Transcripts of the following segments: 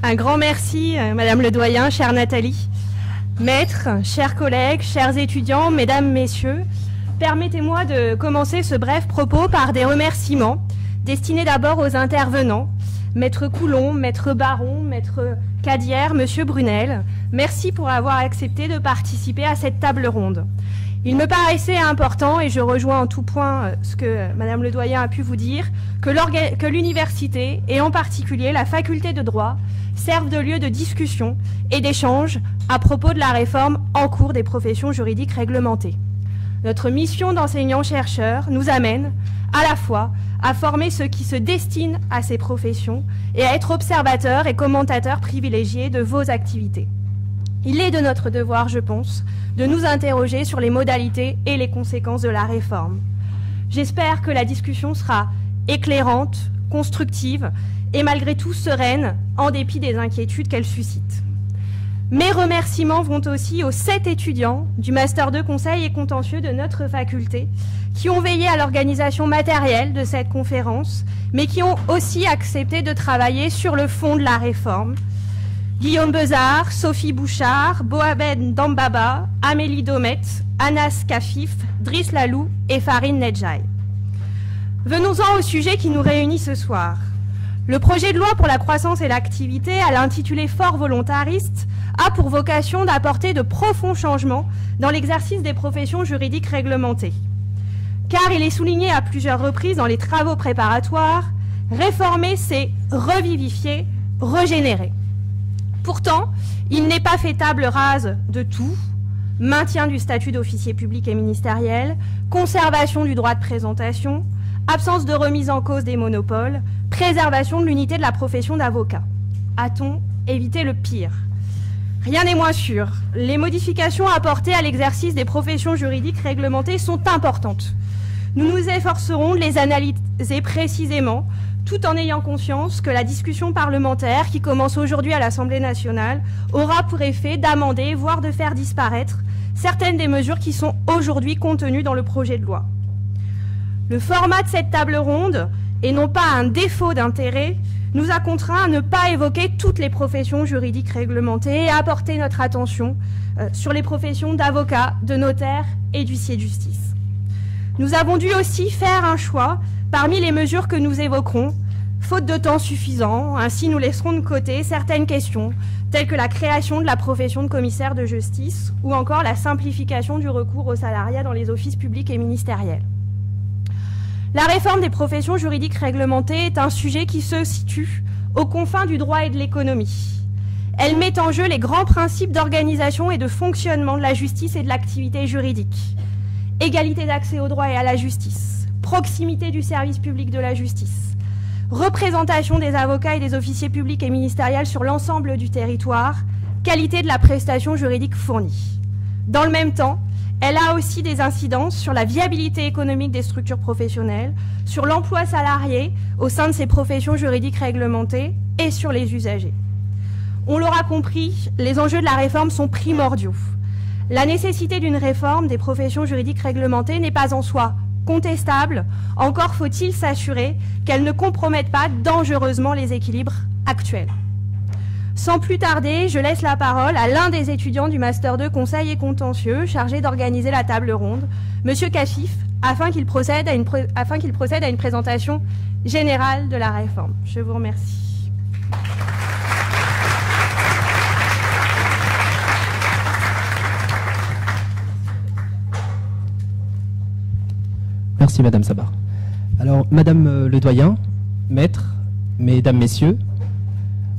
Un grand merci, Madame le Doyen, chère Nathalie. Maîtres, chers collègues, chers étudiants, Mesdames, Messieurs, permettez-moi de commencer ce bref propos par des remerciements destinés d'abord aux intervenants, Maître Coulon, Maître Baron, Maître Cadière, Monsieur Brunel. Merci pour avoir accepté de participer à cette table ronde. Il me paraissait important, et je rejoins en tout point ce que Madame le Doyen a pu vous dire, que l'université, et en particulier la faculté de droit, servent de lieu de discussion et d'échange à propos de la réforme en cours des professions juridiques réglementées. Notre mission d'enseignants-chercheurs nous amène à la fois à former ceux qui se destinent à ces professions et à être observateurs et commentateurs privilégiés de vos activités. Il est de notre devoir, je pense, de nous interroger sur les modalités et les conséquences de la réforme. J'espère que la discussion sera éclairante, constructive et malgré tout sereine, en dépit des inquiétudes qu'elle suscite. Mes remerciements vont aussi aux 7 étudiants du Master 2 Conseil et Contentieux de notre faculté qui ont veillé à l'organisation matérielle de cette conférence, mais qui ont aussi accepté de travailler sur le fond de la réforme. Guillaume Bezard, Sophie Bouchard, Boabed Dambaba, Amélie Domet, Anas Kafif, Driss Lalou et Farine Nedjaï. Venons-en au sujet qui nous réunit ce soir. Le projet de loi pour la croissance et l'activité, à l'intitulé fort volontariste, a pour vocation d'apporter de profonds changements dans l'exercice des professions juridiques réglementées. Car il est souligné à plusieurs reprises dans les travaux préparatoires, réformer, c'est revivifier, régénérer. Pourtant, il n'est pas fait table rase de tout, maintien du statut d'officier public et ministériel, conservation du droit de présentation, absence de remise en cause des monopoles, préservation de l'unité de la profession d'avocat. A-t-on évité le pire? Rien n'est moins sûr. Les modifications apportées à l'exercice des professions juridiques réglementées sont importantes. Nous nous efforcerons de les analyser précisément, tout en ayant conscience que la discussion parlementaire qui commence aujourd'hui à l'Assemblée nationale aura pour effet d'amender, voire de faire disparaître certaines des mesures qui sont aujourd'hui contenues dans le projet de loi. Le format de cette table ronde, et non pas un défaut d'intérêt, nous a contraints à ne pas évoquer toutes les professions juridiques réglementées et à apporter notre attention sur les professions d'avocat, de notaire et d'huissier de justice. Nous avons dû aussi faire un choix parmi les mesures que nous évoquerons, faute de temps suffisant. Ainsi, nous laisserons de côté certaines questions, telles que la création de la profession de commissaire de justice ou encore la simplification du recours au salariat dans les offices publics et ministériels. La réforme des professions juridiques réglementées est un sujet qui se situe aux confins du droit et de l'économie. Elle met en jeu les grands principes d'organisation et de fonctionnement de la justice et de l'activité juridique. Égalité d'accès au droit et à la justice, proximité du service public de la justice, représentation des avocats et des officiers publics et ministériels sur l'ensemble du territoire, qualité de la prestation juridique fournie. Dans le même temps, elle a aussi des incidences sur la viabilité économique des structures professionnelles, sur l'emploi salarié au sein de ces professions juridiques réglementées et sur les usagers. On l'aura compris, les enjeux de la réforme sont primordiaux. La nécessité d'une réforme des professions juridiques réglementées n'est pas en soi contestable, encore faut-il s'assurer qu'elle ne compromette pas dangereusement les équilibres actuels. Sans plus tarder, je laisse la parole à l'un des étudiants du Master 2 Conseil et Contentieux chargé d'organiser la table ronde, Monsieur Kafif, afin qu'il procède à une présentation générale de la réforme. Je vous remercie. Merci Madame Sabar. Alors Madame le Doyen, Maître, Mesdames, Messieurs,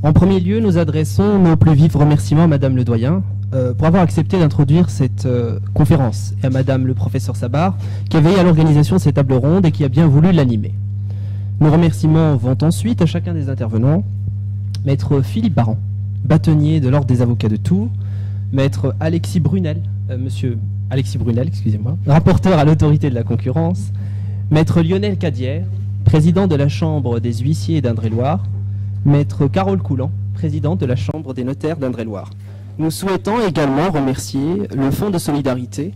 en premier lieu, nous adressons nos plus vifs remerciements à Madame le Doyen pour avoir accepté d'introduire cette conférence et à Madame le Professeur Sabar qui a veillé à l'organisation de cette table ronde et qui a bien voulu l'animer. Nos remerciements vont ensuite à chacun des intervenants. Maître Philippe Baran, bâtonnier de l'Ordre des avocats de Tours, Maître Alexis Brunel, Monsieur Alexis Brunel, excusez-moi, rapporteur à l'autorité de la concurrence, Maître Lionel Cadière, président de la Chambre des huissiers d'Indre-et-Loire, Maître Carole Coulant, présidente de la Chambre des notaires d'Indre-et-Loire. Nous souhaitons également remercier le Fonds de solidarité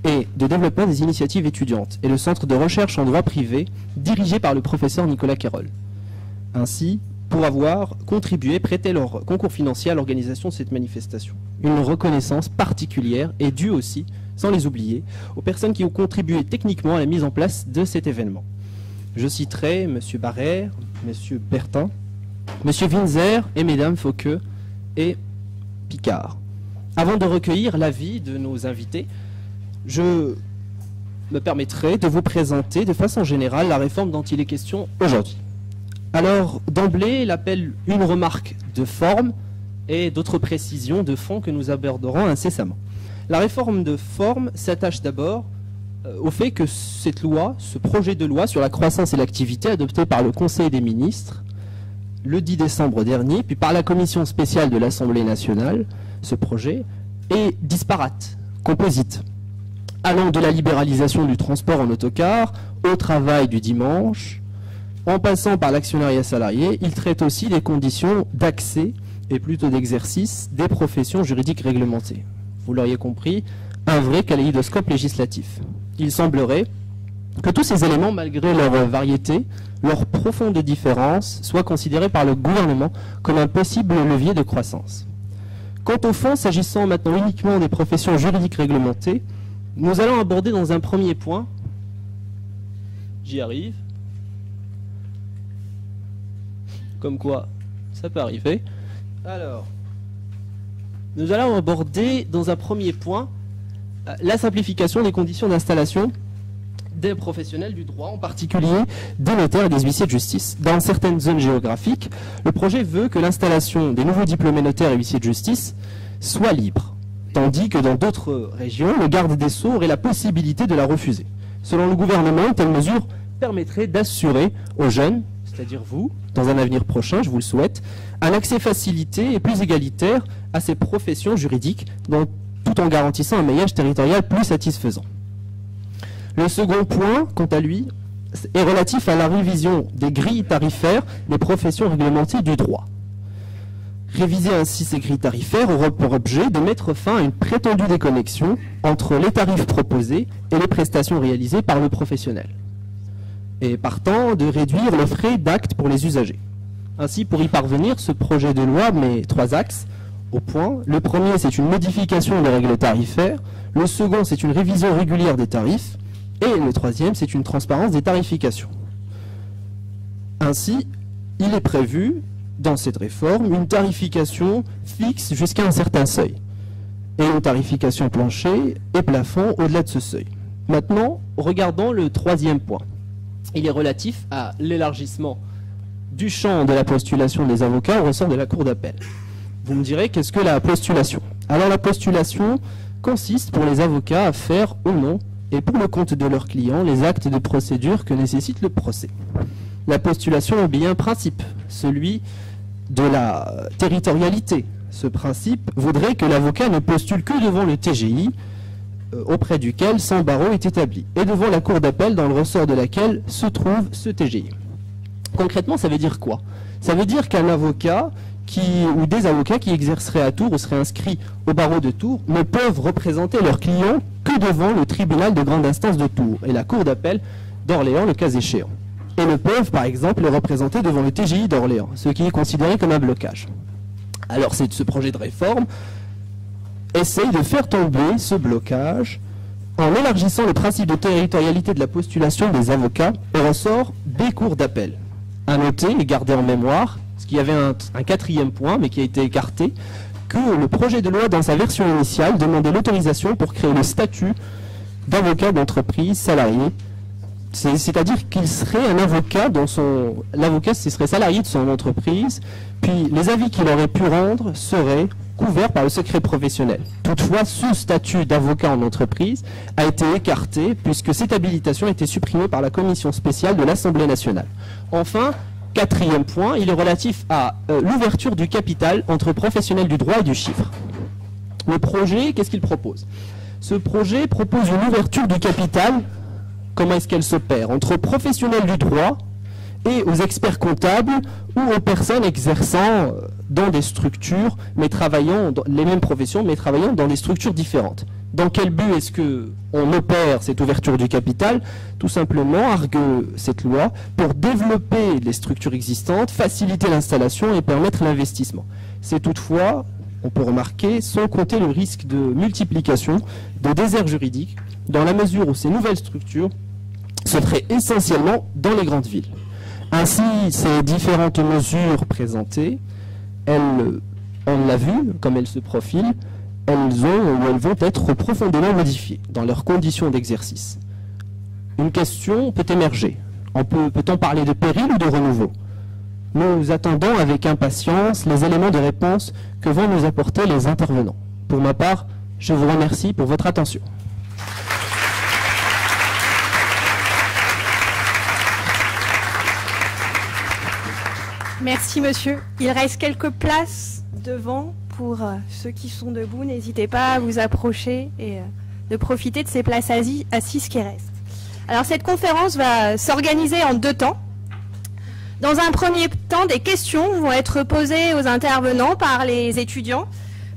et de développement des initiatives étudiantes et le Centre de recherche en droit privé dirigé par le professeur Nicolas Quérol. Ainsi pour avoir contribué, prêté leur concours financier à l'organisation de cette manifestation. Une reconnaissance particulière est due aussi, sans les oublier, aux personnes qui ont contribué techniquement à la mise en place de cet événement. Je citerai M. Barrère, M. Bertin, M. Winzer et Mesdames Fauqueux et Picard. Avant de recueillir l'avis de nos invités, je me permettrai de vous présenter de façon générale la réforme dont il est question aujourd'hui. Alors, d'emblée, il appelle une remarque de forme et d'autres précisions de fond que nous aborderons incessamment. La réforme de forme s'attache d'abord au fait que cette loi, ce projet de loi sur la croissance et l'activité adopté par le Conseil des ministres le 10 décembre dernier, puis par la commission spéciale de l'Assemblée nationale, ce projet est disparate, composite, allant de la libéralisation du transport en autocar au travail du dimanche, en passant par l'actionnariat salarié. Il traite aussi des conditions d'accès et plutôt d'exercice des professions juridiques réglementées. Vous l'auriez compris, un vrai kaléidoscope législatif. Il semblerait que tous ces éléments, malgré leur variété, leur profonde différence, soient considérés par le gouvernement comme un possible levier de croissance. Quant au fond, s'agissant maintenant uniquement des professions juridiques réglementées, nous allons aborder dans un premier point, j'y arrive, comme quoi ça peut arriver. Alors, nous allons aborder dans un premier point la simplification des conditions d'installation des professionnels du droit, en particulier des notaires et des huissiers de justice. Dans certaines zones géographiques, le projet veut que l'installation des nouveaux diplômés notaires et huissiers de justice soit libre, tandis que dans d'autres régions, le garde des Sceaux aurait la possibilité de la refuser. Selon le gouvernement, une telle mesure permettrait d'assurer aux jeunes, c'est-à-dire vous, dans un avenir prochain, je vous le souhaite, un accès facilité et plus égalitaire à ces professions juridiques, tout en garantissant un maillage territorial plus satisfaisant. Le second point, quant à lui, est relatif à la révision des grilles tarifaires des professions réglementées du droit. Réviser ainsi ces grilles tarifaires aura pour objet de mettre fin à une prétendue déconnexion entre les tarifs proposés et les prestations réalisées par le professionnel, et partant de réduire le frais d'acte pour les usagers. Ainsi, pour y parvenir, ce projet de loi met 3 axes au point. Le premier, c'est une modification des règles tarifaires. Le second, c'est une révision régulière des tarifs. Et le troisième, c'est une transparence des tarifications. Ainsi, il est prévu, dans cette réforme, une tarification fixe jusqu'à un certain seuil, et une tarification plancher et plafond au-delà de ce seuil. Maintenant, regardons le troisième point. Il est relatif à l'élargissement du champ de la postulation des avocats au ressort de la Cour d'appel. Vous me direz, qu'est-ce que la postulation? Alors la postulation consiste pour les avocats à faire au nom et pour le compte de leurs clients les actes de procédure que nécessite le procès. La postulation obéit à un principe, celui de la territorialité. Ce principe voudrait que l'avocat ne postule que devant le TGI, auprès duquel son barreau est établi, et devant la cour d'appel dans le ressort de laquelle se trouve ce TGI. Concrètement, ça veut dire quoi? Ça veut dire qu'un avocat ou des avocats qui exerceraient à Tours ou seraient inscrits au barreau de Tours ne peuvent représenter leurs clients que devant le tribunal de grande instance de Tours et la cour d'appel d'Orléans, le cas échéant. Et ne peuvent, par exemple, les représenter devant le TGI d'Orléans, ce qui est considéré comme un blocage. Alors, ce projet de réforme essaye de faire tomber ce blocage en élargissant le principe de territorialité de la postulation des avocats au ressort des cours d'appel. À noter et garder en mémoire, parce qu'il y avait un quatrième point, mais qui a été écarté, que le projet de loi, dans sa version initiale, demandait l'autorisation pour créer le statut d'avocat d'entreprise salarié. C'est-à-dire qu'il serait un avocat l'avocat serait salarié de son entreprise, puis les avis qu'il aurait pu rendre seraient couverts par le secret professionnel. Toutefois, ce statut d'avocat en entreprise a été écarté puisque cette habilitation a été supprimée par la commission spéciale de l'Assemblée nationale. Enfin, quatrième point, il est relatif à l'ouverture du capital entre professionnels du droit et du chiffre. Le projet, qu'est-ce qu'il propose? Ce projet propose une ouverture du capital. Comment est-ce qu'elle s'opère? Entre professionnels du droit et aux experts comptables ou aux personnes exerçant dans des structures, mais travaillant dans les mêmes professions, mais travaillant dans des structures différentes. Dans quel but est-ce qu'on opère cette ouverture du capital? Tout simplement, argue cette loi, pour développer les structures existantes, faciliter l'installation et permettre l'investissement. C'est toutefois, on peut remarquer, sans compter le risque de multiplication, de désert juridique, dans la mesure où ces nouvelles structures se feraient essentiellement dans les grandes villes. Ainsi, ces différentes mesures présentées, elles, on l'a vu, comme elles se profilent, elles vont être profondément modifiées dans leurs conditions d'exercice. Une question peut émerger. Peut-on parler de péril ou de renouveau? Nous attendons avec impatience les éléments de réponse que vont nous apporter les intervenants. Pour ma part, je vous remercie pour votre attention. Merci monsieur. Il reste quelques places devant pour ceux qui sont debout. N'hésitez pas à vous approcher et de profiter de ces places assises qui restent. Alors cette conférence va s'organiser en 2 temps. Dans un premier temps, des questions vont être posées aux intervenants par les étudiants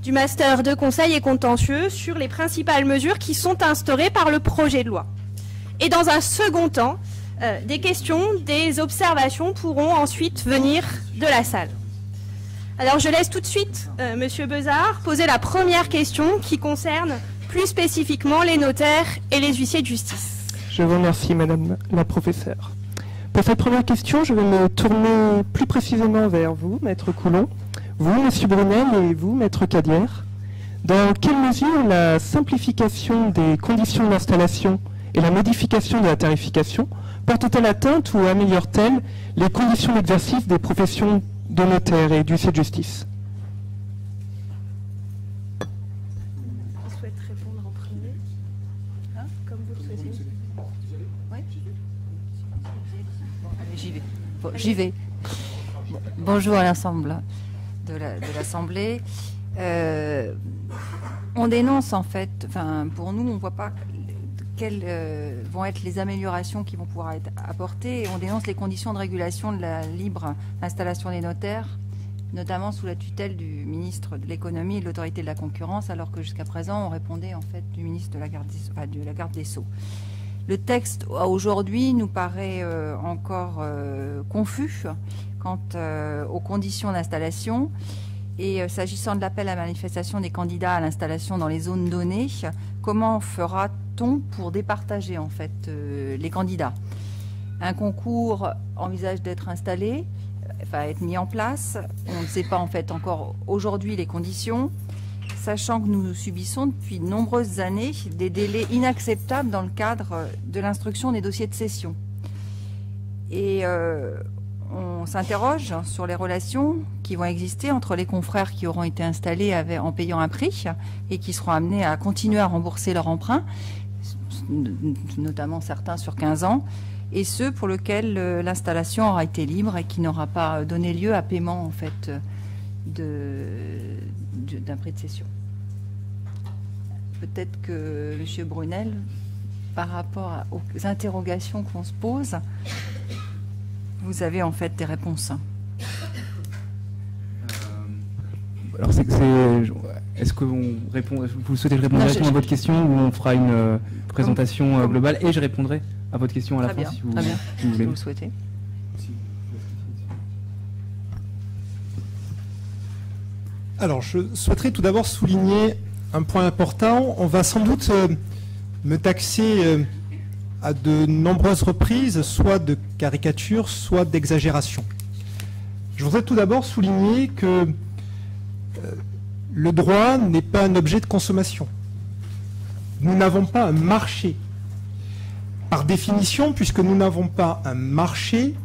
du Master de Conseil et Contentieux sur les principales mesures qui sont instaurées par le projet de loi. Et dans un second temps, des questions, des observations pourront ensuite venir de la salle. Alors je laisse tout de suite Monsieur Bezard poser la première question qui concerne plus spécifiquement les notaires et les huissiers de justice. Je vous remercie Madame la professeure. Pour cette première question, je vais me tourner plus précisément vers vous, Maître Coulon, vous, Monsieur Brunel, et vous, Maître Cadière. Dans quelle mesure la simplification des conditions d'installation et la modification de la tarification portent-elles atteinte ou améliorent-elles les conditions d'exercice des professions de notaire et d'huissier de justice? Qui souhaite répondre en premier, comme vous le souhaitez. Oui. J'y vais. Bon, j'y vais. Bonjour à l'ensemble de l'Assemblée. On dénonce en fait, pour nous, on ne voit pas quelles vont être les améliorations qui vont pouvoir être apportées. Et on dénonce les conditions de régulation de la libre installation des notaires, notamment sous la tutelle du ministre de l'économie et de l'autorité de la concurrence, alors que jusqu'à présent, on répondait en fait du ministre de la garde des Sceaux. Le texte aujourd'hui nous paraît encore confus quant aux conditions d'installation. Et s'agissant de l'appel à manifestation des candidats à l'installation dans les zones données, comment fera-t-on pour départager en fait les candidats? Un concours envisage d'être installé, être mis en place. On ne sait pas en fait encore aujourd'hui les conditions, sachant que nous subissons depuis de nombreuses années des délais inacceptables dans le cadre de l'instruction des dossiers de cession. Et on s'interroge sur les relations qui vont exister entre les confrères qui auront été installés en payant un prix et qui seront amenés à continuer à rembourser leur emprunt, notamment certains sur 15 ans, et ceux pour lesquels l'installation aura été libre et qui n'aura pas donné lieu à paiement en fait d'un prix de cession. Peut-être que M. Brunel, par rapport aux interrogations qu'on se pose, vous avez en fait des réponses. Alors est-ce que vous souhaitez que je réponde directement à votre question ou on fera une présentation globale et je répondrai à votre question à la fin si vous, très bien. Si vous voulez. Si vous le souhaitez. Alors, je souhaiterais tout d'abord souligner un point important. On va sans doute me taxer à de nombreuses reprises, soit de caricature, soit d'exagération. Je voudrais tout d'abord souligner que le droit n'est pas un objet de consommation. Nous n'avons pas un marché. Par définition, puisque nous n'avons pas un marché,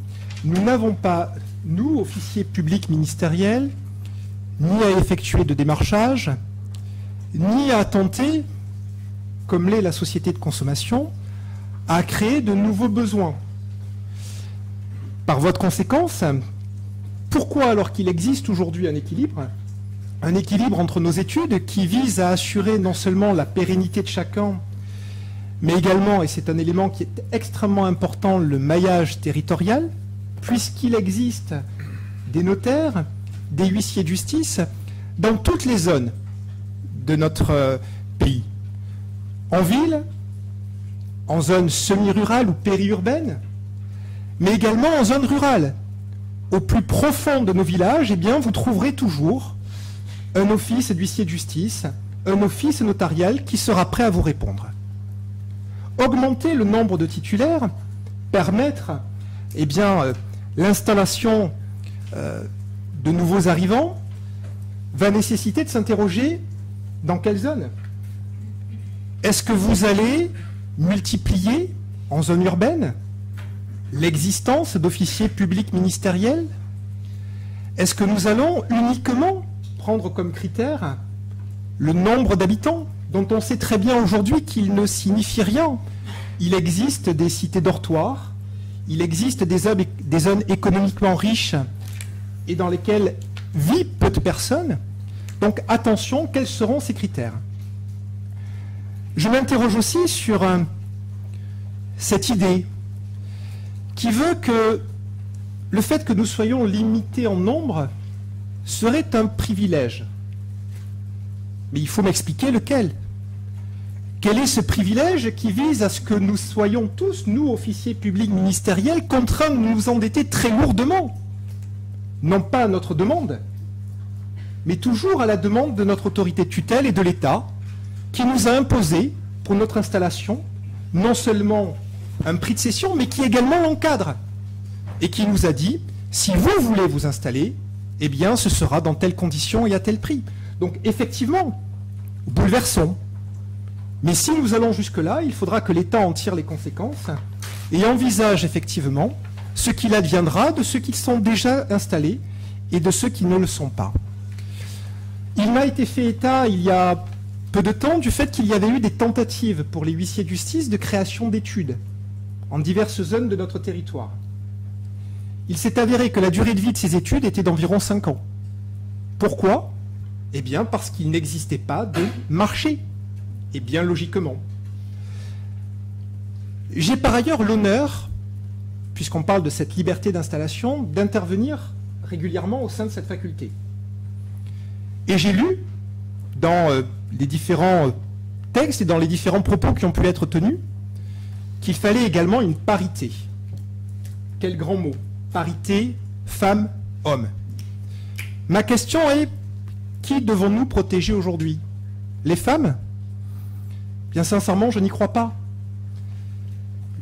nous n'avons pas, nous, officiers publics ministériels, ni à effectuer de démarchage, ni à tenter, comme l'est la société de consommation, à créer de nouveaux besoins. Par voie de conséquence, pourquoi alors qu'il existe aujourd'hui un équilibre entre nos études qui vise à assurer non seulement la pérennité de chacun, mais également, et c'est un élément qui est extrêmement important, le maillage territorial, puisqu'il existe des notaires, des huissiers de justice dans toutes les zones de notre pays. en ville, en zone semi-rurale ou périurbaine, mais également en zone rurale. Au plus profond de nos villages, eh bien, vous trouverez toujours un office d'huissier de justice, un office notarial qui sera prêt à vous répondre. Augmenter le nombre de titulaires, permettre eh bien, l'installation de nouveaux arrivants, va nécessiter de s'interroger dans quelle zone. Est-ce que vous allez multiplier en zone urbaine l'existence d'officiers publics ministériels? Est-ce que nous allons uniquement prendre comme critère le nombre d'habitants, dont on sait très bien aujourd'hui qu'il ne signifie rien? Il existe des cités dortoirs, il existe des zones économiquement riches et dans lesquelles vivent peu de personnes. Donc attention, quels seront ces critères? Je m'interroge aussi sur cette idée qui veut que le fait que nous soyons limités en nombre serait un privilège. Mais il faut m'expliquer lequel. Quel est ce privilège qui vise à ce que nous soyons tous, nous, officiers publics ministériels, contraints de nous endetter très lourdement? Non pas à notre demande, mais toujours à la demande de notre autorité de tutelle et de l'État, qui nous a imposé, pour notre installation, non seulement un prix de cession, mais qui également l'encadre, et qui nous a dit, si vous voulez vous installer, eh bien ce sera dans telles conditions et à tel prix. Donc effectivement, bouleversons. Mais si nous allons jusque-là, il faudra que l'État en tire les conséquences et envisage effectivement ce qu'il adviendra de ceux qui sont déjà installés et de ceux qui ne le sont pas. Il m'a été fait état, il y a peu de temps, du fait qu'il y avait eu des tentatives pour les huissiers de justice de création d'études en diverses zones de notre territoire. Il s'est avéré que la durée de vie de ces études était d'environ 5 ans. Pourquoi? Eh bien parce qu'il n'existait pas de marché. Et bien logiquement. J'ai par ailleurs l'honneur, puisqu'on parle de cette liberté d'installation, d'intervenir régulièrement au sein de cette faculté. Et j'ai lu dans les différents textes et dans les différents propos qui ont pu être tenus qu'il fallait également une parité. Quel grand mot. Parité, femmes-hommes. Ma question est, qui devons-nous protéger aujourd'hui? Les femmes? Bien sincèrement, je n'y crois pas.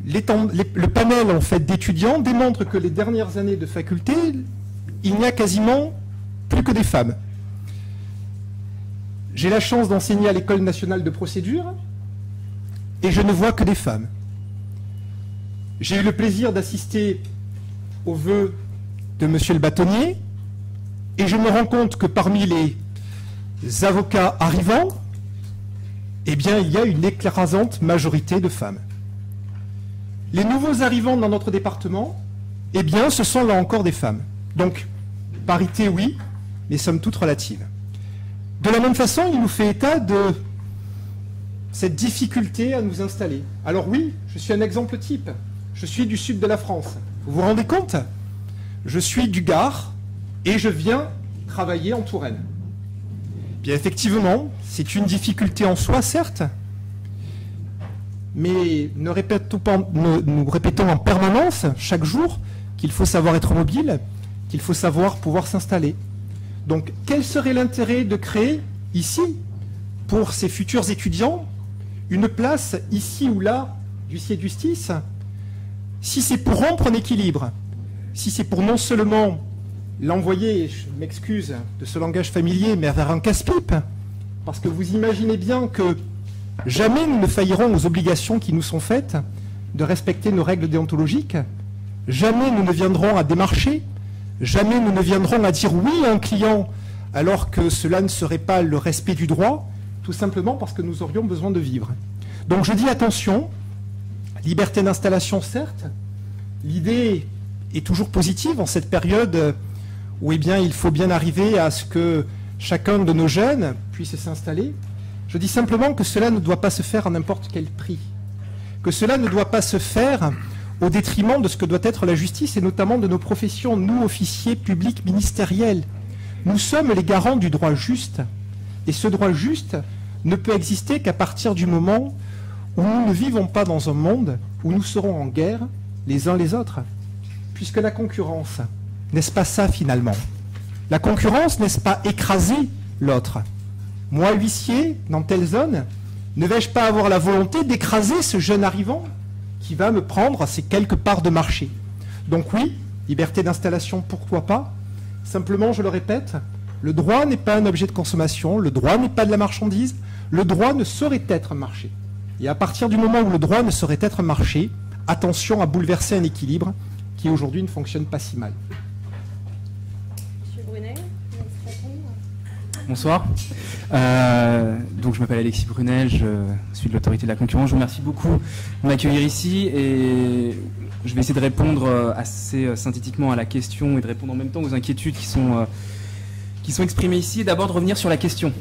Le panel en fait, d'étudiants démontre que les dernières années de faculté, il n'y a quasiment plus que des femmes. J'ai la chance d'enseigner à l'École nationale de procédure et je ne vois que des femmes. J'ai eu le plaisir d'assister aux vœux de Monsieur le bâtonnier et je me rends compte que parmi les avocats arrivants, eh bien, il y a une écrasante majorité de femmes. Les nouveaux arrivants dans notre département, eh bien, ce sont là encore des femmes. Donc, parité, oui, mais somme toute relative. De la même façon, il nous fait état de cette difficulté à nous installer. Alors oui, je suis un exemple type. Je suis du sud de la France. Vous vous rendez compte? Je suis du Gard et je viens travailler en Touraine. Bien effectivement, c'est une difficulté en soi, certes, mais nous répétons en permanence, chaque jour, qu'il faut savoir être mobile, qu'il faut savoir pouvoir s'installer. Donc, quel serait l'intérêt de créer ici, pour ces futurs étudiants, une place ici ou là d'huissier de justice, si c'est pour rompre un équilibre, si c'est pour non seulement l'envoyer, je m'excuse de ce langage familier, mais vers un casse-pipe, parce que vous imaginez bien que jamais nous ne faillirons aux obligations qui nous sont faites de respecter nos règles déontologiques, jamais nous ne viendrons à démarcher, jamais nous ne viendrons à dire oui à un client alors que cela ne serait pas le respect du droit, tout simplement parce que nous aurions besoin de vivre. Donc je dis attention, liberté d'installation certes, l'idée est toujours positive en cette période où eh bien, il faut bien arriver à ce que chacun de nos jeunes puisse s'installer. Je dis simplement que cela ne doit pas se faire à n'importe quel prix, que cela ne doit pas se faire au détriment de ce que doit être la justice et notamment de nos professions, nous, officiers publics ministériels. Nous sommes les garants du droit juste et ce droit juste ne peut exister qu'à partir du moment où nous ne vivons pas dans un monde où nous serons en guerre les uns les autres. Puisque la concurrence, n'est-ce pas ça finalement? La concurrence, n'est-ce pas écraser l'autre? Moi, huissier, dans telle zone, ne vais-je pas avoir la volonté d'écraser ce jeune arrivant qui va me prendre ces quelques parts de marché? Donc oui, liberté d'installation, pourquoi pas? Simplement, je le répète, le droit n'est pas un objet de consommation, le droit n'est pas de la marchandise, le droit ne saurait être marché. Et à partir du moment où le droit ne saurait être marché, attention à bouleverser un équilibre qui aujourd'hui ne fonctionne pas si mal. Monsieur Brunet, bonsoir. Donc je m'appelle Alexis Brunel, je suis de l'autorité de la concurrence. Je vous remercie beaucoup de m'accueillir ici et je vais essayer de répondre assez synthétiquement à la question et de répondre en même temps aux inquiétudes qui sont exprimées ici. Et d'abord de revenir sur la question.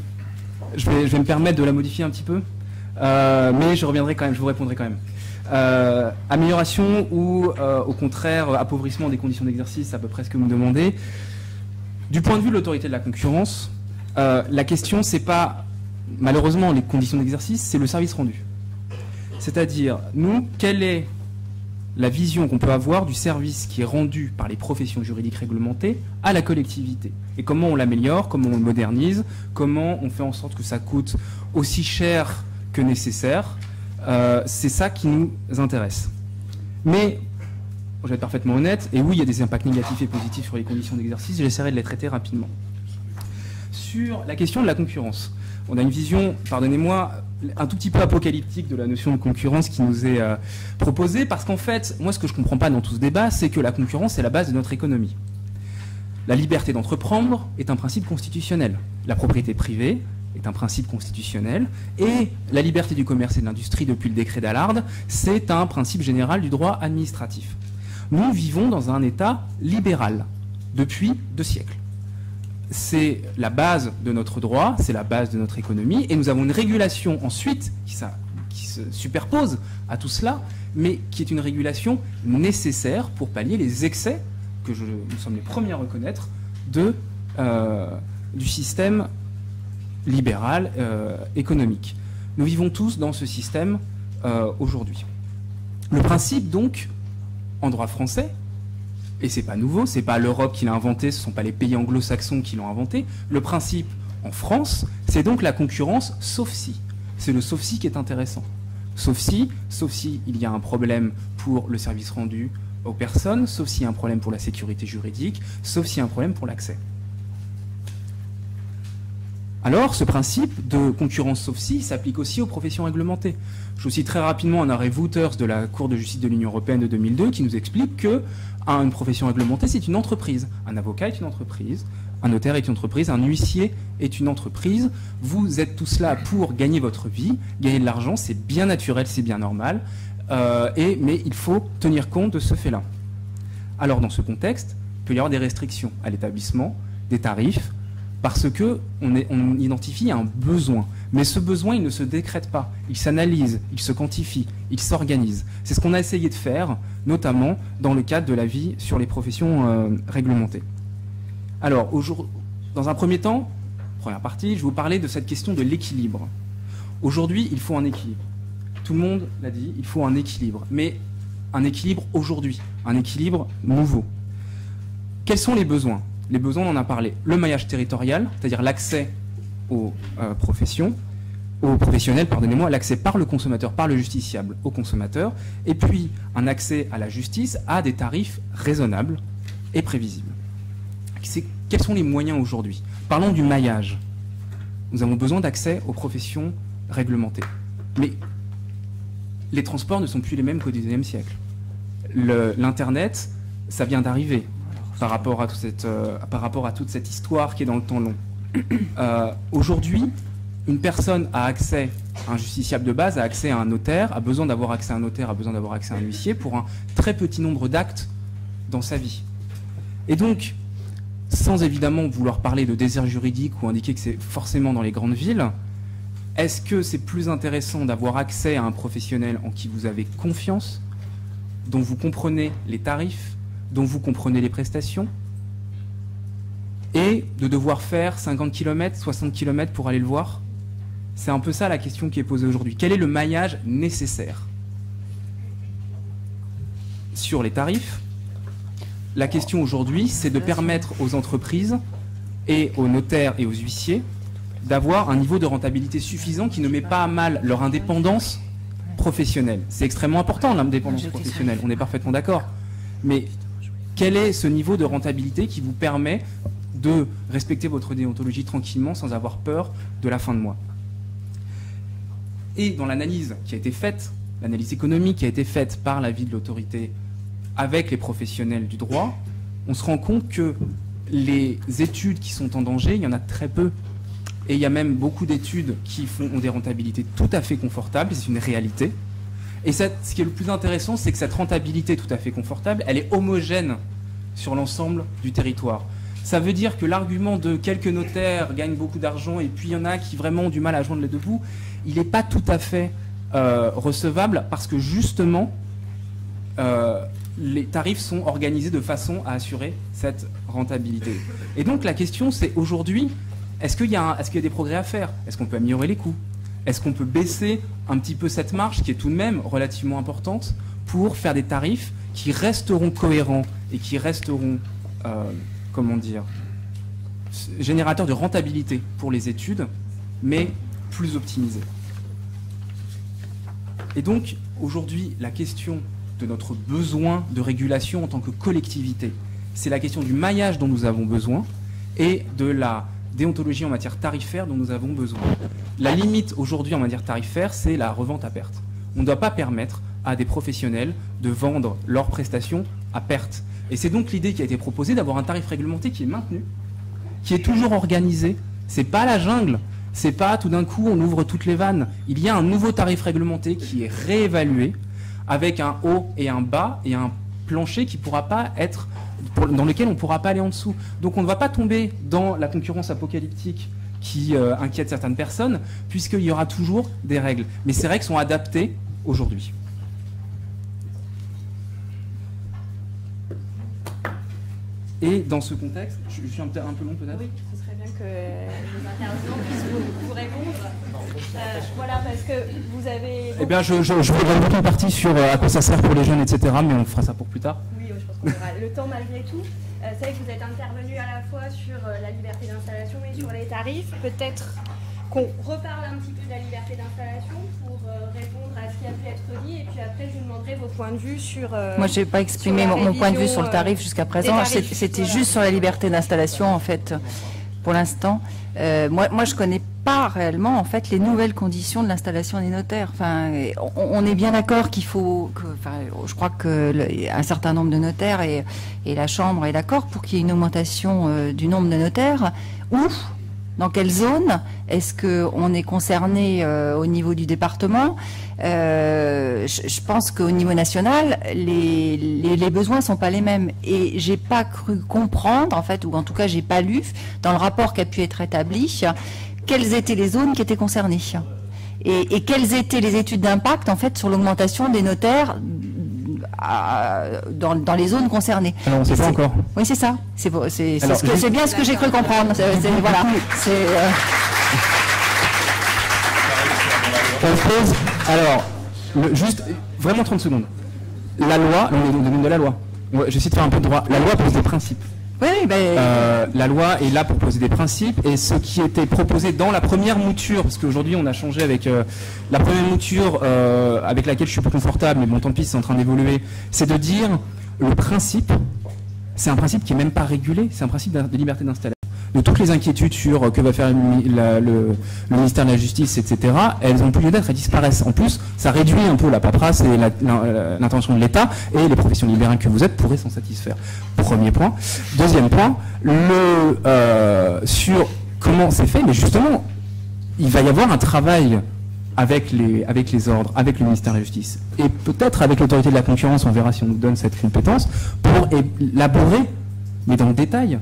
Je vais me permettre de la modifier un petit peu, mais je reviendrai quand même, je vous répondrai quand même. Amélioration ou au contraire appauvrissement des conditions d'exercice, c'est à peu près ce que vous me demandez. Du point de vue de l'autorité de la concurrence, la question c'est pas malheureusement les conditions d'exercice, c'est le service rendu. C'est-à-dire, nous, quelle est la vision qu'on peut avoir du service qui est rendu par les professions juridiques réglementées à la collectivité? Et comment on l'améliore, comment on le modernise, comment on fait en sorte que ça coûte aussi cher que nécessaire? C'est ça qui nous intéresse. Mais, je vais être parfaitement honnête, et oui, il y a des impacts négatifs et positifs sur les conditions d'exercice, j'essaierai de les traiter rapidement. Sur la question de la concurrence, on a une vision, pardonnez-moi, un tout petit peu apocalyptique de la notion de concurrence qui nous est proposée, parce qu'en fait, moi ce que je ne comprends pas dans tout ce débat, c'est que la concurrence est la base de notre économie. La liberté d'entreprendre est un principe constitutionnel. La propriété privée est un principe constitutionnel, et la liberté du commerce et de l'industrie depuis le décret d'Allard, c'est un principe général du droit administratif. Nous vivons dans un État libéral depuis 2 siècles. C'est la base de notre droit, c'est la base de notre économie, et nous avons une régulation ensuite qui se superpose à tout cela, mais qui est une régulation nécessaire pour pallier les excès que nous sommes les premiers à reconnaître du système libéral économique. Nous vivons tous dans ce système aujourd'hui. Le principe donc, en droit français, et c'est pas nouveau, c'est pas l'Europe qui l'a inventé, ce sont pas les pays anglo-saxons qui l'ont inventé, le principe en France, c'est donc la concurrence sauf si. C'est le sauf si qui est intéressant. Sauf si il y a un problème pour le service rendu aux personnes, sauf s'il y a un problème pour la sécurité juridique, sauf s'il y a un problème pour l'accès. Alors, ce principe de concurrence sauf si s'applique aussi aux professions réglementées. Je vous cite très rapidement un arrêt Wouters de la Cour de justice de l'Union européenne de 2002 qui nous explique que une profession réglementée, c'est une entreprise. Un avocat est une entreprise, un notaire est une entreprise, un huissier est une entreprise. Vous êtes tous là pour gagner votre vie, gagner de l'argent, c'est bien naturel, c'est bien normal, mais il faut tenir compte de ce fait-là. Alors, dans ce contexte, il peut y avoir des restrictions à l'établissement, des tarifs, parce qu'on identifie un besoin. Mais ce besoin, il ne se décrète pas. Il s'analyse, il se quantifie, il s'organise. C'est ce qu'on a essayé de faire, notamment dans le cadre de la vie sur les professions réglementées. Alors, dans un premier temps, première partie, je vais vous parler de cette question de l'équilibre. Aujourd'hui, il faut un équilibre. Tout le monde l'a dit, il faut un équilibre. Mais un équilibre aujourd'hui, un équilibre nouveau. Quels sont les besoins ? Les besoins, on en a parlé. Le maillage territorial, c'est-à-dire l'accès aux professionnels, pardonnez-moi, l'accès par le consommateur, par le justiciable au consommateur, et puis un accès à la justice à des tarifs raisonnables et prévisibles. Quels sont les moyens aujourd'hui? Parlons du maillage. Nous avons besoin d'accès aux professions réglementées. Mais les transports ne sont plus les mêmes qu'au XIXe siècle. L'Internet, ça vient d'arriver. Par rapport à toute cette histoire qui est dans le temps long. Aujourd'hui, une personne a accès, un justiciable de base a accès à un notaire, a besoin d'avoir accès à un notaire, a besoin d'avoir accès à un huissier pour un très petit nombre d'actes dans sa vie. Et donc, sans évidemment vouloir parler de désert juridique ou indiquer que c'est forcément dans les grandes villes, est-ce que c'est plus intéressant d'avoir accès à un professionnel en qui vous avez confiance, dont vous comprenez les tarifs, dont vous comprenez les prestations, et de devoir faire 50 km, 60 km pour aller le voir? C'est un peu ça la question qui est posée aujourd'hui. Quel est le maillage nécessaire? Sur les tarifs, la question aujourd'hui, c'est de permettre aux entreprises et aux notaires et aux huissiers d'avoir un niveau de rentabilité suffisant qui ne met pas à mal leur indépendance professionnelle. C'est extrêmement important, l'indépendance professionnelle, on est parfaitement d'accord. Mais quel est ce niveau de rentabilité qui vous permet de respecter votre déontologie tranquillement sans avoir peur de la fin de mois? Et dans l'analyse qui a été faite, l'analyse économique qui a été faite par l'avis de l'autorité avec les professionnels du droit, on se rend compte que les études qui sont en danger, il y en a très peu. Et il y a même beaucoup d'études qui ont des rentabilités tout à fait confortables, c'est une réalité. Et ce qui est le plus intéressant, c'est que cette rentabilité tout à fait confortable, elle est homogène sur l'ensemble du territoire. Ça veut dire que l'argument de quelques notaires gagnent beaucoup d'argent et puis il y en a qui vraiment ont du mal à joindre les deux bouts, il n'est pas tout à fait recevable parce que justement, les tarifs sont organisés de façon à assurer cette rentabilité. Et donc la question c'est aujourd'hui, est-ce qu'il y a des progrès à faire? Est-ce qu'on peut améliorer les coûts? Est-ce qu'on peut baisser un petit peu cette marge qui est tout de même relativement importante pour faire des tarifs qui resteront cohérents et qui resteront, comment dire, générateurs de rentabilité pour les études, mais plus optimisés. Et donc aujourd'hui la question de notre besoin de régulation en tant que collectivité, c'est la question du maillage dont nous avons besoin et de la déontologie en matière tarifaire dont nous avons besoin. La limite aujourd'hui en matière tarifaire, c'est la revente à perte. On ne doit pas permettre à des professionnels de vendre leurs prestations à perte. Et c'est donc l'idée qui a été proposée d'avoir un tarif réglementé qui est maintenu, qui est toujours organisé. C'est pas la jungle, c'est pas tout d'un coup on ouvre toutes les vannes. Il y a un nouveau tarif réglementé qui est réévalué avec un haut et un bas et un plancher qui pourra pas être dans lequel on ne pourra pas aller en dessous. Donc on ne va pas tomber dans la concurrence apocalyptique qui inquiète certaines personnes, puisqu'il y aura toujours des règles. Mais ces règles sont adaptées aujourd'hui. Et dans ce contexte, je suis un peu long peut-être. Oui, ce serait bien que les intervenants puissent vous répondre. Voilà, parce que vous avez... Eh bien, je voudrais beaucoup une partie sur à quoi ça sert pour les jeunes, etc., mais on fera ça pour plus tard. Oui, je pense qu'on aura le temps malgré tout. C'est vrai que vous êtes intervenu à la fois sur la liberté d'installation et sur les tarifs. Peut-être qu'on reparle un petit peu de la liberté d'installation pour répondre à ce qui a pu être dit, et puis après je vous demanderai vos points de vue sur... Moi je n'ai pas exprimé mon point de vue sur le tarif jusqu'à présent, c'était juste sur la liberté d'installation en fait, pour l'instant. Moi je ne connais pas réellement en fait les nouvelles conditions de l'installation des notaires. Enfin, on est bien d'accord qu'il faut, je crois qu'un certain nombre de notaires et la Chambre est d'accord pour qu'il y ait une augmentation du nombre de notaires. Dans quelle zone? Est-ce qu'on est concerné au niveau du département? Je pense qu'au niveau national, les besoins ne sont pas les mêmes. Et j'ai pas cru comprendre, en fait, ou en tout cas, j'ai pas lu dans le rapport qui a pu être établi, quelles étaient les zones qui étaient concernées. Et quelles étaient les études d'impact, en fait, sur l'augmentation des notaires dans les zones concernées. Alors on ne sait pas encore. Oui, c'est ça. C'est bien ce que j'ai cru comprendre. Voilà. On pose. Alors, juste vraiment 30 secondes. La loi, on est dans le domaine de la loi. J'essaie de faire un peu de droit. La loi pose des principes. Oui, la loi est là pour poser des principes, et ce qui était proposé dans la première mouture, parce qu'aujourd'hui on a changé avec la première mouture avec laquelle je suis plus confortable, mais bon tant pis, c'est en train d'évoluer, c'est de dire le principe, c'est un principe qui n'est même pas régulé, c'est un principe de liberté d'installation. De toutes les inquiétudes sur que va faire le ministère de la Justice, etc., elles n'ont plus lieu d'être, elles disparaissent. En plus, ça réduit un peu la paperasse et l'intervention de l'État, et les professions libérales que vous êtes pourraient s'en satisfaire. Premier point. Deuxième point, sur comment c'est fait, mais justement, il va y avoir un travail avec les ordres, avec le ministère de la Justice, et peut-être avec l'autorité de la concurrence, on verra si on nous donne cette compétence, pour élaborer, mais dans le détail.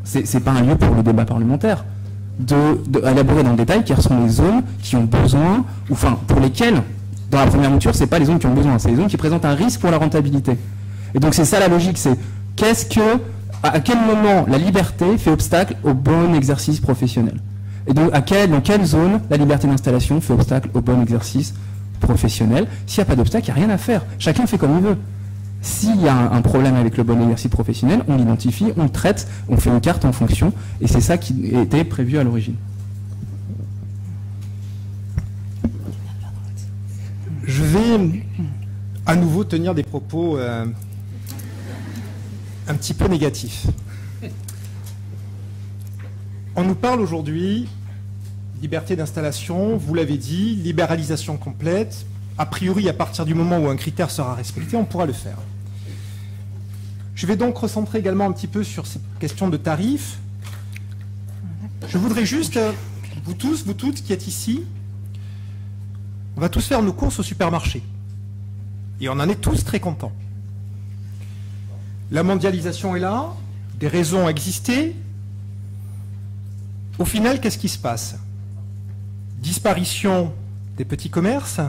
C'est pas un lieu pour le débat parlementaire, d'élaborer dans le détail quelles sont les zones qui ont besoin, ou enfin pour lesquelles, dans la première mouture, c'est pas les zones qui ont besoin, c'est les zones qui présentent un risque pour la rentabilité. Et donc c'est ça la logique, c'est à quel moment la liberté fait obstacle au bon exercice professionnel. Et donc, dans quelle zone la liberté d'installation fait obstacle au bon exercice professionnel? S'il n'y a pas d'obstacle, il n'y a rien à faire. Chacun fait comme il veut. S'il y a un problème avec le bon exercice professionnel, on l'identifie, on le traite, on fait une carte en fonction, et c'est ça qui était prévu à l'origine. Je vais à nouveau tenir des propos un petit peu négatifs. On nous parle aujourd'hui liberté d'installation, vous l'avez dit, libéralisation complète. A priori, à partir du moment où un critère sera respecté, on pourra le faire. Je vais donc recentrer également un petit peu sur ces questions de tarifs. Je voudrais juste, vous tous, vous toutes qui êtes ici, on va tous faire nos courses au supermarché. Et on en est tous très contents. La mondialisation est là, des raisons ont existé. Au final, qu'est-ce qui se passe? Disparition des petits commerces,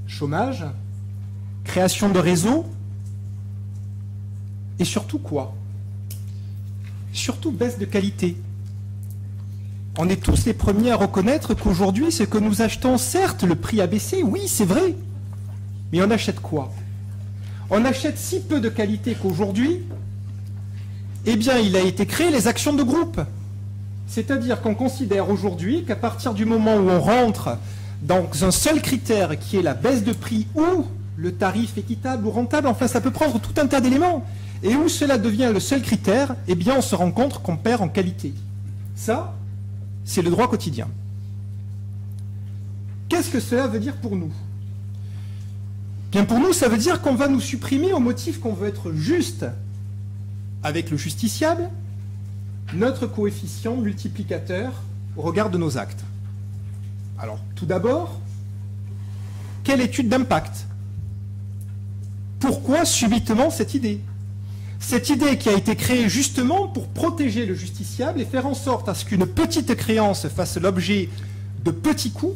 chômage, création de réseaux, et surtout quoi? Surtout baisse de qualité. On est tous les premiers à reconnaître qu'aujourd'hui, ce que nous achetons, certes, le prix a baissé, oui, c'est vrai, mais on achète quoi? On achète si peu de qualité qu'aujourd'hui, eh bien, il a été créé les actions de groupe. C'est-à-dire qu'on considère aujourd'hui qu'à partir du moment où on rentre dans un seul critère qui est la baisse de prix ou le tarif équitable ou rentable, enfin ça peut prendre tout un tas d'éléments, et où cela devient le seul critère, eh bien on se rend compte qu'on perd en qualité. Ça, c'est le droit quotidien. Qu'est-ce que cela veut dire pour nous? Bien pour nous, ça veut dire qu'on va nous supprimer au motif qu'on veut être juste avec le justiciable, notre coefficient multiplicateur au regard de nos actes. Alors, tout d'abord, quelle étude d'impact? Pourquoi subitement cette idée? Cette idée qui a été créée justement pour protéger le justiciable et faire en sorte à ce qu'une petite créance fasse l'objet de petits coûts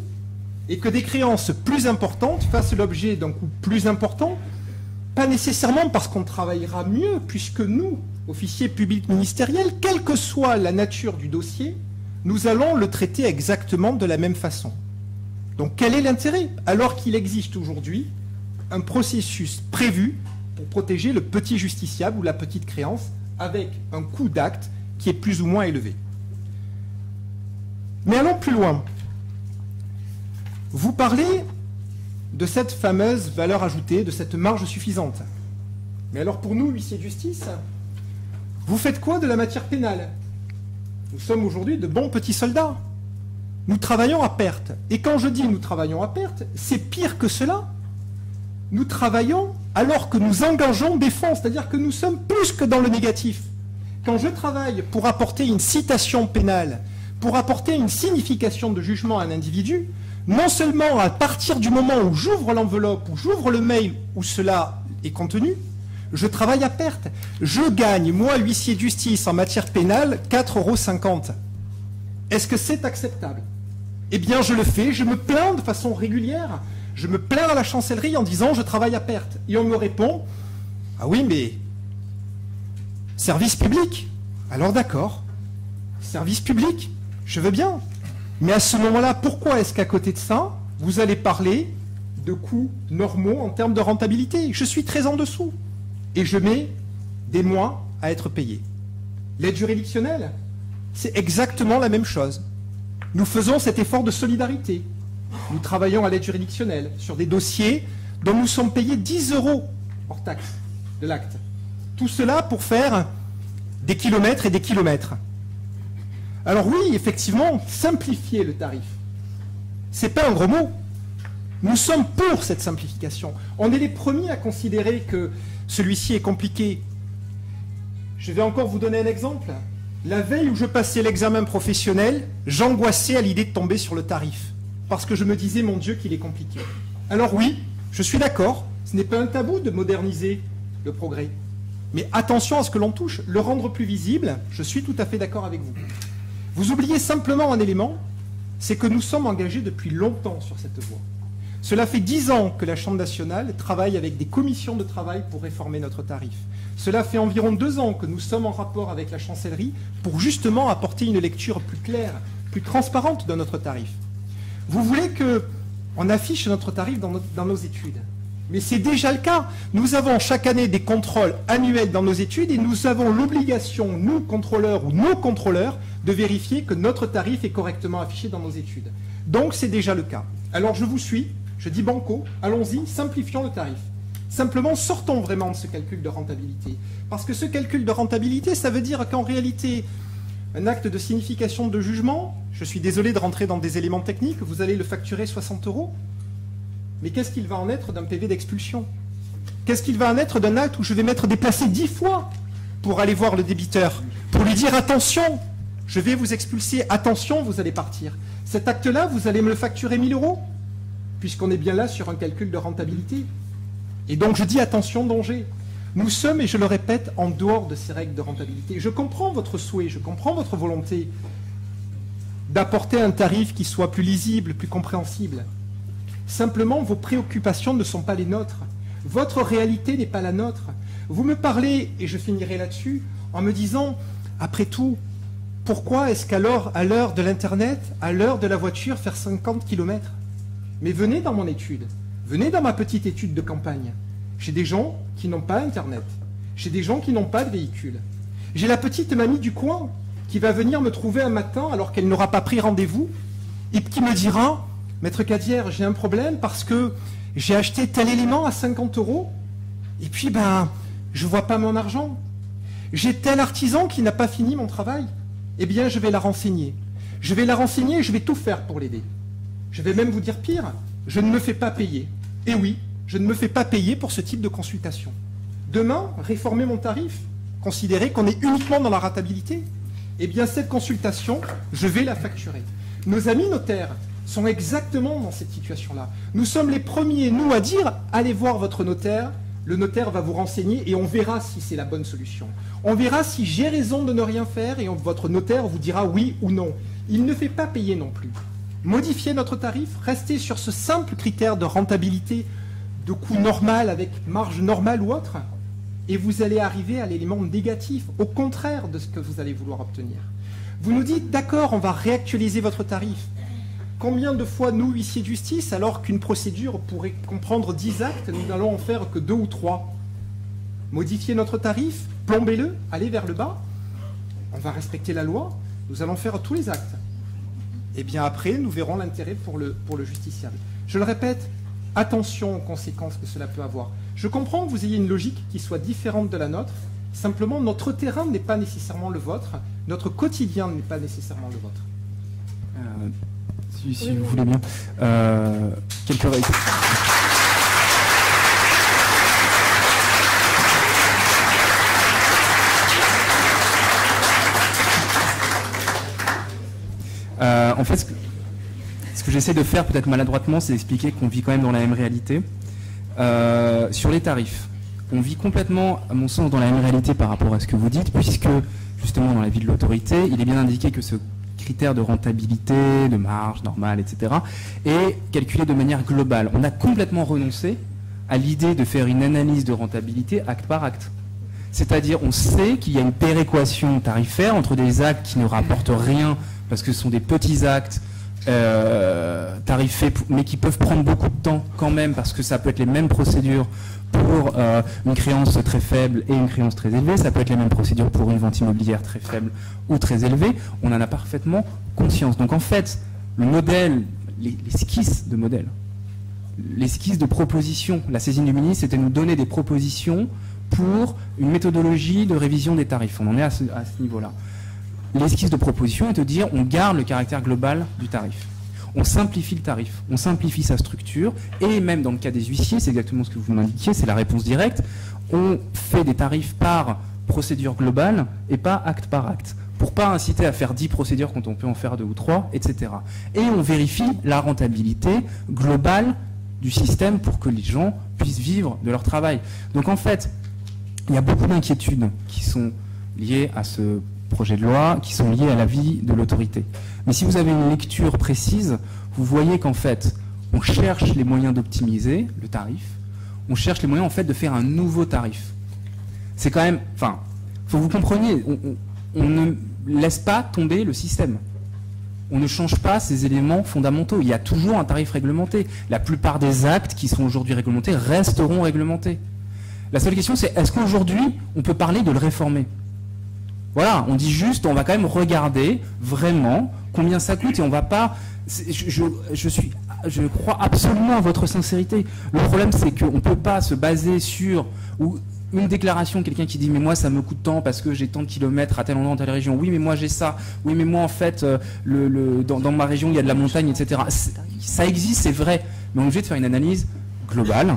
et que des créances plus importantes fassent l'objet d'un coût plus important, pas nécessairement parce qu'on travaillera mieux, puisque nous, officiers publics ministériels, quelle que soit la nature du dossier, nous allons le traiter exactement de la même façon. Donc quel est l'intérêt? Alors qu'il existe aujourd'hui un processus prévu pour protéger le petit justiciable ou la petite créance avec un coût d'acte qui est plus ou moins élevé. Mais allons plus loin. Vous parlez de cette fameuse valeur ajoutée, de cette marge suffisante. Mais alors pour nous, huissiers de justice, vous faites quoi de la matière pénale? Nous sommes aujourd'hui de bons petits soldats. Nous travaillons à perte. Et quand je dis nous travaillons à perte, c'est pire que cela. Nous travaillons alors que nous engageons des fonds, c'est-à-dire que nous sommes plus que dans le négatif. Quand je travaille pour apporter une citation pénale, pour apporter une signification de jugement à un individu, non seulement à partir du moment où j'ouvre l'enveloppe, où j'ouvre le mail où cela est contenu, je travaille à perte. Je gagne, moi, huissier de justice en matière pénale, 4,50 €. Est-ce que c'est acceptable? Eh bien, je le fais, je me plains de façon régulière. Je me plains à la chancellerie en disant je travaille à perte. Et on me répond, ah oui, mais service public. Alors d'accord, service public, je veux bien. Mais à ce moment-là, pourquoi est-ce qu'à côté de ça, vous allez parler de coûts normaux en termes de rentabilité? Je suis très en dessous. Et je mets des mois à être payé. L'aide juridictionnelle, c'est exactement la même chose. Nous faisons cet effort de solidarité. Nous travaillons à l'aide juridictionnelle sur des dossiers dont nous sommes payés 10 € hors taxe de l'acte. Tout cela pour faire des kilomètres et des kilomètres. Alors oui, effectivement, simplifier le tarif. C'est pas un gros mot. Nous sommes pour cette simplification. On est les premiers à considérer que celui-ci est compliqué. Je vais encore vous donner un exemple. La veille où je passais l'examen professionnel, j'angoissais à l'idée de tomber sur le tarif. Parce que je me disais, mon Dieu, qu'il est compliqué. Alors oui, je suis d'accord, ce n'est pas un tabou de moderniser le progrès. Mais attention à ce que l'on touche, le rendre plus visible, je suis tout à fait d'accord avec vous. Vous oubliez simplement un élément, c'est que nous sommes engagés depuis longtemps sur cette voie. Cela fait 10 ans que la Chambre nationale travaille avec des commissions de travail pour réformer notre tarif. Cela fait environ 2 ans que nous sommes en rapport avec la chancellerie pour justement apporter une lecture plus claire, plus plus transparente de notre tarif. Vous voulez qu'on affiche notre tarif dans nos études. Mais c'est déjà le cas. Nous avons chaque année des contrôles annuels dans nos études et nous avons l'obligation, nous, contrôleurs ou nos contrôleurs, de vérifier que notre tarif est correctement affiché dans nos études. Donc c'est déjà le cas. Alors je vous suis, je dis banco, allons-y, simplifions le tarif. Simplement, sortons vraiment de ce calcul de rentabilité. Parce que ce calcul de rentabilité, ça veut dire qu'en réalité, un acte de signification de jugement, je suis désolé de rentrer dans des éléments techniques, vous allez le facturer 60 €. Mais qu'est-ce qu'il va en être d'un PV d'expulsion? Qu'est-ce qu'il va en être d'un acte où je vais m'être déplacé 10 fois pour aller voir le débiteur, pour lui dire attention, je vais vous expulser, attention, vous allez partir. Cet acte-là, vous allez me le facturer 1000 €, puisqu'on est bien là sur un calcul de rentabilité. Et donc je dis attention, danger. Nous sommes, et je le répète, en dehors de ces règles de rentabilité. Je comprends votre souhait, je comprends votre volonté d'apporter un tarif qui soit plus lisible, plus compréhensible. Simplement, vos préoccupations ne sont pas les nôtres. Votre réalité n'est pas la nôtre. Vous me parlez, et je finirai là-dessus, en me disant, après tout, pourquoi est-ce qu'alors, à l'heure de l'Internet, à l'heure de la voiture, faire 50 km? Mais venez dans mon étude, venez dans ma petite étude de campagne. J'ai des gens qui n'ont pas Internet, j'ai des gens qui n'ont pas de véhicule. J'ai la petite mamie du coin qui va venir me trouver un matin alors qu'elle n'aura pas pris rendez-vous et qui me dira, Maître Cadière, j'ai un problème parce que j'ai acheté tel élément à 50 € et puis je ne vois pas mon argent. J'ai tel artisan qui n'a pas fini mon travail. Eh bien, je vais la renseigner. Je vais la renseigner et je vais tout faire pour l'aider. Je vais même vous dire pire, je ne me fais pas payer. Et oui, je ne me fais pas payer pour ce type de consultation. Demain, réformer mon tarif, considérer qu'on est uniquement dans la rentabilité, eh bien, cette consultation, je vais la facturer. Nos amis notaires sont exactement dans cette situation-là. Nous sommes les premiers, nous, à dire « Allez voir votre notaire ». Le notaire va vous renseigner et on verra si c'est la bonne solution. On verra si j'ai raison de ne rien faire et votre notaire vous dira oui ou non. Il ne fait pas payer non plus. Modifier notre tarif, rester sur ce simple critère de rentabilité, de coût normal avec marge normale ou autre, et vous allez arriver à l'élément négatif, au contraire de ce que vous allez vouloir obtenir. Vous nous dites, d'accord, on va réactualiser votre tarif. Combien de fois, nous, huissiers de justice, alors qu'une procédure pourrait comprendre 10 actes, nous n'allons en faire que 2 ou 3? Modifier notre tarif, plombez-le, allez vers le bas, on va respecter la loi, nous allons faire tous les actes. Et bien après, nous verrons l'intérêt pour le justiciable. Je le répète, attention aux conséquences que cela peut avoir. Je comprends que vous ayez une logique qui soit différente de la nôtre, simplement notre terrain n'est pas nécessairement le vôtre, notre quotidien n'est pas nécessairement le vôtre. Si vous voulez bien. Quelques règles. En fait, ce que j'essaie de faire, peut-être maladroitement, c'est d'expliquer qu'on vit quand même dans la même réalité. Sur les tarifs, on vit complètement, à mon sens, dans la même réalité par rapport à ce que vous dites, puisque, justement, dans l'avis de l'autorité, il est bien indiqué que ce critères de rentabilité, de marge normale, etc., est calculé de manière globale. On a complètement renoncé à l'idée de faire une analyse de rentabilité acte par acte. C'est-à-dire, on sait qu'il y a une péréquation tarifaire entre des actes qui ne rapportent rien, parce que ce sont des petits actes tarifés, mais qui peuvent prendre beaucoup de temps quand même, parce que ça peut être les mêmes procédures pour une créance très faible et une créance très élevée, ça peut être les mêmes procédures pour une vente immobilière très faible ou très élevée, on en a parfaitement conscience. Donc en fait, le modèle, l'esquisse de modèle, l'esquisse de proposition, la saisine du ministre, c'était nous donner des propositions pour une méthodologie de révision des tarifs. On en est à ce niveau-là. L'esquisse de proposition est de dire on garde le caractère global du tarif. On simplifie le tarif, on simplifie sa structure, et même dans le cas des huissiers, c'est exactement ce que vous m'indiquiez, c'est la réponse directe, on fait des tarifs par procédure globale et pas acte par acte, pour pas inciter à faire 10 procédures quand on peut en faire 2 ou 3, etc. Et on vérifie la rentabilité globale du système pour que les gens puissent vivre de leur travail. Donc en fait, il y a beaucoup d'inquiétudes qui sont liées à ce projet de loi, qui sont liées à l'avis de l'autorité. Mais si vous avez une lecture précise, vous voyez qu'en fait, on cherche les moyens d'optimiser le tarif, on cherche les moyens en fait de faire un nouveau tarif. C'est quand même, enfin, faut que vous compreniez, on ne laisse pas tomber le système. on ne change pas ces éléments fondamentaux. Il y a toujours un tarif réglementé. La plupart des actes qui sont aujourd'hui réglementés resteront réglementés. La seule question, c'est est-ce qu'aujourd'hui, on peut parler de le réformer? Voilà, on dit juste, on va quand même regarder vraiment combien ça coûte et on va pas... Je crois absolument à votre sincérité. Le problème, c'est qu'on ne peut pas se baser sur une déclaration, quelqu'un qui dit mais moi ça me coûte tant parce que j'ai tant de kilomètres à tel endroit, dans telle région. Oui, mais moi j'ai ça. Oui, mais moi en fait, dans ma région, il y a de la montagne, etc. Ça existe, c'est vrai. Mais on est obligé de faire une analyse globale.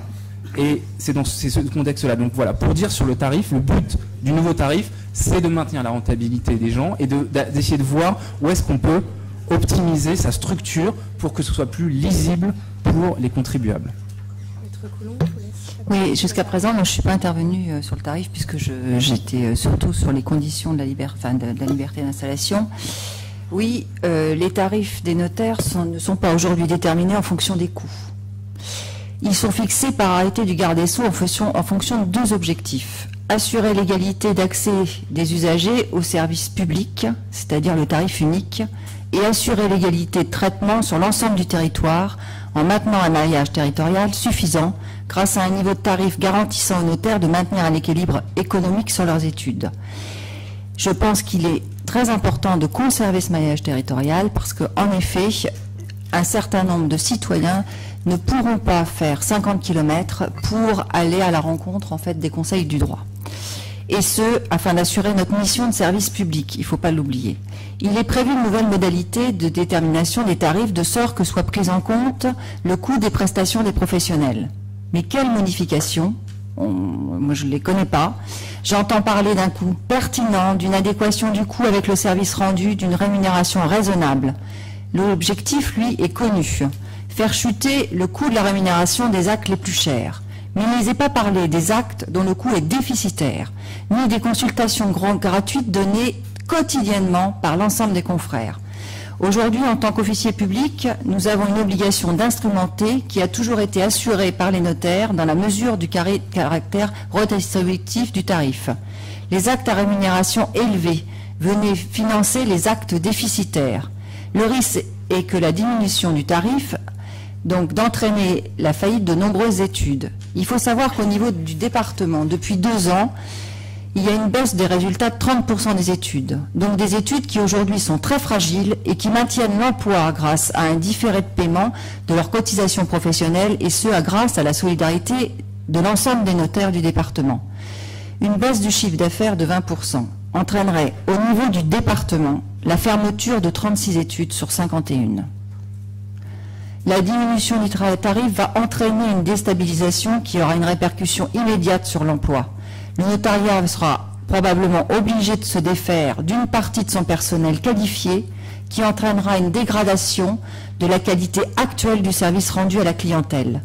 Et c'est ce contexte-là. Donc voilà, pour dire sur le tarif, le but du nouveau tarif, c'est de maintenir la rentabilité des gens et d'essayer de voir où est-ce qu'on peut optimiser sa structure pour que ce soit plus lisible pour les contribuables. Oui, jusqu'à présent, moi, je ne suis pas intervenue sur le tarif puisque j'étais surtout sur les conditions de la liberté d'installation. Oui, les tarifs des notaires ne sont pas aujourd'hui déterminés en fonction des coûts. Ils sont fixés par arrêté du garde des Sceaux en fonction de deux objectifs. Assurer l'égalité d'accès des usagers aux services publics, c'est-à-dire le tarif unique, et assurer l'égalité de traitement sur l'ensemble du territoire en maintenant un maillage territorial suffisant grâce à un niveau de tarif garantissant aux notaires de maintenir un équilibre économique sur leurs études. Je pense qu'il est très important de conserver ce maillage territorial parce qu'en effet, un certain nombre de citoyens ne pourront pas faire 50 km pour aller à la rencontre en fait, des conseils du droit. Et ce, afin d'assurer notre mission de service public, il ne faut pas l'oublier. Il est prévu une nouvelle modalité de détermination des tarifs de sorte que soit pris en compte le coût des prestations des professionnels. Mais quelle modification? Moi, je ne les connais pas. J'entends parler d'un coût pertinent, d'une adéquation du coût avec le service rendu, d'une rémunération raisonnable. L'objectif, lui, est connu. Faire chuter le coût de la rémunération des actes les plus chers. Mais il n'est pas parlé des actes dont le coût est déficitaire, ni des consultations gratuites données quotidiennement par l'ensemble des confrères. Aujourd'hui, en tant qu'officier public, nous avons une obligation d'instrumenter qui a toujours été assurée par les notaires dans la mesure du caractère redistributif du tarif. Les actes à rémunération élevée venaient financer les actes déficitaires. Le risque est que la diminution du tarif donc d'entraîner la faillite de nombreuses études. Il faut savoir qu'au niveau du département, depuis 2 ans, il y a une baisse des résultats de 30% des études. Donc des études qui aujourd'hui sont très fragiles et qui maintiennent l'emploi grâce à un différé de paiement de leurs cotisations professionnelles et ce, grâce à la solidarité de l'ensemble des notaires du département. Une baisse du chiffre d'affaires de 20% entraînerait au niveau du département la fermeture de 36 études sur 51. La diminution du tarif va entraîner une déstabilisation qui aura une répercussion immédiate sur l'emploi. Le notariat sera probablement obligé de se défaire d'une partie de son personnel qualifié qui entraînera une dégradation de la qualité actuelle du service rendu à la clientèle.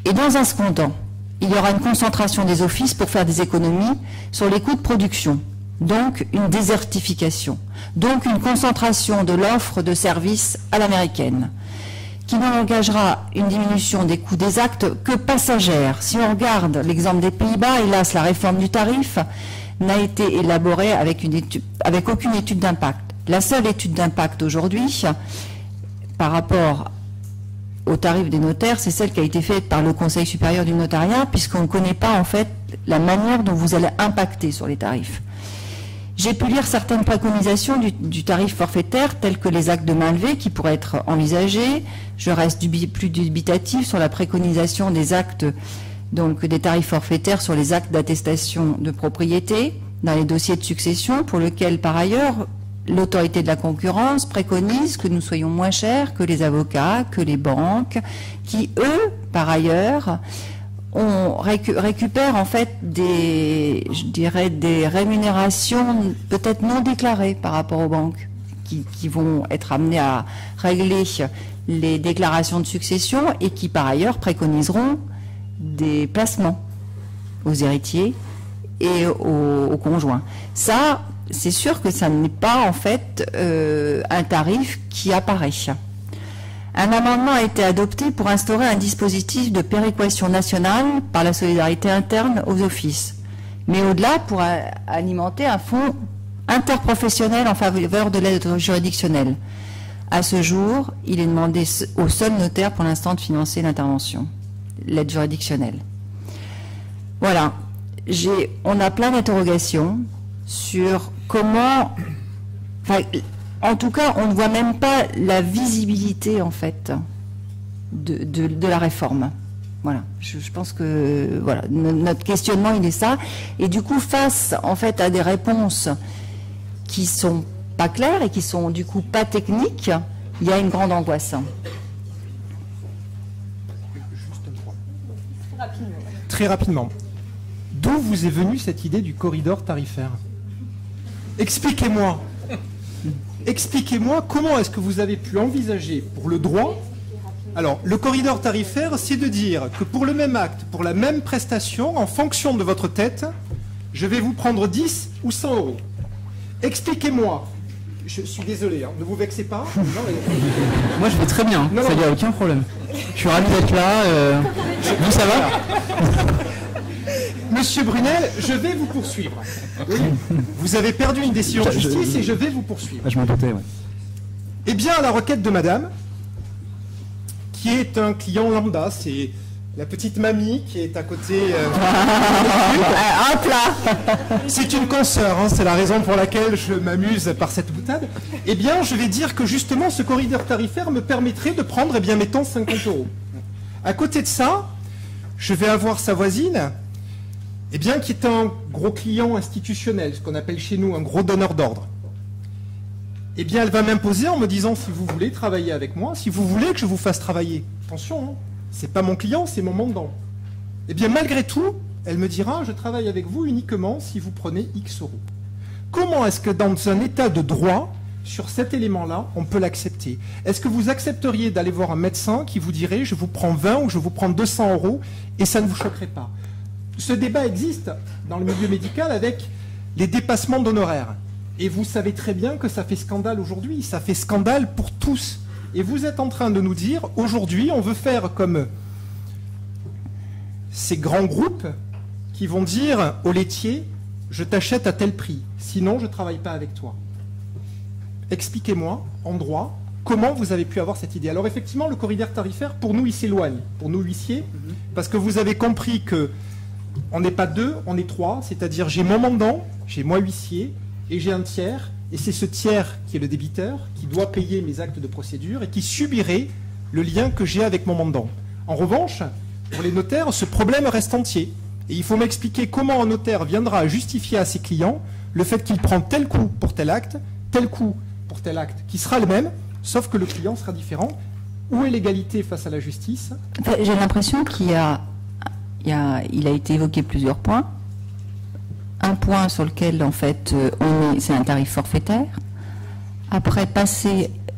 Et dans un second temps, il y aura une concentration des offices pour faire des économies sur les coûts de production, donc une désertification, donc une concentration de l'offre de services à l'américaine, qui n'engagera une diminution des coûts des actes que passagère. Si on regarde l'exemple des Pays-Bas, hélas, la réforme du tarif n'a été élaborée avec aucune étude d'impact. La seule étude d'impact aujourd'hui, par rapport au tarif des notaires, c'est celle qui a été faite par le Conseil supérieur du notariat, puisqu'on ne connaît pas en fait la manière dont vous allez impacter sur les tarifs. J'ai pu lire certaines préconisations du tarif forfaitaire, telles que les actes de main levée qui pourraient être envisagés. Je reste plus dubitatif sur la préconisation des actes, donc des tarifs forfaitaires sur les actes d'attestation de propriété dans les dossiers de succession, pour lesquels, par ailleurs, l'autorité de la concurrence préconise que nous soyons moins chers que les avocats, que les banques, qui, eux, par ailleurs, on récupère en fait des rémunérations peut-être non déclarées par rapport aux banques qui vont être amenées à régler les déclarations de succession et qui par ailleurs préconiseront des placements aux héritiers et aux conjoints. Ça, c'est sûr que ça n'est pas en fait un tarif qui apparaît. Un amendement a été adopté pour instaurer un dispositif de péréquation nationale par la solidarité interne aux offices, mais au-delà pour alimenter un fonds interprofessionnel en faveur de l'aide juridictionnelle. À ce jour, il est demandé au seul notaire pour l'instant de financer l'intervention, l'aide juridictionnelle. Voilà. On a plein d'interrogations sur comment... Enfin, en tout cas, on ne voit même pas la visibilité, en fait, de la réforme. Voilà. Je pense que voilà, notre questionnement, il est ça. Et du coup, face, en fait, à des réponses qui sont pas claires et qui sont, du coup, pas techniques, il y a une grande angoisse. Très rapidement. D'où vous est venue cette idée du corridor tarifaire? Expliquez-moi. Expliquez-moi comment est-ce que vous avez pu envisager pour le droit... Alors, le corridor tarifaire, c'est de dire que pour le même acte, pour la même prestation, en fonction de votre tête, je vais vous prendre 10 ou 100 euros. Expliquez-moi. Je suis désolé, hein, ne vous vexez pas. Non, mais... Moi, je vais très bien, ça n'y a aucun problème. Je suis ravi d'être là. Vous, ça va? Monsieur Brunel, je vais vous poursuivre. Oui, vous avez perdu une décision de justice et je vais vous poursuivre. Je m'en doutais, oui. Eh bien, à la requête de madame, qui est un client lambda, c'est la petite mamie qui est à côté... Hop là. C'est une consoeur, hein, c'est la raison pour laquelle je m'amuse par cette boutade. Eh bien, je vais dire que justement, ce corridor tarifaire me permettrait de prendre, eh bien, mettons 50 euros. À côté de ça, je vais avoir sa voisine... Eh bien, qui est un gros client institutionnel, ce qu'on appelle chez nous un gros donneur d'ordre. Eh bien, elle va m'imposer en me disant, si vous voulez travailler avec moi, si vous voulez que je vous fasse travailler, attention, hein, c'est pas mon client, c'est mon mandant. Eh bien, malgré tout, elle me dira, je travaille avec vous uniquement si vous prenez X euros. Comment est-ce que dans un état de droit, sur cet élément-là, on peut l'accepter? Est-ce que vous accepteriez d'aller voir un médecin qui vous dirait, je vous prends 20 ou je vous prends 200 euros et ça ne vous choquerait pas? Ce débat existe dans le milieu médical avec les dépassements d'honoraires. Et vous savez très bien que ça fait scandale aujourd'hui, ça fait scandale pour tous. Et vous êtes en train de nous dire, aujourd'hui, on veut faire comme ces grands groupes qui vont dire au laitier, je t'achète à tel prix, sinon je ne travaille pas avec toi. Expliquez-moi, en droit, comment vous avez pu avoir cette idée. Alors effectivement, le corridor tarifaire, pour nous, il s'éloigne, pour nous huissiers, parce que vous avez compris que on n'est pas deux, on est trois, c'est-à-dire j'ai mon mandant, j'ai moi huissier, et j'ai un tiers, et c'est ce tiers qui est le débiteur, qui doit payer mes actes de procédure, et qui subirait le lien que j'ai avec mon mandant. En revanche, pour les notaires, ce problème reste entier. Et il faut m'expliquer comment un notaire viendra justifier à ses clients le fait qu'il prend tel coût pour tel acte, tel coût pour tel acte, qui sera le même, sauf que le client sera différent. Où est l'égalité face à la justice? J'ai l'impression qu'il il a été évoqué plusieurs points. Un point sur lequel, en fait, c'est un tarif forfaitaire. Après,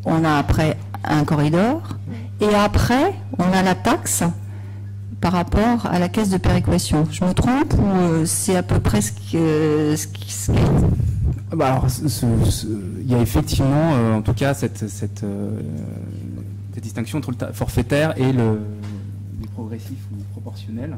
on a après un corridor. Et après, on a la taxe par rapport à la caisse de péréquation. Je me trompe ou c'est à peu près ce qui est... Alors, il y a effectivement, en tout cas, cette distinction entre le forfaitaire et le progressif ou proportionnel.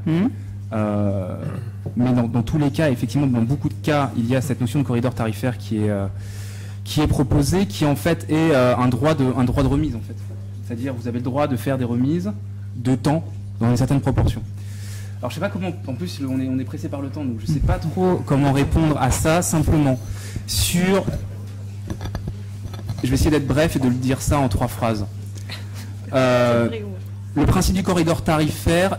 Mais dans tous les cas, effectivement, dans beaucoup de cas, il y a cette notion de corridor tarifaire qui est proposée, qui en fait est un droit de remise, en fait. C'est-à-dire, vous avez le droit de faire des remises de temps dans une certaine proportion. Alors, je sais pas comment, en plus, on est pressé par le temps, donc je sais pas trop comment répondre à ça, simplement sur... Je vais essayer d'être bref et de le dire ça en 3 phrases. Le principe du corridor tarifaire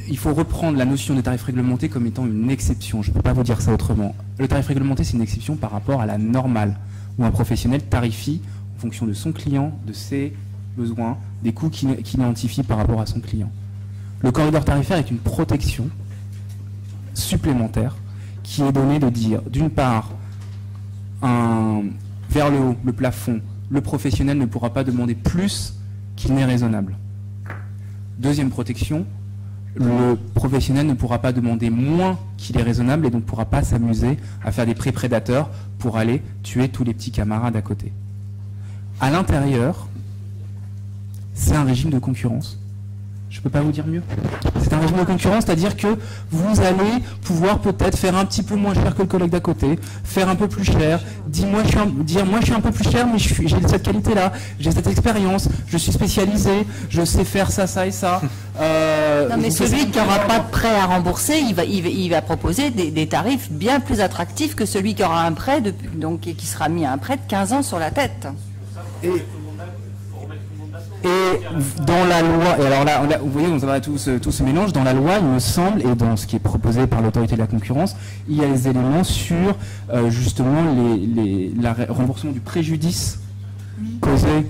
il faut reprendre la notion de tarif réglementé comme étant une exception. Je ne peux pas vous dire ça autrement. Le tarif réglementé, c'est une exception par rapport à la normale, où un professionnel tarifie en fonction de son client, de ses besoins, des coûts qu'il identifie par rapport à son client. Le corridor tarifaire est une protection supplémentaire qui est donnée de dire, d'une part, vers le haut, le plafond, le professionnel ne pourra pas demander plus qu'il n'est raisonnable. Deuxième protection, le professionnel ne pourra pas demander moins qu'il est raisonnable et donc ne pourra pas s'amuser à faire des prix prédateurs pour aller tuer tous les petits camarades à côté. À l'intérieur, c'est un régime de concurrence. Je ne peux pas vous dire mieux. C'est un un régime de concurrence, c'est-à-dire que vous allez pouvoir peut-être faire un petit peu moins cher que le collègue d'à côté, faire un peu plus cher, dire moi je suis un peu plus cher, mais j'ai cette qualité-là, j'ai cette expérience, je suis spécialisé, je sais faire ça, ça et ça. Non, mais celui qui n'aura pas de prêt à rembourser, il va proposer des tarifs bien plus attractifs que celui qui aura un prêt, donc qui sera mis à un prêt de 15 ans sur la tête. Et dans la loi, et alors là, vous voyez, on a tout ce mélange, dans la loi, il me semble, et dans ce qui est proposé par l'autorité de la concurrence, il y a les éléments sur justement le remboursement du préjudice causé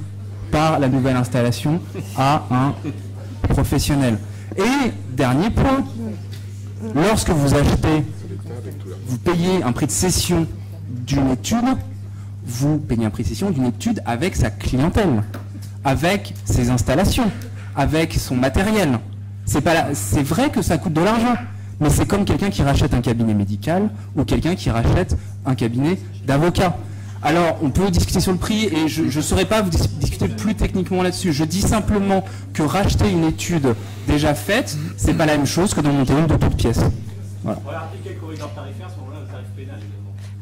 par la nouvelle installation à un professionnel. Et dernier point, lorsque vous achetez, vous payez un prix de cession d'une étude, vous payez un prix de cession d'une étude avec sa clientèle, avec ses installations, avec son matériel. C'est vrai que ça coûte de l'argent, mais c'est comme quelqu'un qui rachète un cabinet médical ou quelqu'un qui rachète un cabinet d'avocat. Alors, on peut discuter sur le prix et je ne saurais pas vous discuter plus techniquement là-dessus. Je dis simplement que racheter une étude déjà faite, c'est pas la même chose que d'en monter une de toutes pièces. Voilà.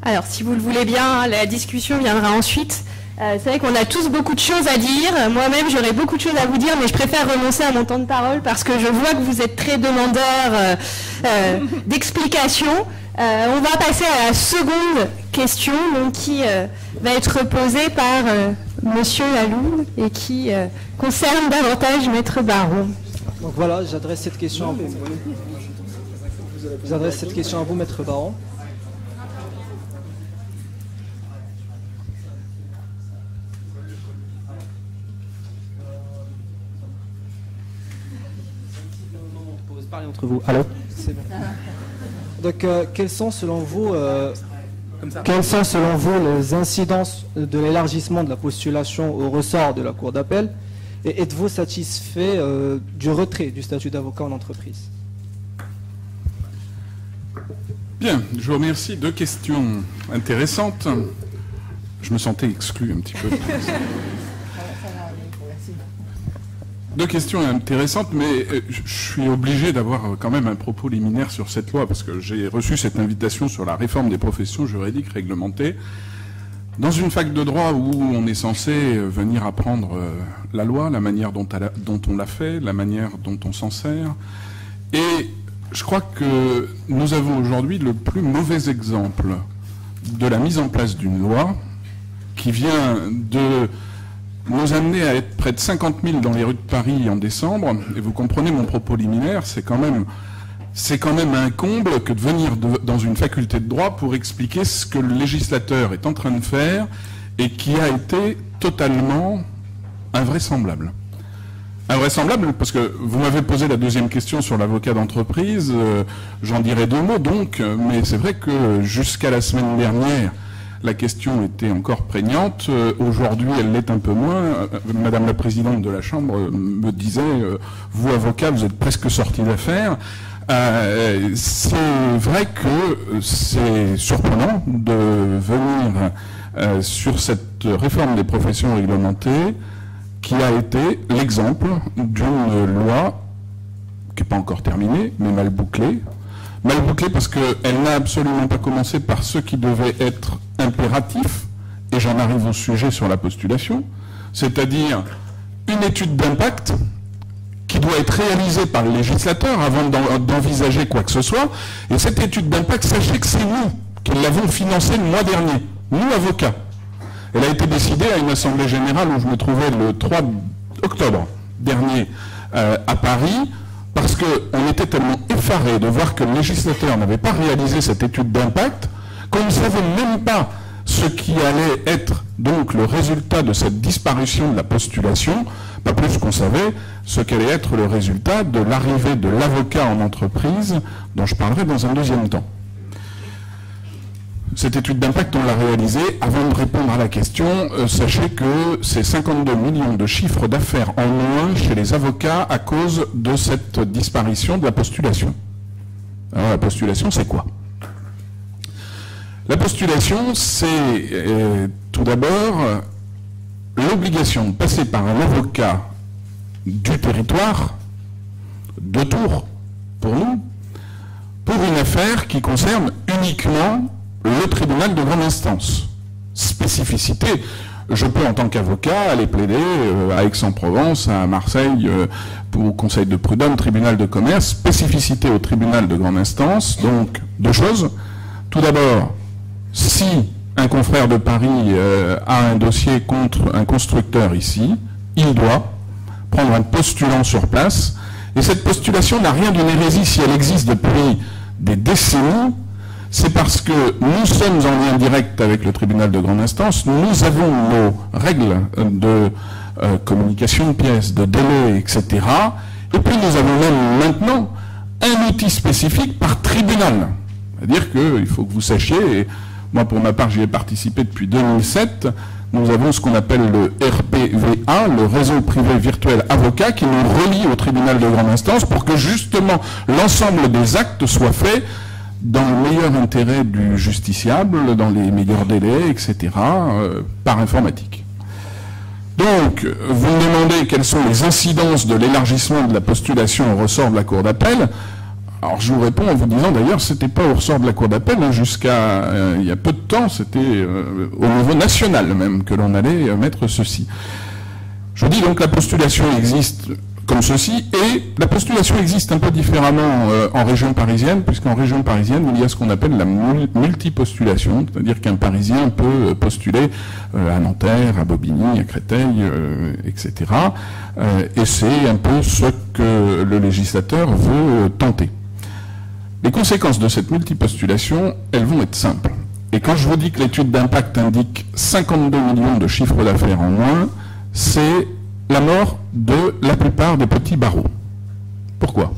Alors, si vous le voulez bien, la discussion viendra ensuite. C'est vrai qu'on a tous beaucoup de choses à dire. Moi-même, j'aurais beaucoup de choses à vous dire, mais je préfère renoncer à mon temps de parole parce que je vois que vous êtes très demandeur d'explications. On va passer à la seconde question, donc, qui va être posée par Monsieur Lalou et qui concerne davantage Maître Baron. Donc voilà, j'adresse cette question à vous. J'adresse cette question à vous, Maître Baron. Parlez entre vous. Allô ? C'est bon. Donc, quelles sont selon vous les incidences de l'élargissement de la postulation au ressort de la Cour d'appel et êtes-vous satisfait du retrait du statut d'avocat en entreprise ? Bien, je vous remercie. Deux questions intéressantes. Je me sentais exclu un petit peu. Deux questions intéressantes, mais je suis obligé d'avoir quand même un propos liminaire sur cette loi, parce que j'ai reçu cette invitation sur la réforme des professions juridiques réglementées. Dans une fac de droit où on est censé venir apprendre la loi, la manière dont on l'a fait, la manière dont on s'en sert, et je crois que nous avons aujourd'hui le plus mauvais exemple de la mise en place d'une loi qui vient de nous amener à être près de 50 000 dans les rues de Paris en décembre, et vous comprenez mon propos liminaire, c'est quand même un comble que de venir dans une faculté de droit pour expliquer ce que le législateur est en train de faire et qui a été totalement invraisemblable. Invraisemblable parce que vous m'avez posé la deuxième question sur l'avocat d'entreprise, j'en dirai deux mots donc, mais c'est vrai que jusqu'à la semaine dernière, la question était encore prégnante. Aujourd'hui, elle l'est un peu moins. Madame la présidente de la Chambre me disait vous, avocat, vous êtes presque sorti d'affaire. C'est vrai que c'est surprenant de venir sur cette réforme des professions réglementées qui a été l'exemple d'une loi qui n'est pas encore terminée, mais mal bouclée. Mal bouclée parce qu'elle n'a absolument pas commencé par ce qui devait être impératif, et j'en arrive au sujet sur la postulation, c'est-à-dire une étude d'impact qui doit être réalisée par le législateur avant d'envisager quoi que ce soit, et cette étude d'impact, sachez que c'est nous qui l'avons financée le mois dernier, nous avocats. Elle a été décidée à une assemblée générale où je me trouvais le 3 octobre dernier à Paris, parce qu'on était tellement effarés de voir que le législateur n'avait pas réalisé cette étude d'impact qu'on ne savait même pas ce qui allait être donc le résultat de cette disparition de la postulation, pas plus qu'on savait ce qu'allait être le résultat de l'arrivée de l'avocat en entreprise, dont je parlerai dans un deuxième temps. Cette étude d'impact, on l'a réalisée. Avant de répondre à la question, sachez que c'est 52 millions de chiffres d'affaires en moins chez les avocats à cause de cette disparition de la postulation. Alors la postulation, c'est quoi ? La postulation, c'est tout d'abord l'obligation de passer par un avocat du territoire, de Tours, pour nous, pour une affaire qui concerne uniquement le tribunal de grande instance. Spécificité, je peux en tant qu'avocat aller plaider à Aix-en-Provence, à Marseille, au Conseil de prud'homme, tribunal de commerce. Spécificité au tribunal de grande instance, donc deux choses. Tout d'abord, si un confrère de Paris a un dossier contre un constructeur ici, il doit prendre un postulant sur place. Et cette postulation n'a rien d'une hérésie si elle existe depuis des décennies. C'est parce que nous sommes en lien direct avec le tribunal de grande instance, nous avons nos règles de communication de pièces, de délai, etc. Et puis nous avons même maintenant un outil spécifique par tribunal. C'est-à-dire qu'il faut que vous sachiez, et moi pour ma part j'y ai participé depuis 2007, nous avons ce qu'on appelle le RPVA, le réseau privé virtuel avocat, qui nous relie au tribunal de grande instance pour que justement l'ensemble des actes soient faits dans le meilleur intérêt du justiciable, dans les meilleurs délais, etc., par informatique. Donc, vous me demandez quelles sont les incidences de l'élargissement de la postulation au ressort de la Cour d'appel. Alors, je vous réponds en vous disant, d'ailleurs, c'était pas au ressort de la Cour d'appel, hein, jusqu'à il y a peu de temps, c'était au niveau national même que l'on allait mettre ceci. Je vous dis donc, la postulation existe comme ceci, et la postulation existe un peu différemment en région parisienne, puisqu'en région parisienne, il y a ce qu'on appelle la multipostulation, c'est-à-dire qu'un Parisien peut postuler à Nanterre, à Bobigny, à Créteil, etc. Et c'est un peu ce que le législateur veut tenter. Les conséquences de cette multipostulation, elles vont être simples. Et quand je vous dis que l'étude d'impact indique 52 millions de chiffres d'affaires en moins, c'est la mort de la plupart des petits barreaux. Pourquoi?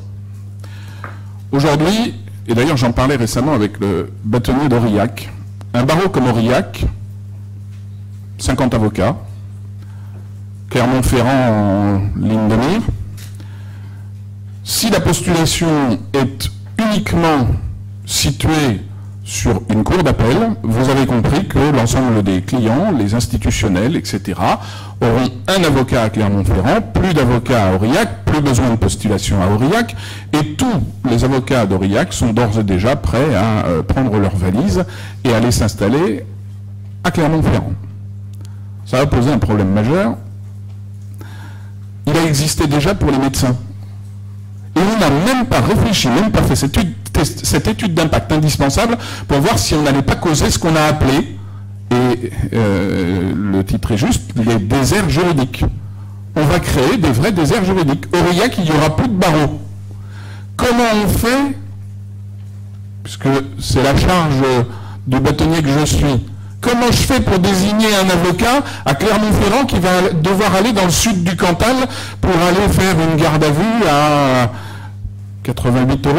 Aujourd'hui, et d'ailleurs j'en parlais récemment avec le bâtonnier d'Aurillac, un barreau comme Aurillac, 50 avocats, Clermont-Ferrand en ligne de mire, si la postulation est uniquement située sur une cour d'appel, vous avez compris que l'ensemble des clients, les institutionnels, etc., auront un avocat à Clermont-Ferrand, plus d'avocats à Aurillac, plus besoin de postulation à Aurillac, et tous les avocats d'Aurillac sont d'ores et déjà prêts à prendre leurs valises et aller s'installer à Clermont-Ferrand. Ça va poser un problème majeur. Il a existé déjà pour les médecins. Et on n'a même pas réfléchi, même pas fait cette étude d'impact indispensable pour voir si on n'allait pas causer ce qu'on a appelé, et le titre est juste, les déserts juridiques. On va créer des vrais déserts juridiques. Aurillac, il n'y aura plus de barreaux. Comment on fait, puisque c'est la charge du bâtonnier que je suis, comment je fais pour désigner un avocat à Clermont-Ferrand qui va devoir aller dans le sud du Cantal pour aller faire une garde à vue à 88 €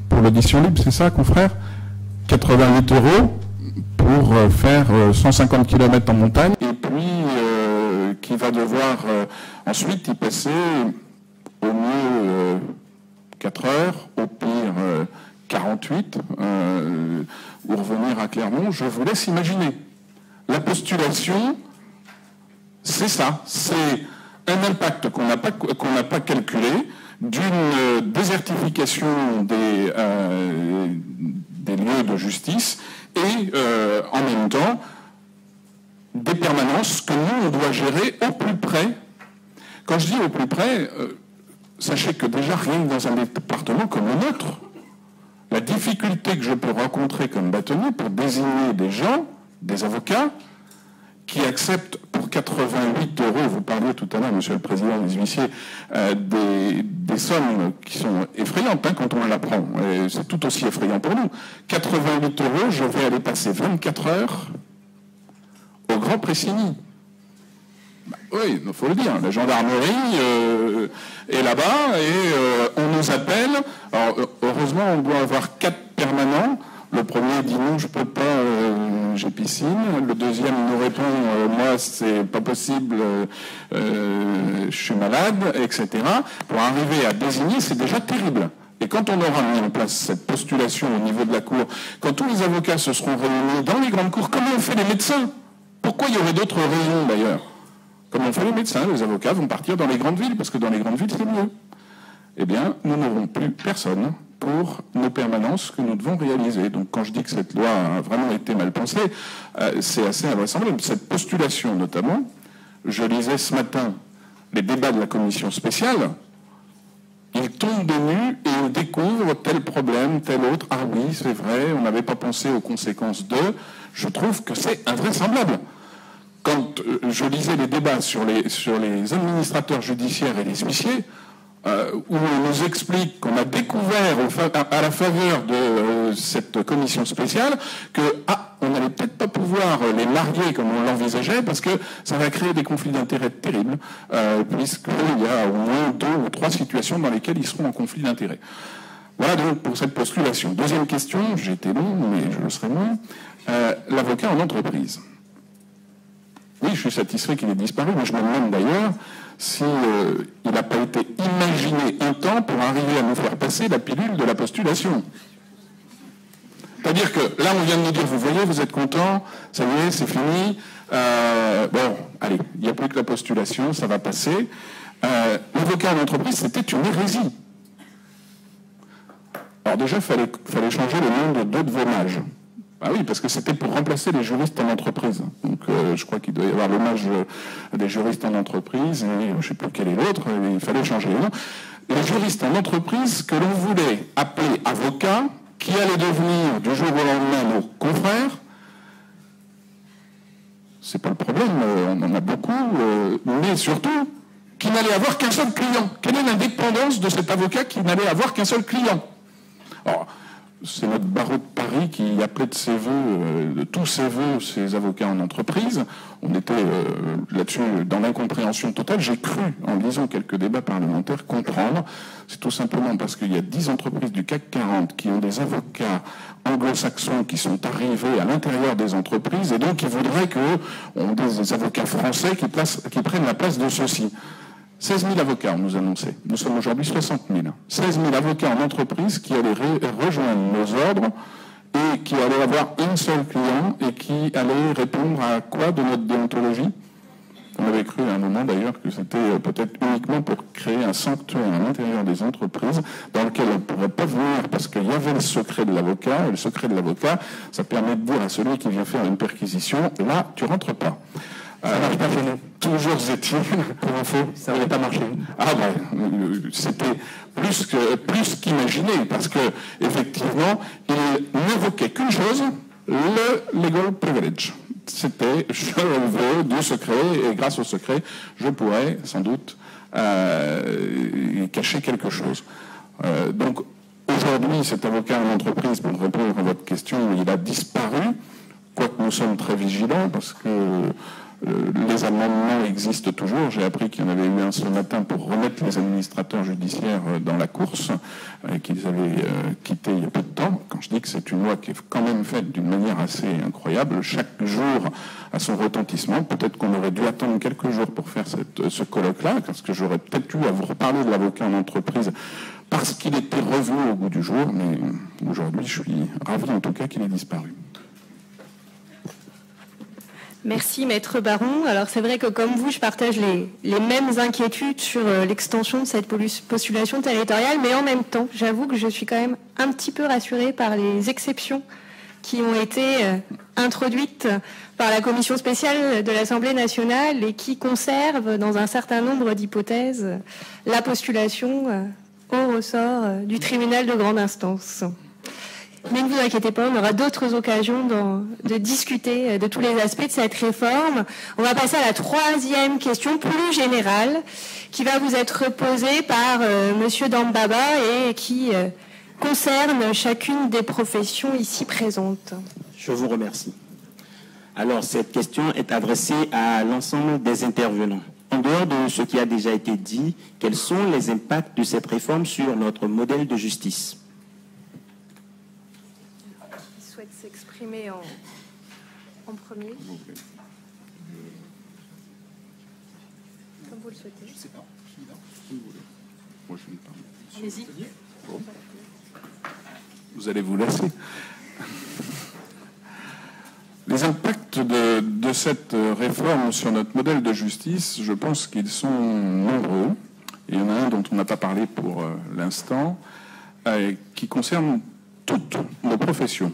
pour l'audition libre, c'est ça, confrère? 88 € pour faire 150 km en montagne, et puis qui va devoir ensuite y passer au mieux 4 heures, au pire 48, ou revenir à Clermont. Je vous laisse imaginer. La postulation, c'est ça, c'est un impact qu'on n'a pas calculé, d'une désertification des lieux de justice, et en même temps des permanences que nous on doit gérer au plus près. Quand je dis au plus près, sachez que déjà rien que dans un département comme le nôtre, la difficulté que je peux rencontrer comme bâtonnier pour désigner des gens, des avocats, qui acceptent pour 88 €, vous parliez tout à l'heure, monsieur le président des huissiers, des sommes qui sont effrayantes hein, quand on l'apprend. C'est tout aussi effrayant pour nous. 88 €, je vais aller passer 24 heures au Grand Pressigny. Bah, oui, il faut le dire, la gendarmerie est là-bas et on nous appelle. Alors, heureusement, on doit avoir 4 permanents. Le premier dit non, je peux pas, j'ai piscine. Le deuxième nous répond, moi c'est pas possible, je suis malade, etc. Pour arriver à désigner, c'est déjà terrible. Et quand on aura mis en place cette postulation au niveau de la cour, quand tous les avocats se seront réunis dans les grandes cours, comment on fait les médecins? Pourquoi il y aurait d'autres raisons d'ailleurs? Comment on fait les médecins? Les avocats vont partir dans les grandes villes, parce que dans les grandes villes c'est mieux. eh bien, nous n'aurons plus personne pour nos permanences que nous devons réaliser. Donc quand je dis que cette loi a vraiment été mal pensée, c'est assez invraisemblable. Cette postulation notamment, je lisais ce matin les débats de la commission spéciale, ils tombent des nues et on découvre tel problème, tel autre. Ah oui, c'est vrai, on n'avait pas pensé aux conséquences de. Je trouve que c'est invraisemblable. Quand je lisais les débats sur les administrateurs judiciaires et les huissiers, où on nous explique qu'on a découvert à la faveur de cette commission spéciale que on n'allait peut-être pas pouvoir les marier comme on l'envisageait parce que ça va créer des conflits d'intérêts terribles, puisqu'il y a au moins 2 ou 3 situations dans lesquelles ils seront en conflit d'intérêts. Voilà donc pour cette postulation. Deuxième question, j'ai été long, mais je le serai moins. L'avocat en entreprise. Oui, je suis satisfait qu'il ait disparu, mais je me demande d'ailleurs si il n'a pas été imaginé un temps pour arriver à nous faire passer la pilule de la postulation. C'est-à-dire que là, on vient de nous dire, vous voyez, vous êtes content, ça y est, c'est fini. Bon, allez, il n'y a plus que la postulation, ça va passer. L'avocat en entreprise, c'était une hérésie. Alors déjà, il fallait changer le nom de 2 de vos mages. Ah oui, parce que c'était pour remplacer les juristes en entreprise. Donc je crois qu'il doit y avoir l'hommage des juristes en entreprise, et je ne sais plus quel est l'autre, il fallait changer le nom. Les juristes en entreprise que l'on voulait appeler avocats, qui allaient devenir du jour au lendemain nos confrères, c'est pas le problème, on en a beaucoup, mais surtout, qui n'allait avoir qu'un seul client. Quelle est l'indépendance de cet avocat qui n'allait avoir qu'un seul client? Alors, c'est notre barreau de Paris qui appelait de ses voeux, de tous ses voeux, ses avocats en entreprise. On était là-dessus dans l'incompréhension totale. J'ai cru, en lisant quelques débats parlementaires, comprendre. C'est tout simplement parce qu'il y a 10 entreprises du CAC 40 qui ont des avocats anglo-saxons qui sont arrivés à l'intérieur des entreprises, et donc ils voudraient qu'on ait des avocats français qui prennent la place de ceux-ci. 16 000 avocats, on nous annonçait. Nous sommes aujourd'hui 60 000. 16 000 avocats en entreprise qui allaient rejoindre nos ordres et qui allaient avoir un seul client et qui allaient répondre à quoi de notre déontologie? On avait cru à un moment d'ailleurs que c'était peut-être uniquement pour créer un sanctuaire à l'intérieur des entreprises dans lequel on ne pourrait pas venir parce qu'il y avait le secret de l'avocat. Et le secret de l'avocat, ça permet de dire à celui qui vient faire une perquisition, là, tu rentres pas. Ça marche pas chez nous. Toujours est-il, pour info, ça n'avait pas marché. Ah ben, c'était plus qu'imaginé, parce que effectivement, il n'évoquait qu'une chose, le legal privilege. C'était, je veux du secret, et grâce au secret, je pourrais sans doute cacher quelque chose. Donc, aujourd'hui, cet avocat en entreprise, pour répondre à votre question, il a disparu, quoique nous sommes très vigilants, parce que les amendements existent toujours. J'ai appris qu'il y en avait eu un ce matin pour remettre les administrateurs judiciaires dans la course, qu'ils avaient quitté il y a peu de temps. Quand je dis que c'est une loi qui est quand même faite d'une manière assez incroyable, chaque jour a son retentissement. Peut-être qu'on aurait dû attendre quelques jours pour faire ce colloque-là, parce que j'aurais peut-être eu à vous reparler de l'avocat en entreprise parce qu'il était revenu au bout du jour, mais aujourd'hui je suis ravi en tout cas qu'il ait disparu. Merci Maître Baron. Alors c'est vrai que comme vous, je partage les mêmes inquiétudes sur l'extension de cette postulation territoriale, mais en même temps, j'avoue que je suis quand même un petit peu rassurée par les exceptions qui ont été introduites par la commission spéciale de l'Assemblée nationale et qui conservent dans un certain nombre d'hypothèses la postulation au ressort du tribunal de grande instance. Mais ne vous inquiétez pas, on aura d'autres occasions de discuter de tous les aspects de cette réforme. On va passer à la 3e question plus générale qui va vous être posée par Monsieur Dambaba et qui concerne chacune des professions ici présentes. Je vous remercie. Alors, cette question est adressée à l'ensemble des intervenants. En dehors de ce qui a déjà été dit, quels sont les impacts de cette réforme sur notre modèle de justice ? S'exprimer en premier. Comme vous le souhaitez. Je ne sais pas. Moi, je ne parle pas. Allez-y. Bon. Vous allez vous lasser. Les impacts de cette réforme sur notre modèle de justice, je pense qu'ils sont nombreux. Et il y en a un dont on n'a pas parlé pour l'instant, qui concerne toutes nos professions.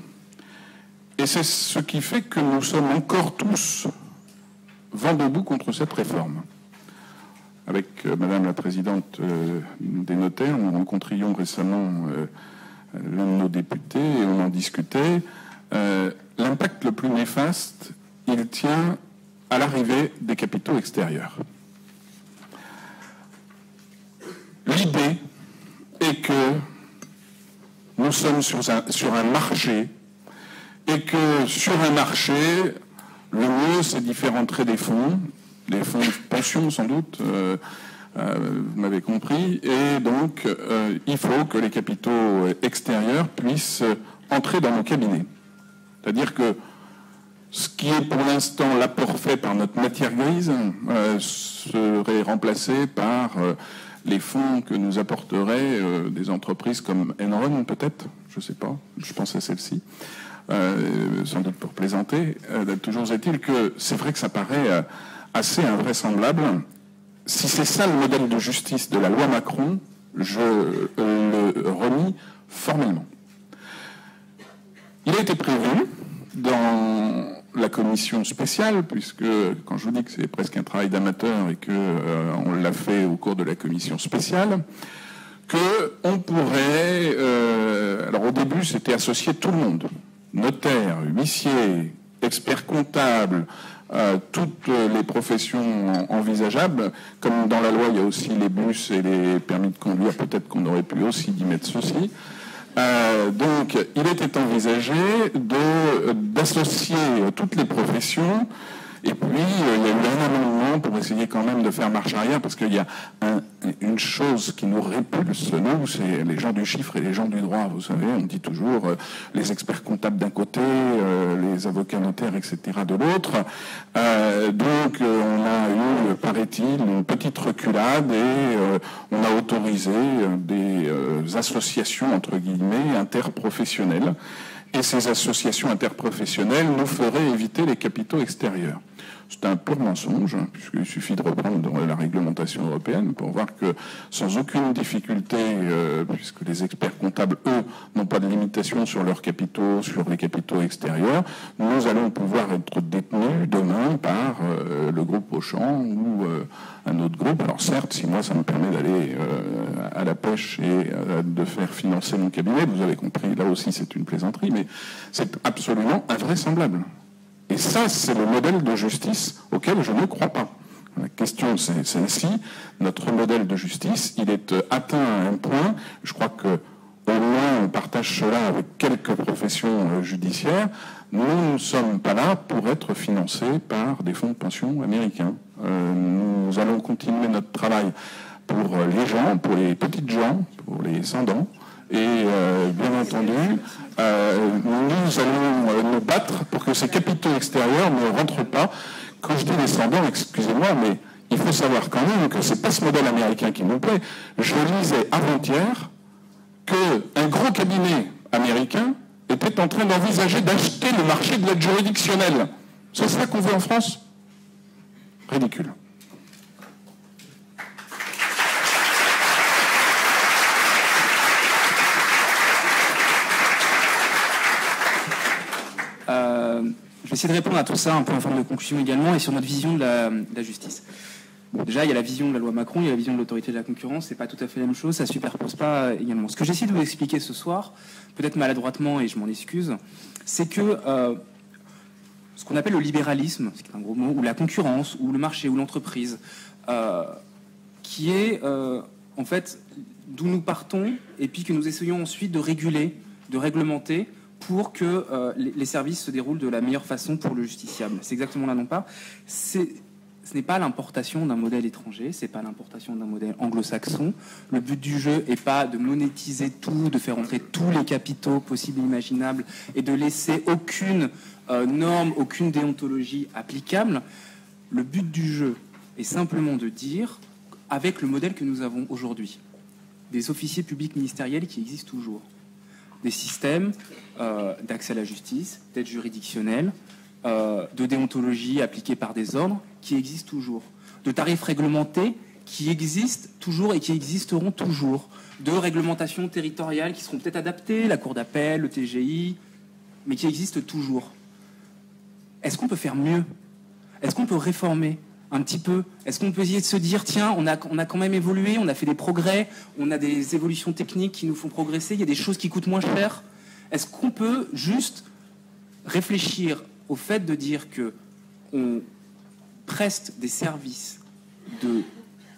Et c'est ce qui fait que nous sommes encore tous vent debout contre cette réforme. Avec Madame la Présidente des notaires, nous rencontrions récemment l'un de nos députés et on en discutait. L'impact le plus néfaste, il tient à l'arrivée des capitaux extérieurs. L'idée est que nous sommes sur un marché et que sur un marché, le mieux, c'est d'y faire entrer des fonds de pension sans doute, vous m'avez compris, et donc il faut que les capitaux extérieurs puissent entrer dans nos cabinets. C'est-à-dire que ce qui est pour l'instant l'apport fait par notre matière grise serait remplacé par les fonds que nous apporteraient des entreprises comme Enron, peut-être, je ne sais pas, je pense à celle-ci, sans doute pour plaisanter. Toujours est-il que c'est vrai que ça paraît assez invraisemblable. Si c'est ça le modèle de justice de la loi Macron, je le renie formellement. Il a été prévu dans la commission spéciale, puisque quand je vous dis que c'est presque un travail d'amateur et qu'on l'a fait au cours de la commission spéciale, qu'on pourrait... alors au début, c'était associer tout le monde. Notaires, huissiers, experts comptables, toutes les professions envisageables. Comme dans la loi, il y a aussi les bus et les permis de conduire. Peut-être qu'on aurait pu aussi y mettre ceci. Donc, il était envisagé d'associer toutes les professions. Et puis, il y a eu un amendement pour essayer quand même de faire marche arrière, parce qu'il y a une chose qui nous répulse, nous, c'est les gens du chiffre et les gens du droit. Vous savez, on dit toujours les experts comptables d'un côté, les avocats notaires, etc. de l'autre. Donc, on a eu, paraît-il, une petite reculade et on a autorisé des associations, entre guillemets, interprofessionnelles. Et ces associations interprofessionnelles nous feraient éviter les capitaux extérieurs. C'est un pur mensonge, hein, puisqu'il suffit de reprendre la réglementation européenne pour voir que sans aucune difficulté, puisque les experts comptables, eux, n'ont pas de limitation sur leurs capitaux, sur les capitaux extérieurs, nous allons pouvoir être détenus demain par le groupe Auchan ou un autre groupe. Alors certes, si moi ça me permet d'aller à la pêche et de faire financer mon cabinet, vous avez compris, là aussi c'est une plaisanterie, mais c'est absolument invraisemblable. Et ça, c'est le modèle de justice auquel je ne crois pas. La question, c'est celle-ci. Notre modèle de justice, il est atteint à un point, je crois que au moins on partage cela avec quelques professions judiciaires, nous ne sommes pas là pour être financés par des fonds de pension américains. Nous allons continuer notre travail pour les gens, pour les petites gens, pour les sans-dents. Et bien entendu, nous allons nous battre pour que ces capitaux extérieurs ne rentrent pas. Quand je dis descendants, excusez-moi, mais il faut savoir quand même que c'est pas ce modèle américain qui nous plaît. Je lisais avant-hier qu'un gros cabinet américain était en train d'envisager d'acheter le marché de l'aide juridictionnelle. C'est ça qu'on veut en France? Ridicule. Je vais essayer de répondre à tout ça un peu en forme de conclusion également et sur notre vision de la justice. Bon, déjà, il y a la vision de la loi Macron, il y a la vision de l'autorité de la concurrence, c'est pas tout à fait la même chose, ça superpose pas également. Ce que j'essaie de vous expliquer ce soir, peut-être maladroitement et je m'en excuse, c'est que ce qu'on appelle le libéralisme, ce qui est un gros mot, ou la concurrence, ou le marché, ou l'entreprise, qui est en fait d'où nous partons et puis que nous essayons ensuite de réguler, de réglementer, pour que les services se déroulent de la meilleure façon pour le justiciable. C'est exactement là non pas. Ce n'est pas l'importation d'un modèle étranger, c'est pas l'importation d'un modèle anglo-saxon. Le but du jeu est pas de monétiser tout, de faire entrer tous les capitaux possibles et imaginables et de laisser aucune norme, aucune déontologie applicable. Le but du jeu est simplement de dire, avec le modèle que nous avons aujourd'hui, des officiers publics ministériels qui existent toujours, des systèmes d'accès à la justice, d'aide juridictionnelle, de déontologie appliquée par des ordres qui existent toujours, de tarifs réglementés qui existent toujours et qui existeront toujours, de réglementations territoriales qui seront peut-être adaptées, la cour d'appel, le TGI, mais qui existent toujours. Est-ce qu'on peut faire mieux? Est-ce qu'on peut réformer un petit peu? Est-ce qu'on peut essayer de se dire, tiens, on a quand même évolué, on a fait des progrès, on a des évolutions techniques qui nous font progresser, il y a des choses qui coûtent moins cher. Est-ce qu'on peut juste réfléchir au fait de dire que on preste des services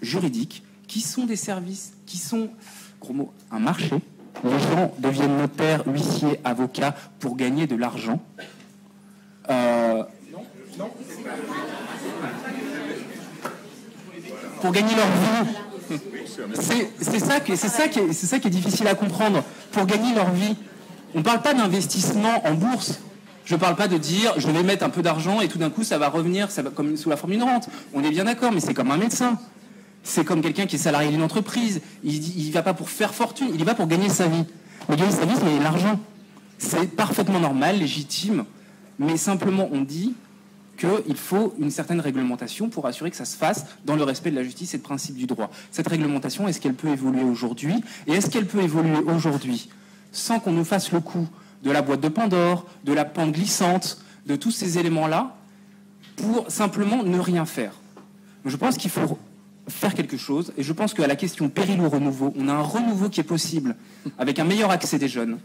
juridiques qui sont des services qui sont, gros mot, un marché. Les gens deviennent notaires, huissiers, avocats pour gagner de l'argent. Non. Pour gagner leur vie. C'est ça qui est difficile à comprendre. Pour gagner leur vie. On ne parle pas d'investissement en bourse. Je ne parle pas de dire je vais mettre un peu d'argent et tout d'un coup ça va revenir comme sous la forme d'une rente. On est bien d'accord, mais c'est comme un médecin. C'est comme quelqu'un qui est salarié d'une entreprise. Il ne va pas pour faire fortune, il y va pour gagner sa vie. Mais gagner sa vie, c'est l'argent. C'est parfaitement normal, légitime, mais simplement on dit qu'il faut une certaine réglementation pour assurer que ça se fasse dans le respect de la justice et de principe du droit. Cette réglementation, est-ce qu'elle peut évoluer aujourd'hui? Et est-ce qu'elle peut évoluer aujourd'hui sans qu'on nous fasse le coup de la boîte de Pandore, de la pente glissante, de tous ces éléments-là, pour simplement ne rien faire? Je pense qu'il faut faire quelque chose, et je pense qu'à la question péril ou renouveau, on a un renouveau qui est possible, avec un meilleur accès des jeunes,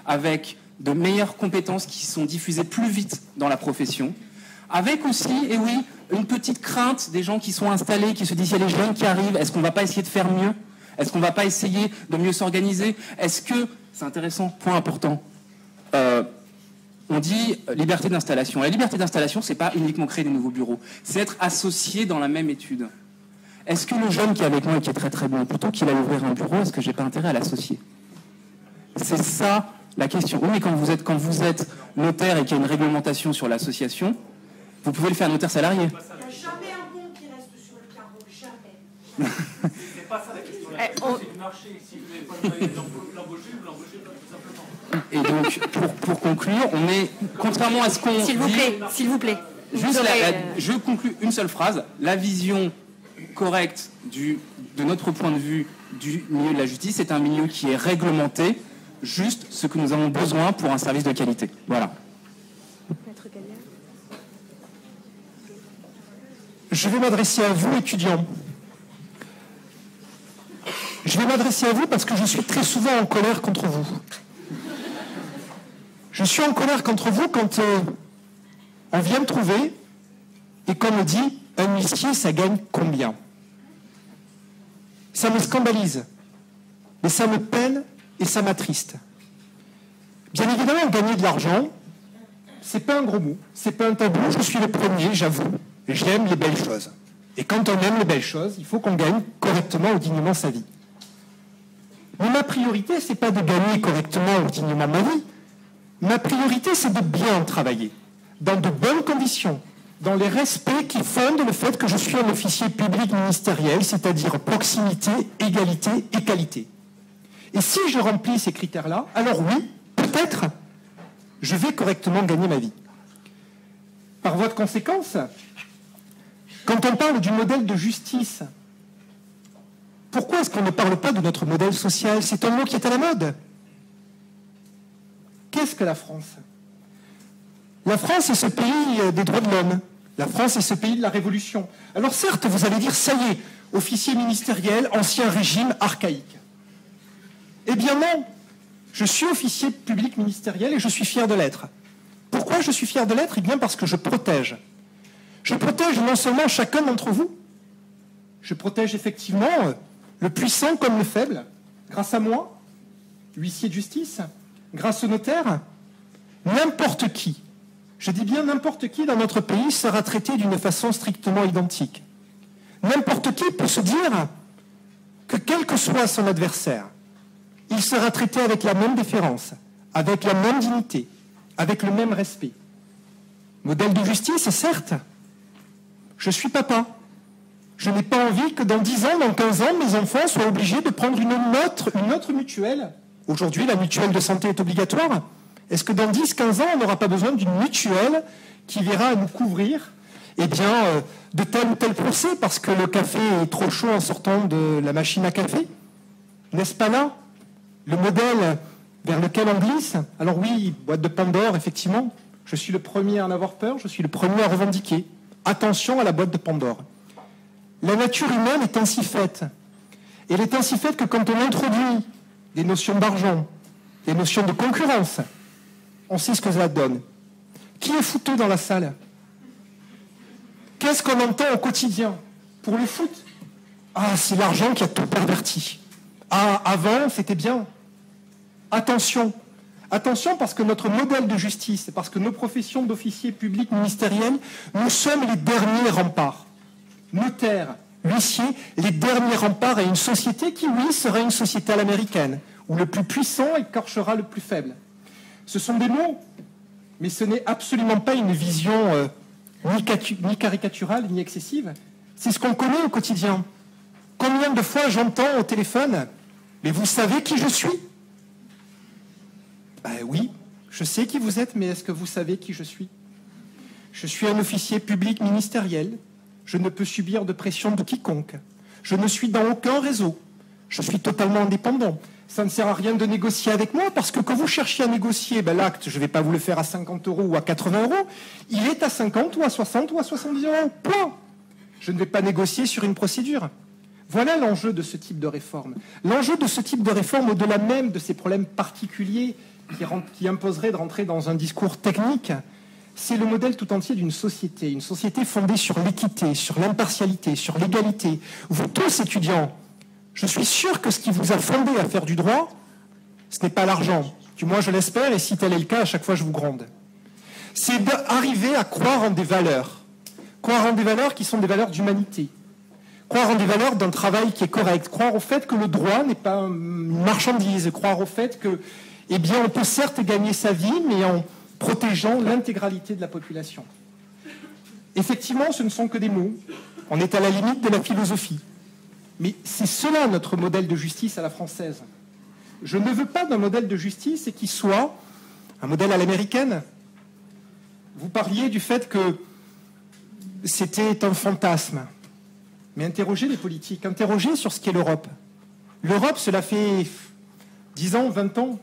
avec de meilleures compétences qui sont diffusées plus vite dans la profession, avec aussi, et oui, une petite crainte des gens qui sont installés, qui se disent, il y a les jeunes qui arrivent, est-ce qu'on ne va pas essayer de faire mieux? Est-ce qu'on ne va pas essayer de mieux s'organiser? Est-ce que, c'est intéressant, point important, on dit liberté d'installation. La liberté d'installation, c'est pas uniquement créer des nouveaux bureaux, c'est être associé dans la même étude. Est-ce que le jeune qui est avec moi et qui est très très bon, plutôt qu'il aille ouvrir un bureau, est-ce que j'ai pas intérêt à l'associer? C'est ça la question. Oui, mais quand vous êtes notaire et qu'il y a une réglementation sur l'association, vous pouvez le faire notaire salarié. Il n'y a jamais un bon qui reste sur le carreau, jamais. C'est pas ça la question. La question, c'est du marché. Si vous n'avez pas le moyen de l'embaucher, vous l'embauchez pas, tout simplement. Et donc, pour conclure, on est, contrairement à ce qu'on S'il vous plaît. Juste je conclus une seule phrase. La vision correcte de notre point de vue du milieu de la justice, c'est un milieu qui est réglementé, juste ce que nous avons besoin pour un service de qualité. Voilà. Je vais m'adresser à vous, étudiants. Je vais m'adresser à vous parce que je suis très souvent en colère contre vous. Je suis en colère contre vous quand on vient me trouver et qu'on me dit « un huissier, ça gagne combien ?» Ça me scandalise, mais ça me peine et ça m'attriste. Bien évidemment, gagner de l'argent, c'est pas un gros mot, c'est pas un tabou, je suis le premier, j'avoue. J'aime les belles choses. Et quand on aime les belles choses, il faut qu'on gagne correctement ou dignement sa vie. Mais ma priorité, c'est pas de gagner correctement ou dignement ma vie. Ma priorité, c'est de bien travailler, dans de bonnes conditions, dans les respects qui fondent le fait que je suis un officier public ministériel, c'est-à-dire proximité, égalité et qualité. Et si je remplis ces critères-là, alors oui, peut-être, je vais correctement gagner ma vie. Par voie de conséquence, quand on parle du modèle de justice, pourquoi est-ce qu'on ne parle pas de notre modèle social? C'est un mot qui est à la mode. Qu'est-ce que la France? La France est ce pays des droits de l'homme. La France est ce pays de la Révolution. Alors certes, vous allez dire, ça y est, officier ministériel, ancien régime archaïque. Eh bien non, je suis officier public ministériel et je suis fier de l'être. Pourquoi je suis fier de l'être? Eh bien parce que je protège. Je protège non seulement chacun d'entre vous, je protège effectivement le puissant comme le faible, grâce à moi, huissier de justice, grâce au notaire, n'importe qui, je dis bien n'importe qui dans notre pays sera traité d'une façon strictement identique. N'importe qui peut se dire que quel que soit son adversaire, il sera traité avec la même déférence, avec la même dignité, avec le même respect. Modèle de justice, certes. Je suis papa. Je n'ai pas envie que dans 10 ans, dans 15 ans, mes enfants soient obligés de prendre une autre mutuelle. Aujourd'hui, la mutuelle de santé est obligatoire. Est-ce que dans 10-15 ans, on n'aura pas besoin d'une mutuelle qui verra nous couvrir de tel ou tel procès parce que le café est trop chaud en sortant de la machine à café. N'est-ce pas là le modèle vers lequel on glisse? Alors oui, boîte de Pandore, effectivement, je suis le premier à en avoir peur, je suis le premier à revendiquer. Attention à la boîte de Pandore. La nature humaine est ainsi faite. Et elle est ainsi faite que quand on introduit des notions d'argent, des notions de concurrence, on sait ce que ça donne. Qui est fouteux dans la salle? Qu'est-ce qu'on entend au quotidien pour le foot? Ah, c'est l'argent qui a tout perverti. Ah, avant, c'était bien. Attention. Attention parce que notre modèle de justice, parce que nos professions d'officiers publics ministériels, nous sommes les derniers remparts. Notaires, huissiers, les derniers remparts à une société qui, oui, sera une société à l'américaine, où le plus puissant écorchera le plus faible. Ce sont des mots, mais ce n'est absolument pas une vision ni caricaturale, ni excessive. C'est ce qu'on connaît au quotidien. Combien de fois j'entends au téléphone « Mais vous savez qui je suis ?» Ben oui, je sais qui vous êtes, mais est-ce que vous savez qui je suis? Je suis un officier public ministériel. Je ne peux subir de pression de quiconque. Je ne suis dans aucun réseau. Je suis totalement indépendant. Ça ne sert à rien de négocier avec moi parce que quand vous cherchez à négocier, ben l'acte, je ne vais pas vous le faire à 50 € ou à 80 €. Il est à 50 ou à 60 ou à 70 €. Point. Je ne vais pas négocier sur une procédure. Voilà l'enjeu de ce type de réforme. L'enjeu de ce type de réforme, au-delà même de ces problèmes particuliers qui imposerait de rentrer dans un discours technique, c'est le modèle tout entier d'une société. Une société fondée sur l'équité, sur l'impartialité, sur l'égalité. Vous tous, étudiants, je suis sûr que ce qui vous a fondé à faire du droit, ce n'est pas l'argent. Du moins, je l'espère, et si tel est le cas, à chaque fois, je vous gronde. C'est d'arriver à croire en des valeurs. Croire en des valeurs qui sont des valeurs d'humanité. Croire en des valeurs d'un travail qui est correct. Croire au fait que le droit n'est pas une marchandise. Croire au fait que eh bien, on peut certes gagner sa vie, mais en protégeant l'intégralité de la population. Effectivement, ce ne sont que des mots. On est à la limite de la philosophie. Mais c'est cela notre modèle de justice à la française. Je ne veux pas d'un modèle de justice qui soit un modèle à l'américaine. Vous parliez du fait que c'était un fantasme. Mais interrogez les politiques, interrogez sur ce qu'est l'Europe. L'Europe, cela fait 10 ans, 20 ans,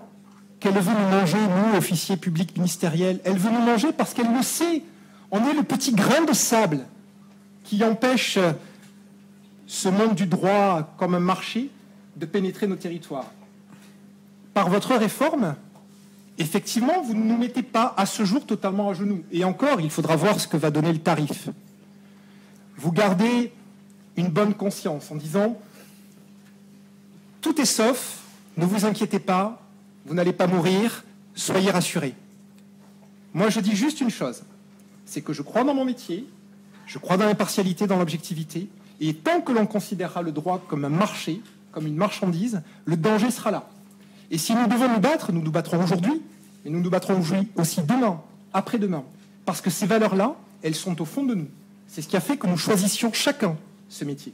qu'elle veut nous manger, nous, officiers publics ministériels. Elle veut nous manger parce qu'elle le sait. On est le petit grain de sable qui empêche ce monde du droit comme un marché de pénétrer nos territoires. Par votre réforme, effectivement, vous ne nous mettez pas à ce jour totalement à genoux. Et encore, il faudra voir ce que va donner le tarif. Vous gardez une bonne conscience en disant « Tout est sauf, ne vous inquiétez pas, vous n'allez pas mourir, soyez rassurés. » Moi, je dis juste une chose, c'est que je crois dans mon métier, je crois dans l'impartialité, dans l'objectivité, et tant que l'on considérera le droit comme un marché, comme une marchandise, le danger sera là. Et si nous devons nous battrons aujourd'hui, mais nous nous battrons aussi demain, après-demain, parce que ces valeurs-là, elles sont au fond de nous. C'est ce qui a fait que nous choisissions chacun ce métier.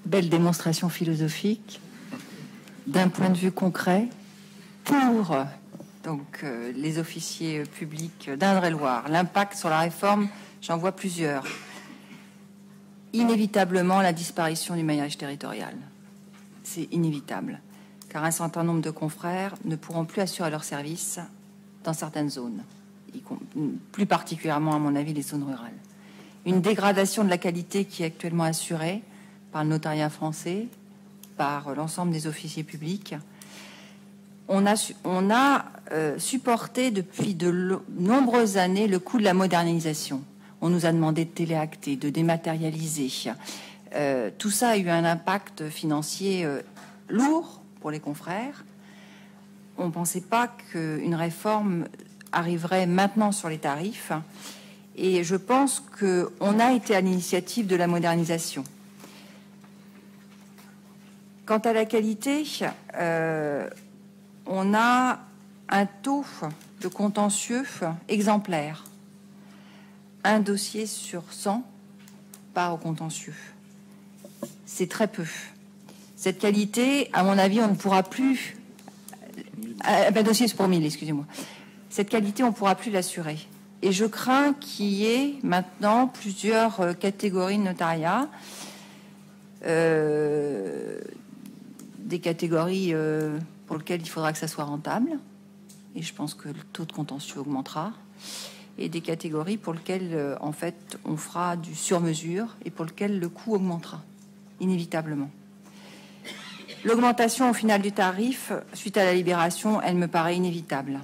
Belle démonstration philosophique d'un point de vue concret pour les officiers publics d'Indre-et-Loire. L'impact sur la réforme, j'en vois plusieurs. Inévitablement, la disparition du maillage territorial. C'est inévitable, car un certain nombre de confrères ne pourront plus assurer leur service dans certaines zones, plus particulièrement, à mon avis, les zones rurales. Une dégradation de la qualité qui est actuellement assurée par le notariat français, par l'ensemble des officiers publics. On a supporté depuis de nombreuses années le coût de la modernisation. On nous a demandé de téléacter, de dématérialiser. Tout ça a eu un impact financier lourd pour les confrères. On ne pensait pas qu'une réforme arriverait maintenant sur les tarifs. Et je pense qu'on a été à l'initiative de la modernisation. Quant à la qualité, on a un taux de contentieux exemplaire. un dossier sur 100 part au contentieux. C'est très peu. Cette qualité, à mon avis, on ne pourra plus... Un dossier pour 1000, excusez-moi. Cette qualité, on ne pourra plus l'assurer. Et je crains qu'il y ait maintenant plusieurs catégories de notariat, des catégories pour lesquelles il faudra que ça soit rentable, et je pense que le taux de contentieux augmentera, et des catégories pour lesquelles, en fait, on fera du sur-mesure et pour lesquelles le coût augmentera, inévitablement. L'augmentation au final du tarif, suite à la libération, elle me paraît inévitable.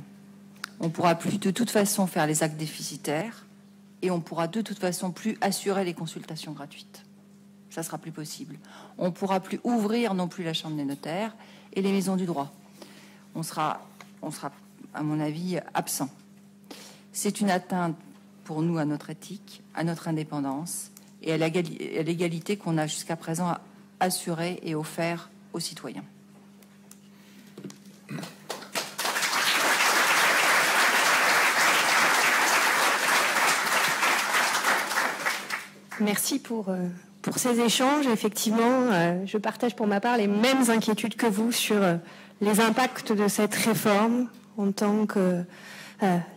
On ne pourra plus de toute façon faire les actes déficitaires et on pourra de toute façon plus assurer les consultations gratuites. Ça sera plus possible. On ne pourra plus ouvrir non plus la chambre des notaires et les maisons du droit. On sera, à mon avis, absent. C'est une atteinte pour nous à notre éthique, à notre indépendance et à l'égalité qu'on a jusqu'à présent assurée et offert aux citoyens. Merci pour ces échanges. Effectivement, je partage pour ma part les mêmes inquiétudes que vous sur les impacts de cette réforme en tant que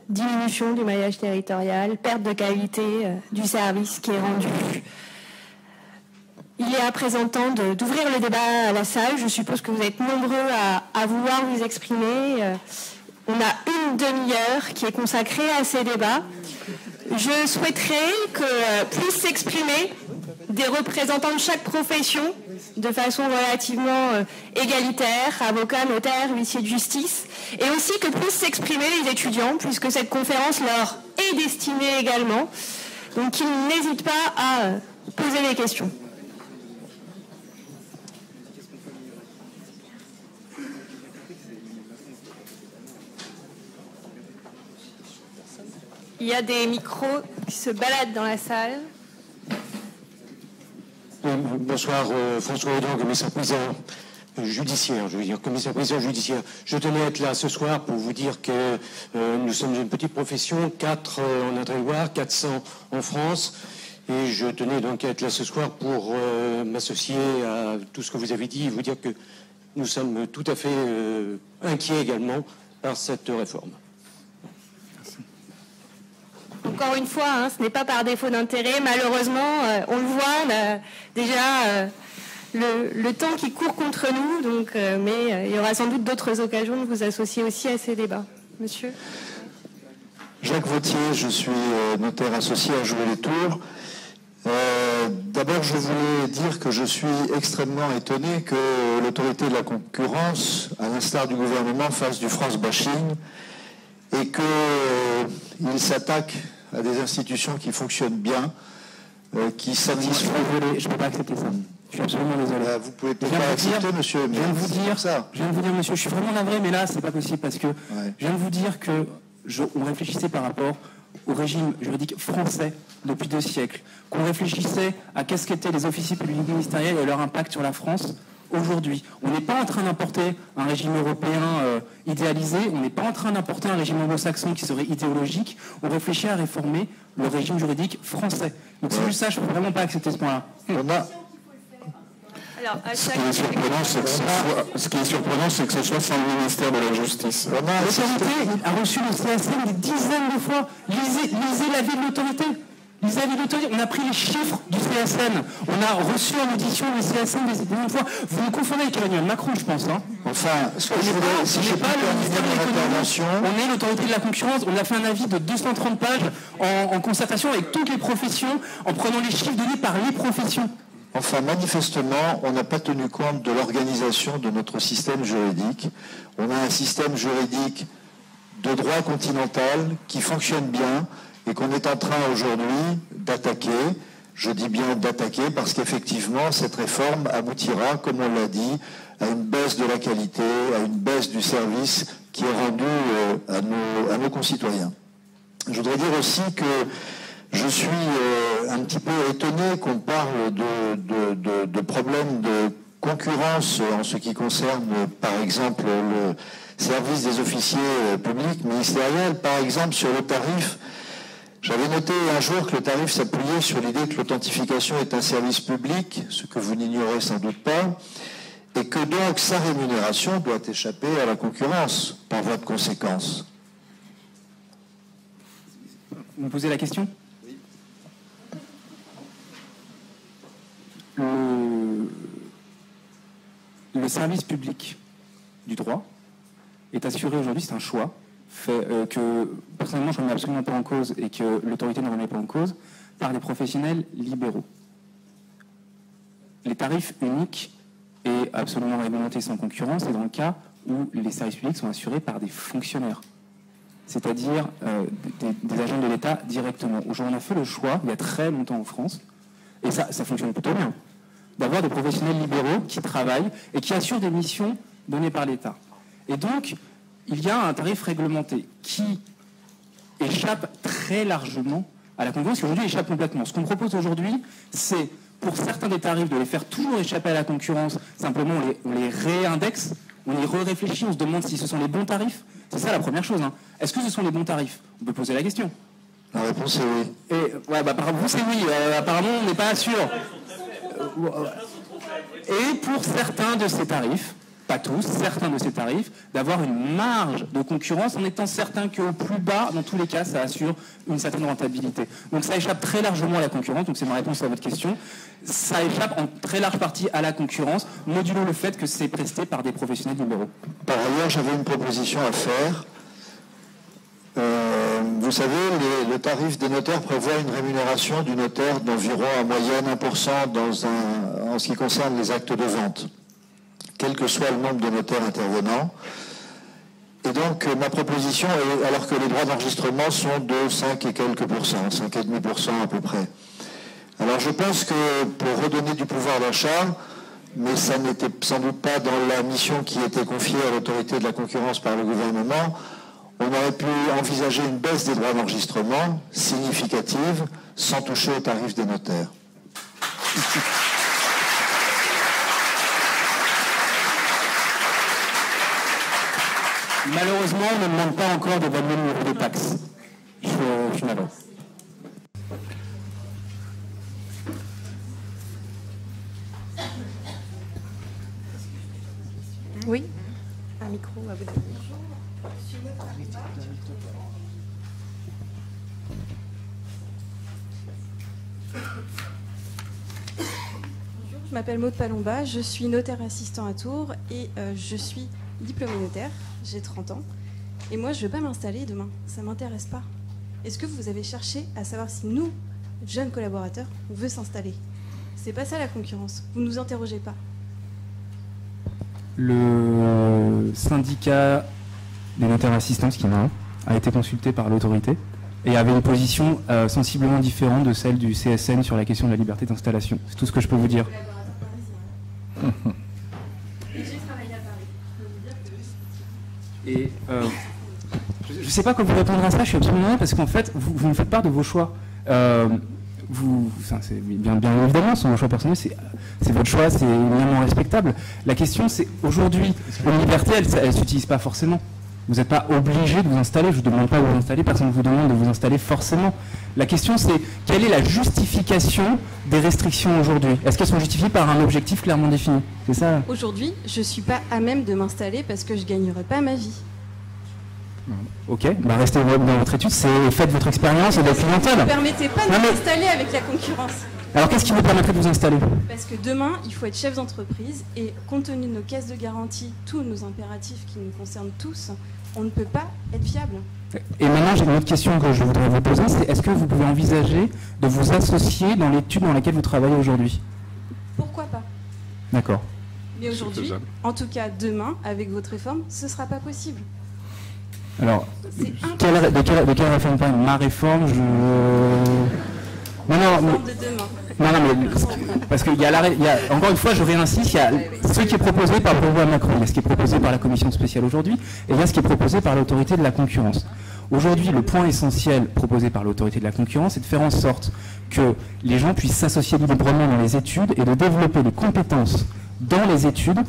diminution du maillage territorial, perte de qualité du service qui est rendu. Il est à présent temps d'ouvrir le débat à la salle. Je suppose que vous êtes nombreux à vouloir vous exprimer. On a une demi-heure qui est consacrée à ces débats. Je souhaiterais que puissent s'exprimer des représentants de chaque profession de façon relativement égalitaire, avocats, notaires, huissiers de justice, et aussi que puissent s'exprimer les étudiants, puisque cette conférence leur est destinée également. Donc ils n'hésitent pas à poser des questions. Il y a des micros qui se baladent dans la salle. Bonsoir, François Audon, commissaire-priseur judiciaire, je veux dire, commissaire-priseur judiciaire. Je tenais à être là ce soir pour vous dire que nous sommes une petite profession, 4 en Indre-et-Loire, 400 en France, et je tenais donc à être là ce soir pour m'associer à tout ce que vous avez dit et vous dire que nous sommes tout à fait inquiets également par cette réforme. Encore une fois, ce n'est pas par défaut d'intérêt. Malheureusement, on le voit, on a déjà le temps qui court contre nous. Donc, mais il y aura sans doute d'autres occasions de vous associer aussi à ces débats. Monsieur Jacques Vautier, je suis notaire associé à Jouer-les-Tours. D'abord, je voulais dire que je suis extrêmement étonné que l'autorité de la concurrence, à l'instar du gouvernement, fasse du France bashing et qu'il s'attaque à des institutions qui fonctionnent bien, qui satisfont... Je ne peux pas accepter ça. Je suis absolument désolé. Vous pouvez peut-être pas accepter, monsieur. Je viens de vous dire, monsieur, je suis vraiment navré, mais là, c'est pas possible parce que je viens de vous dire que on réfléchissait par rapport au régime juridique français depuis 2 siècles, qu'on réfléchissait à qu'est-ce qu'étaient les officiers publics ministériels et leur impact sur la France. Aujourd'hui, on n'est pas en train d'importer un régime européen idéalisé, on n'est pas en train d'importer un régime anglo-saxon qui serait idéologique, on réfléchit à réformer le régime juridique français. Donc c'est juste ça, je ne peux vraiment pas accepter ce point-là. Ce qui est surprenant, c'est que ce soit sans le ministère de la Justice. L'autorité a reçu le CSM des dizaines de fois. Lisez l'avis de l'autorité. On a pris les chiffres du CSM. On a reçu en audition le CSM des millions de fois. Vous me confondez avec Emmanuel Macron, je pense. Enfin, ce que je voudrais, si je peux on est l'autorité de la concurrence. On a fait un avis de 230 pages en concertation avec toutes les professions, en prenant les chiffres donnés par les professions. Enfin, manifestement, on n'a pas tenu compte de l'organisation de notre système juridique. On a un système juridique de droit continental qui fonctionne bien et qu'on est en train aujourd'hui d'attaquer. Je dis bien d'attaquer parce qu'effectivement, cette réforme aboutira, comme on l'a dit, à une baisse de la qualité, à une baisse du service qui est rendu à nos concitoyens. Je voudrais dire aussi que je suis un petit peu étonné qu'on parle de problèmes de concurrence en ce qui concerne, par exemple, le service des officiers publics ministériels. Par exemple, sur le tarif, J'avais noté un jour que le tarif s'appuyait sur l'idée que l'authentification est un service public, ce que vous n'ignorez sans doute pas, et que donc sa rémunération doit échapper à la concurrence, par voie de conséquence. Vous me posez la question ? Oui. Le service public du droit est assuré aujourd'hui, c'est un choix, que personnellement je ne remets absolument pas en cause et que l'autorité ne remet pas en cause, par des professionnels libéraux. Les tarifs uniques et absolument réglementés sans concurrence, c'est dans le cas où les services publics sont assurés par des fonctionnaires, c'est-à-dire des agents de l'État directement. Aujourd'hui, on a fait le choix, il y a très longtemps en France, et ça fonctionne plutôt bien, d'avoir des professionnels libéraux qui travaillent et qui assurent des missions données par l'État. Et donc, il y a un tarif réglementé qui échappe très largement à la concurrence, qui aujourd'hui échappe complètement. Ce qu'on propose aujourd'hui, c'est pour certains des tarifs de les faire toujours échapper à la concurrence, simplement on les réindexe, on y réfléchit, on se demande si ce sont les bons tarifs. C'est ça la première chose. Hein. Est-ce que ce sont les bons tarifs? On peut poser la question. La réponse est oui. Et, ouais, par vous c'est oui, apparemment on n'est pas sûr. Et pour certains de ces tarifs, pas tous, certains de ces tarifs, d'avoir une marge de concurrence en étant certain qu'au plus bas, dans tous les cas, ça assure une certaine rentabilité. Donc ça échappe très largement à la concurrence, donc c'est ma réponse à votre question. Ça échappe en très large partie à la concurrence, modulo le fait que c'est presté par des professionnels libéraux. Par ailleurs, j'avais une proposition à faire. Vous savez, le tarif des notaires prévoit une rémunération du notaire d'environ en moyenne 1% en ce qui concerne les actes de vente, quel que soit le nombre de notaires intervenants. Et donc, ma proposition est, alors que les droits d'enregistrement sont de 5 et quelques pourcents, 5,5% à peu près. Alors, je pense que pour redonner du pouvoir d'achat, mais ça n'était sans doute pas dans la mission qui était confiée à l'autorité de la concurrence par le gouvernement, on aurait pu envisager une baisse des droits d'enregistrement significative sans toucher au tarif des notaires. Malheureusement, on ne demande pas encore d'évaluer le niveau des taxes. Je suis navré. Oui, un micro à vous donner. Bonjour, je m'appelle Maude Palomba, je suis notaire assistant à Tours et je suis diplômée notaire, j'ai 30 ans. Et moi, je ne veux pas m'installer demain, ça ne m'intéresse pas. Est-ce que vous avez cherché à savoir si nous, jeunes collaborateurs, on veut s'installer? C'est pas ça la concurrence, vous ne nous interrogez pas. Le syndicat des notaires assistants, ce qui a été consulté par l'autorité et avait une position sensiblement différente de celle du CSN sur la question de la liberté d'installation. C'est tout ce que je peux vous dire. Et je ne sais pas comment vous répondre à ça, je suis absolument parce qu'en fait, vous me faites part de vos choix. C'est bien évidemment, ce sont vos choix personnels, c'est votre choix, c'est éminemment respectable. La question, c'est aujourd'hui, la liberté, elle ne s'utilise pas forcément. Vous n'êtes pas obligé de vous installer, je ne vous demande pas de vous installer, personne ne vous demande de vous installer forcément. La question, c'est quelle est la justification des restrictions aujourd'hui? Est-ce qu'elles sont justifiées par un objectif clairement défini? C'est ça? Aujourd'hui, je ne suis pas à même de m'installer parce que je ne gagnerai pas ma vie. Ok, restez dans votre étude, faites votre expérience et de la clientèle. Ne me permettez pas de m'installer avec la concurrence. Alors qu'est-ce qui vous permettrait de vous installer? Parce que demain, il faut être chef d'entreprise et compte tenu de nos caisses de garantie, tous nos impératifs qui nous concernent tous, on ne peut pas être fiable. Et maintenant, j'ai une autre question que je voudrais vous poser, c'est est-ce que vous pouvez envisager de vous associer dans l'étude dans laquelle vous travaillez aujourd'hui? Pourquoi pas? D'accord. Mais aujourd'hui, en tout cas demain, avec votre réforme, ce ne sera pas possible. Alors, de quelle réforme parle? Ma réforme, parce qu'il y a encore une fois, je réinsiste, il y a ce qui est proposé par le gouvernement Macron, il y a ce qui est proposé par la commission spéciale aujourd'hui, et il y a ce qui est proposé par l'autorité de la concurrence. Aujourd'hui, le point essentiel proposé par l'autorité de la concurrence, c'est de faire en sorte que les gens puissent s'associer librement dans les études et de développer des compétences dans les études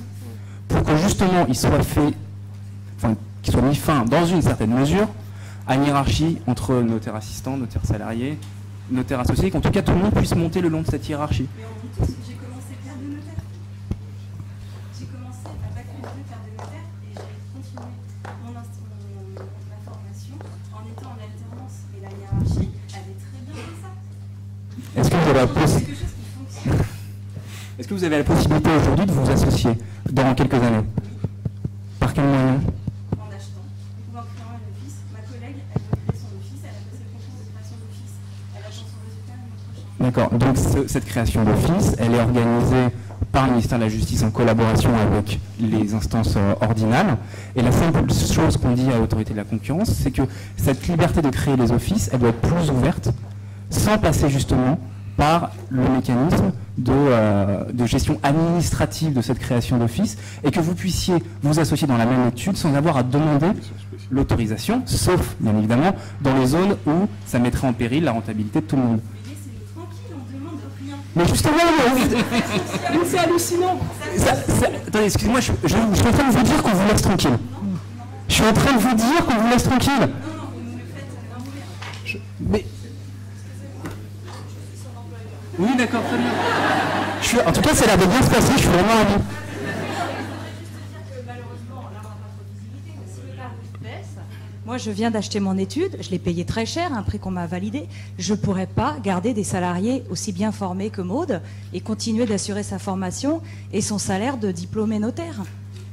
pour que justement il soit fait, qu'il soit mis fin, dans une certaine mesure, à une hiérarchie entre notaire assistant, notaire salarié, notaire associé, qu'en tout cas tout le monde puisse monter le long de cette hiérarchie. Mais on dit tous que j'ai commencé père de notaire. J'ai commencé à bac plus 2 père de notaire et j'ai continué ma formation en étant en alternance. Et la hiérarchie, elle est très bien comme ça. Est-ce que vous avez la possibilité aujourd'hui de vous associer dans quelques années? Par quel moyen? En achetant, en créant un office. Ma collègue, elle veut créer son office, elle a passé le concours de création d'office. Elle attend son résultat le mois prochain. D'accord, donc cette création d'office, elle est organisée par le ministère de la Justice en collaboration avec les instances ordinales. Et la simple chose qu'on dit à l'autorité de la concurrence, c'est que cette liberté de créer les offices, elle doit être plus ouverte, sans passer justement par le mécanisme de gestion administrative de cette création d'office, et que vous puissiez vous associer dans la même étude sans avoir à demander l'autorisation, sauf, bien évidemment, dans les zones où ça mettrait en péril la rentabilité de tout le monde. Mais justement, c'est hallucinant. Attendez, excusez-moi, je suis en train de vous dire qu'on vous laisse tranquille. Je suis en train de vous dire qu'on vous laisse tranquille. Mais... Oui, d'accord, très bien. En tout cas, ça a l'air de bien se passer, je suis vraiment ravi. Moi, je viens d'acheter mon étude, je l'ai payé très cher, un prix qu'on m'a validé. Je ne pourrais pas garder des salariés aussi bien formés que Maude et continuer d'assurer sa formation et son salaire de diplômé notaire.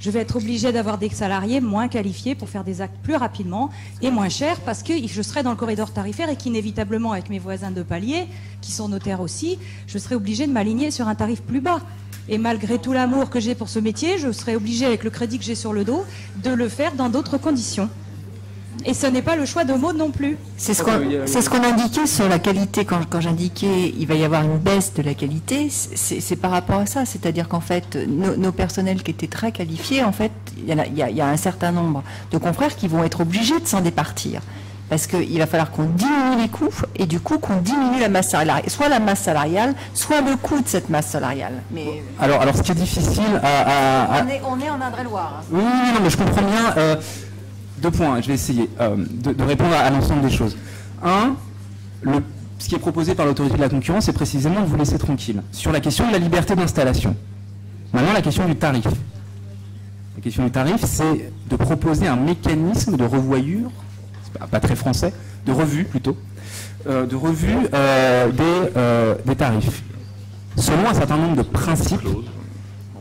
Je vais être obligée d'avoir des salariés moins qualifiés pour faire des actes plus rapidement et moins chers parce que je serai dans le corridor tarifaire et qu'inévitablement, avec mes voisins de palier, qui sont notaires aussi, je serai obligée de m'aligner sur un tarif plus bas. Et malgré tout l'amour que j'ai pour ce métier, je serai obligée, avec le crédit que j'ai sur le dos, de le faire dans d'autres conditions. Et ce n'est pas le choix de Maude non plus. C'est ce qu'on indiquait sur la qualité. Quand j'indiquais il va y avoir une baisse de la qualité, c'est par rapport à ça. C'est-à-dire qu'en fait, nos personnels qui étaient très qualifiés, en fait, il y a un certain nombre de confrères qui vont être obligés de s'en départir. Parce qu'il va falloir qu'on diminue les coûts et du coup qu'on diminue la masse salariale. Soit la masse salariale, soit le coût de cette masse salariale. Mais alors ce qui est difficile On est en Indre-et-Loire. Oui, non, mais je comprends bien. 2 points, je vais essayer de répondre à l'ensemble des choses. Ce qui est proposé par l'autorité de la concurrence, c'est précisément de vous laisser tranquille sur la question de la liberté d'installation. Maintenant, la question du tarif. La question du tarif, c'est de proposer un mécanisme de revoyure, c'est pas très français, de revue plutôt, de revue des tarifs, selon un certain nombre de principes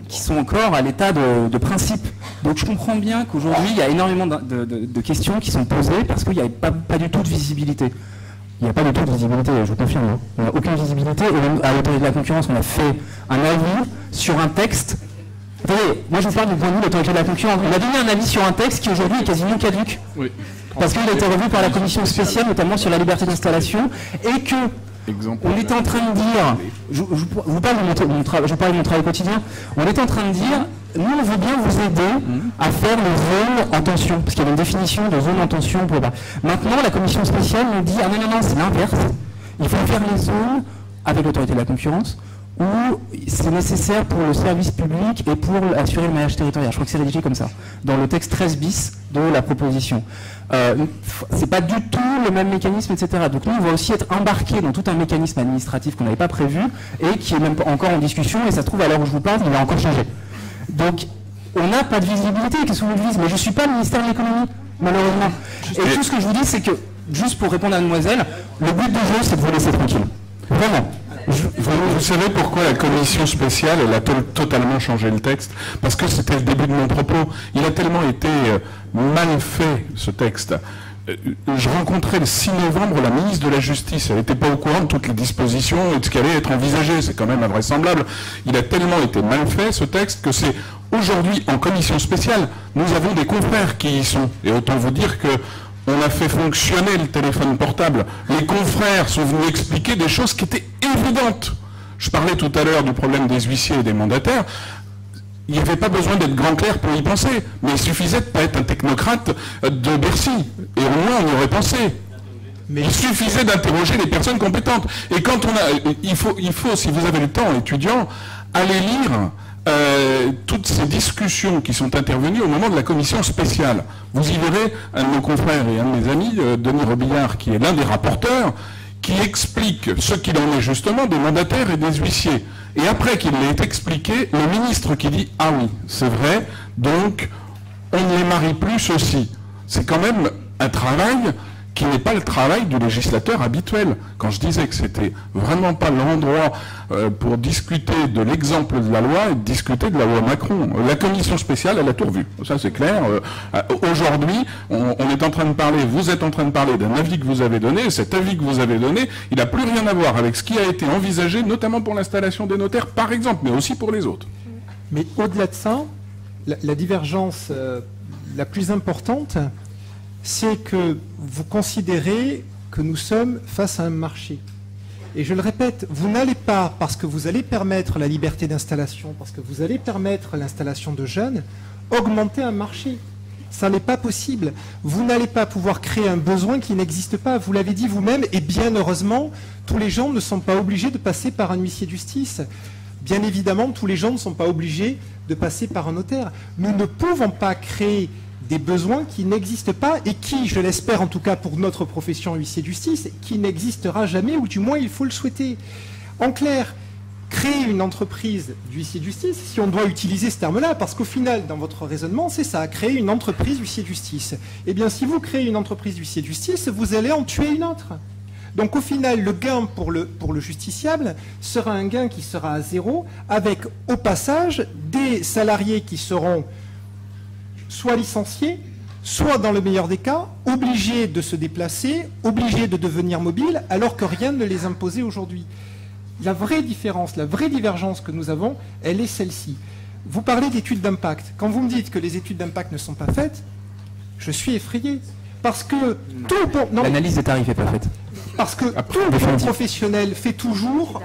qui sont encore à l'état de principe. Donc je comprends bien qu'aujourd'hui, il y a énormément de questions qui sont posées parce qu'il n'y a pas du tout de visibilité. Il n'y a pas du tout de visibilité, je vous confirme. Hein. Il n'y a aucune visibilité. Et à l'autorité de la concurrence, on a fait un avis sur un texte. Attendez, moi je vous parle du point de vue de l'autorité de la concurrence. On a donné un avis sur un texte qui aujourd'hui est quasiment caduc. Oui. Parce qu'il a été revu par la commission spéciale, notamment sur la liberté d'installation, et que on était en train de dire, je vous parle de mon travail quotidien, on était en train de dire, nous on veut bien vous aider à faire les zones en tension, parce qu'il y avait une définition de zone en tension. Maintenant, la commission spéciale nous dit, ah non, c'est l'inverse, il faut faire les zones avec l'autorité de la concurrence, où c'est nécessaire pour le service public et pour assurer le maillage territorial. Je crois que c'est rédigé comme ça, dans le texte 13 bis de la proposition. C'est pas du tout le même mécanisme, etc. Donc nous, on va aussi être embarqués dans tout un mécanisme administratif qu'on n'avait pas prévu et qui est même encore en discussion, et ça se trouve, à l'heure où je vous parle, il a encore changé. Donc, on n'a pas de visibilité, qu'est-ce que vous dites? Mais je ne suis pas le ministère de l'économie, malheureusement. Et tout ce que je vous dis, c'est que, juste pour répondre à mademoiselle, le but du jeu, c'est de vous laisser tranquille. Vraiment. Vous savez pourquoi la commission spéciale, elle a totalement changé le texte? Parce que c'était le début de mon propos. Il a tellement été mal fait, ce texte. Je rencontrais le 6 novembre la ministre de la Justice. Elle n'était pas au courant de toutes les dispositions et de ce qui allait être envisagé. C'est quand même invraisemblable. Il a tellement été mal fait, ce texte, que c'est aujourd'hui, en commission spéciale, nous avons des confrères qui y sont. Et autant vous dire que on a fait fonctionner le téléphone portable. Les confrères sont venus expliquer des choses qui étaient évidentes. Je parlais tout à l'heure du problème des huissiers et des mandataires. Il n'y avait pas besoin d'être grand clerc pour y penser, mais il suffisait de ne pas être un technocrate de Bercy. Et au moins, on y aurait pensé. Mais il suffisait d'interroger les personnes compétentes. Et quand on a... Il faut, si vous avez le temps, étudiant, aller lire toutes ces discussions qui sont intervenues au moment de la commission spéciale. Vous y verrez un de nos confrères et un de mes amis, Denis Robillard, qui est l'un des rapporteurs, qui explique ce qu'il en est justement des mandataires et des huissiers. Et après qu'il l'ait expliqué, le ministre qui dit « Ah oui, c'est vrai, donc on ne les marie plus ceux-ci ». C'est quand même un travail qui n'est pas le travail du législateur habituel. Quand je disais que c'était vraiment pas l'endroit pour discuter de l'exemple de la loi et de discuter de la loi Macron. La commission spéciale, elle a tout revu. Ça, c'est clair. Aujourd'hui, on est en train de parler, vous êtes en train de parler d'un avis que vous avez donné. Cet avis que vous avez donné, il n'a plus rien à voir avec ce qui a été envisagé, notamment pour l'installation des notaires, par exemple, mais aussi pour les autres. Mais au-delà de ça, la divergence la plus importante, c'est que vous considérez que nous sommes face à un marché. Et je le répète, vous n'allez pas, parce que vous allez permettre la liberté d'installation, parce que vous allez permettre l'installation de jeunes, augmenter un marché. Ça n'est pas possible. Vous n'allez pas pouvoir créer un besoin qui n'existe pas. Vous l'avez dit vous-même, et bien heureusement, tous les gens ne sont pas obligés de passer par un huissier de justice. Bien évidemment, tous les gens ne sont pas obligés de passer par un notaire. Nous ne pouvons pas créer des besoins qui n'existent pas et qui, je l'espère en tout cas pour notre profession huissier de justice, qui n'existera jamais, ou du moins il faut le souhaiter. En clair, créer une entreprise d'huissier de justice, si on doit utiliser ce terme-là, parce qu'au final, dans votre raisonnement, c'est ça, créer une entreprise d'huissier de justice. Eh bien, si vous créez une entreprise d'huissier de justice, vous allez en tuer une autre. Donc au final, le gain pour le justiciable sera un gain qui sera à zéro, avec au passage des salariés qui seront soit licenciés, soit dans le meilleur des cas, obligés de se déplacer, obligés de devenir mobiles, alors que rien ne les imposait aujourd'hui. La vraie différence, la vraie divergence que nous avons, elle est celle-ci. Vous parlez d'études d'impact. Quand vous me dites que les études d'impact ne sont pas faites, je suis effrayé. Parce que tout bon... L'analyse des tarifs n'est pas faite. Parce que tout bon professionnel fait toujours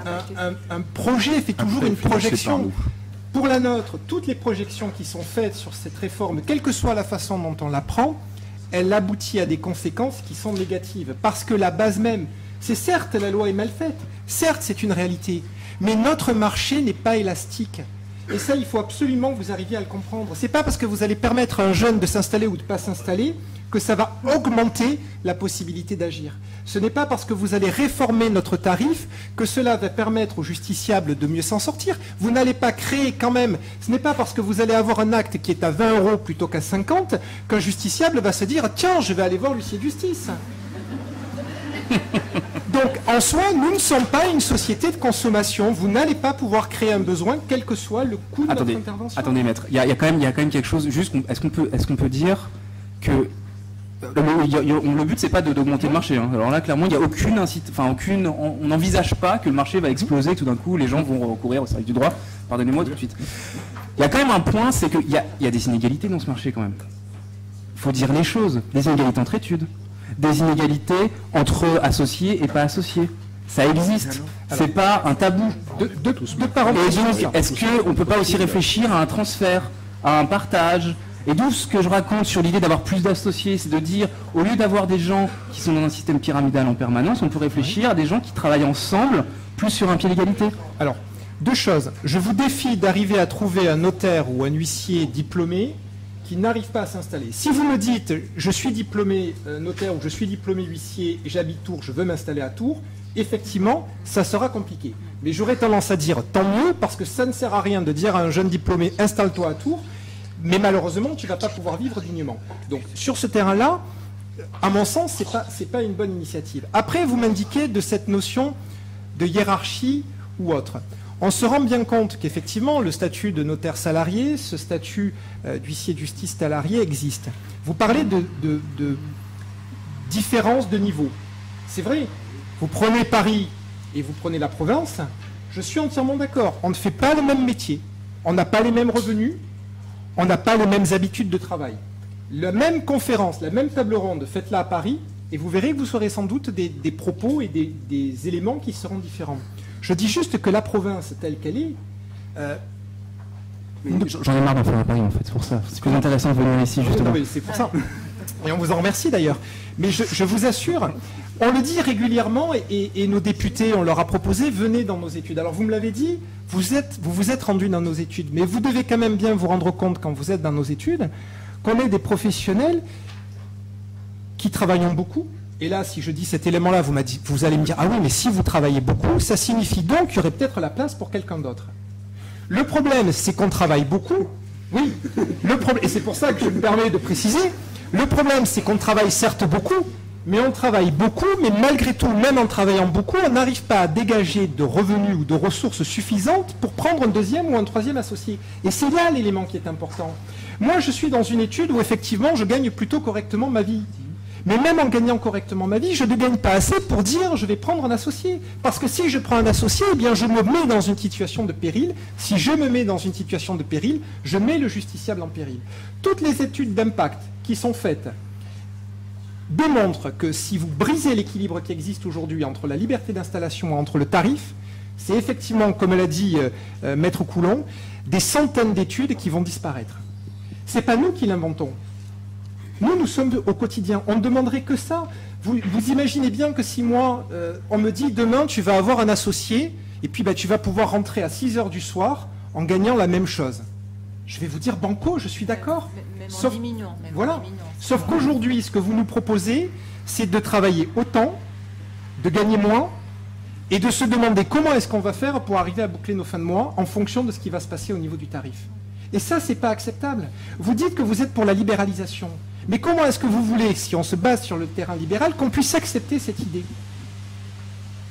un projet, fait toujours une projection. Pour la nôtre, toutes les projections qui sont faites sur cette réforme, quelle que soit la façon dont on la prend, elle aboutit à des conséquences qui sont négatives. Parce que la base même, c'est certes la loi est mal faite, certes c'est une réalité, mais notre marché n'est pas élastique. Et ça, il faut absolument que vous arriviez à le comprendre. C'est pas parce que vous allez permettre à un jeune de s'installer ou de ne pas s'installer que ça va augmenter la possibilité d'agir. Ce n'est pas parce que vous allez réformer notre tarif que cela va permettre aux justiciables de mieux s'en sortir. Vous n'allez pas créer quand même, ce n'est pas parce que vous allez avoir un acte qui est à 20 € plutôt qu'à 50 qu'un justiciable va se dire « Tiens, je vais aller voir l'huissier de justice ». Donc, en soi, nous ne sommes pas une société de consommation. Vous n'allez pas pouvoir créer un besoin, quel que soit le coût de notre intervention. Attendez, maître. Il y a quand même quelque chose. Juste, est-ce qu'on peut dire que le but, c'est pas d'augmenter le marché. Hein. Alors là, clairement, il n'y a on n'envisage pas que le marché va exploser. Tout d'un coup, les gens vont recourir au service du droit. Pardonnez-moi tout de suite. Il y a quand même un point, c'est qu'il y a des inégalités dans ce marché quand même. Il faut dire les choses. Des inégalités entre études. Des inégalités entre associés et pas associés. Ça existe. C'est pas un tabou. Est-ce qu'on ne peut pas aussi réfléchir à un transfert, à un partage? Et d'où ce que je raconte sur l'idée d'avoir plus d'associés, c'est de dire, au lieu d'avoir des gens qui sont dans un système pyramidal en permanence, on peut réfléchir à des gens qui travaillent ensemble, plus sur un pied d'égalité. Alors, deux choses. Je vous défie d'arriver à trouver un notaire ou un huissier diplômé qui n'arrive pas à s'installer. Si vous me dites, je suis diplômé notaire ou je suis diplômé huissier et j'habite Tours, je veux m'installer à Tours, effectivement, ça sera compliqué. Mais j'aurais tendance à dire, tant mieux, parce que ça ne sert à rien de dire à un jeune diplômé, installe-toi à Tours, mais malheureusement, tu ne vas pas pouvoir vivre dignement. Donc, sur ce terrain-là, à mon sens, ce n'est pas une bonne initiative. Après, vous m'indiquez de cette notion de hiérarchie ou autre. On se rend bien compte qu'effectivement, le statut de notaire salarié, ce statut d'huissier de justice salarié existe. Vous parlez de différence de niveau. C'est vrai, vous prenez Paris et vous prenez la province, je suis entièrement d'accord. On ne fait pas le même métier, on n'a pas les mêmes revenus, on n'a pas les mêmes habitudes de travail. La même conférence, la même table ronde, faites-la à Paris, et vous verrez que vous aurez sans doute des propos et des éléments qui seront différents. Je dis juste que la province telle qu'elle est... J'en ai marre d'en faire à Paris, en fait, c'est pour ça. C'est plus intéressant de venir ici, justement. Oui, c'est pour ça. Et on vous en remercie d'ailleurs. Mais je vous assure, on le dit régulièrement, et nos députés, on leur a proposé, venez dans nos études. Alors vous me l'avez dit, vous vous êtes rendus dans nos études, mais vous devez quand même bien vous rendre compte quand vous êtes dans nos études, qu'on est des professionnels qui travaillent beaucoup. Et là, si je dis cet élément-là, vous allez me dire, ah oui, mais si vous travaillez beaucoup, ça signifie donc qu'il y aurait peut-être la place pour quelqu'un d'autre. Le problème, c'est qu'on travaille beaucoup. Oui, et c'est pour ça que je me permets de préciser, le problème, c'est qu'on travaille certes beaucoup, mais on travaille beaucoup, mais malgré tout, même en travaillant beaucoup, on n'arrive pas à dégager de revenus ou de ressources suffisantes pour prendre un deuxième ou un troisième associé. Et c'est là l'élément qui est important. Moi, je suis dans une étude où effectivement, je gagne plutôt correctement ma vie. Mais même en gagnant correctement ma vie, je ne gagne pas assez pour dire je vais prendre un associé. Parce que si je prends un associé, eh bien je me mets dans une situation de péril. Si je me mets dans une situation de péril, je mets le justiciable en péril. Toutes les études d'impact qui sont faites démontrent que si vous brisez l'équilibre qui existe aujourd'hui entre la liberté d'installation et entre le tarif, c'est effectivement, comme l'a dit Maître Coulon, des centaines d'études qui vont disparaître. Ce n'est pas nous qui l'inventons. Nous sommes au quotidien. On ne demanderait que ça. Vous imaginez bien que si moi, on me dit demain, tu vas avoir un associé, et puis tu vas pouvoir rentrer à 6 heures du soir en gagnant la même chose. Je vais vous dire banco, je suis d'accord. Sauf, voilà. Sauf qu'aujourd'hui, ce que vous nous proposez, c'est de travailler autant, de gagner moins, et de se demander comment est-ce qu'on va faire pour arriver à boucler nos fins de mois en fonction de ce qui va se passer au niveau du tarif. Et ça, c'est pas acceptable. Vous dites que vous êtes pour la libéralisation. Mais comment est-ce que vous voulez, si on se base sur le terrain libéral, qu'on puisse accepter cette idée?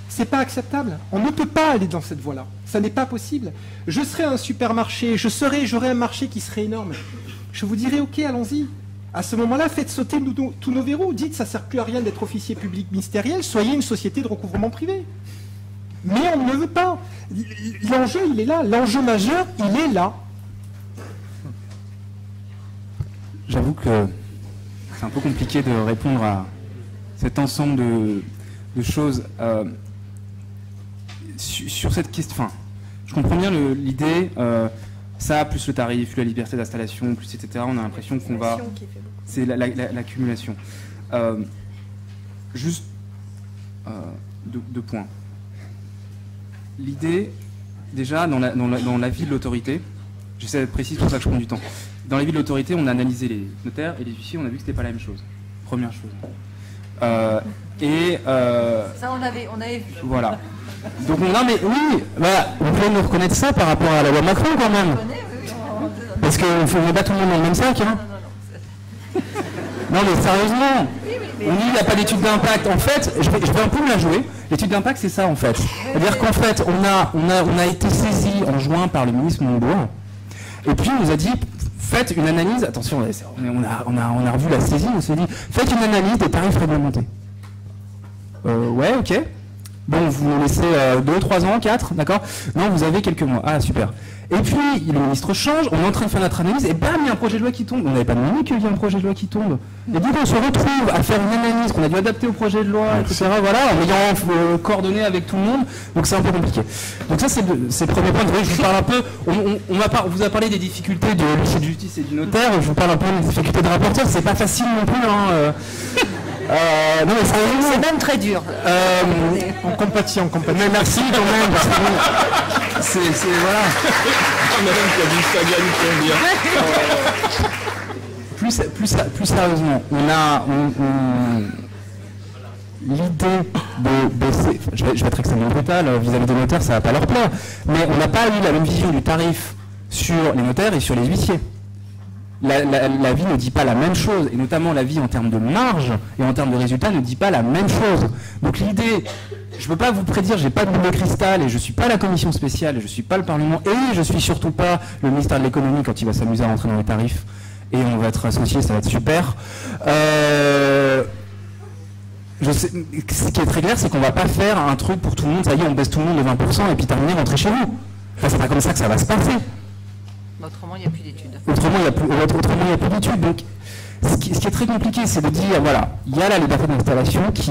C'est pas acceptable. On ne peut pas aller dans cette voie-là. Ça n'est pas possible. Je serais un supermarché, j'aurais un marché qui serait énorme. Je vous dirais, ok, allons-y. À ce moment-là, faites sauter tous nos verrous. Dites, ça ne sert plus à rien d'être officier public ministériel, soyez une société de recouvrement privé. Mais on ne veut pas. L'enjeu, il est là. L'enjeu majeur, il est là. J'avoue que c'est un peu compliqué de répondre à cet ensemble de choses. Sur cette question, enfin, je comprends bien l'idée, ça, plus le tarif, plus la liberté d'installation, plus etc., on a l'impression qu'on va... C'est l'accumulation. Juste deux points. L'idée, déjà, dans l'avis de l'autorité, j'essaie d'être précis, c'est pour ça que je prends du temps. Dans l'avis de l'autorité, on a analysé les notaires et les huissiers, on a vu que c'était pas la même chose. Première chose. Ça, on avait vu. Voilà. Donc, non, mais oui, voilà, vous pouvez nous reconnaître ça par rapport à la loi Macron, quand même. Parce qu'il faut mettre tout le monde dans le même sac, hein. Non, mais sérieusement, on dit qu'il n'y a pas d'étude d'impact. En fait, je vais un peu me la jouer. L'étude d'impact, c'est ça, en fait. C'est-à-dire qu'en fait, on a été saisi en juin par le ministre Montebourg. Et puis, il nous a dit, faites une analyse, attention, on a revu la saisie, on s'est dit, faites une analyse des tarifs réglementés. Ouais, ok. Bon, vous nous laissez 2, 3 ans, 4, d'accord? Non, vous avez quelques mois. Ah, super. Et puis, le ministre change, on est en train de faire notre analyse, et bam, il y a un projet de loi qui tombe. On n'avait pas demandé qu'il y ait un projet de loi qui tombe. Et donc, on se retrouve à faire une analyse qu'on a dû adapter au projet de loi, etc., voilà, en ayant coordonné avec tout le monde. Donc, c'est un peu compliqué. Donc, ça, c'est le premier point. Je vous parle un peu, on vous a parlé des difficultés de l'huissier de justice et du notaire, je vous parle un peu des difficultés de rapporteur. C'est pas facile non plus, hein. Non, mais c'est même très dur. On compatit. Mais merci quand même. C'est voilà. Plus sérieusement, l'idée de baisser. Je vais être extrêmement brutal vis-à-vis des notaires, ça va pas leur plaire. Mais on n'a pas eu la même vision du tarif sur les notaires et sur les huissiers. La vie ne dit pas la même chose, et notamment la vie en termes de marge et en termes de résultats ne dit pas la même chose. Donc l'idée, je ne peux pas vous prédire, j'ai pas de boule de cristal, et je ne suis pas la commission spéciale, et je ne suis pas le Parlement, et je ne suis surtout pas le ministère de l'économie quand il va s'amuser à rentrer dans les tarifs, et on va être associé, ça va être super. Ce qui est très clair, c'est qu'on ne va pas faire un truc pour tout le monde, ça y est, on baisse tout le monde de 20%, et puis terminer, rentrer chez vous. Enfin, c'est pas comme ça que ça va se passer. Autrement, il n'y a plus d'études. Autrement, il n'y a plus d'études. Donc, ce qui est très compliqué, c'est de dire, voilà, il y a la liberté d'installation qui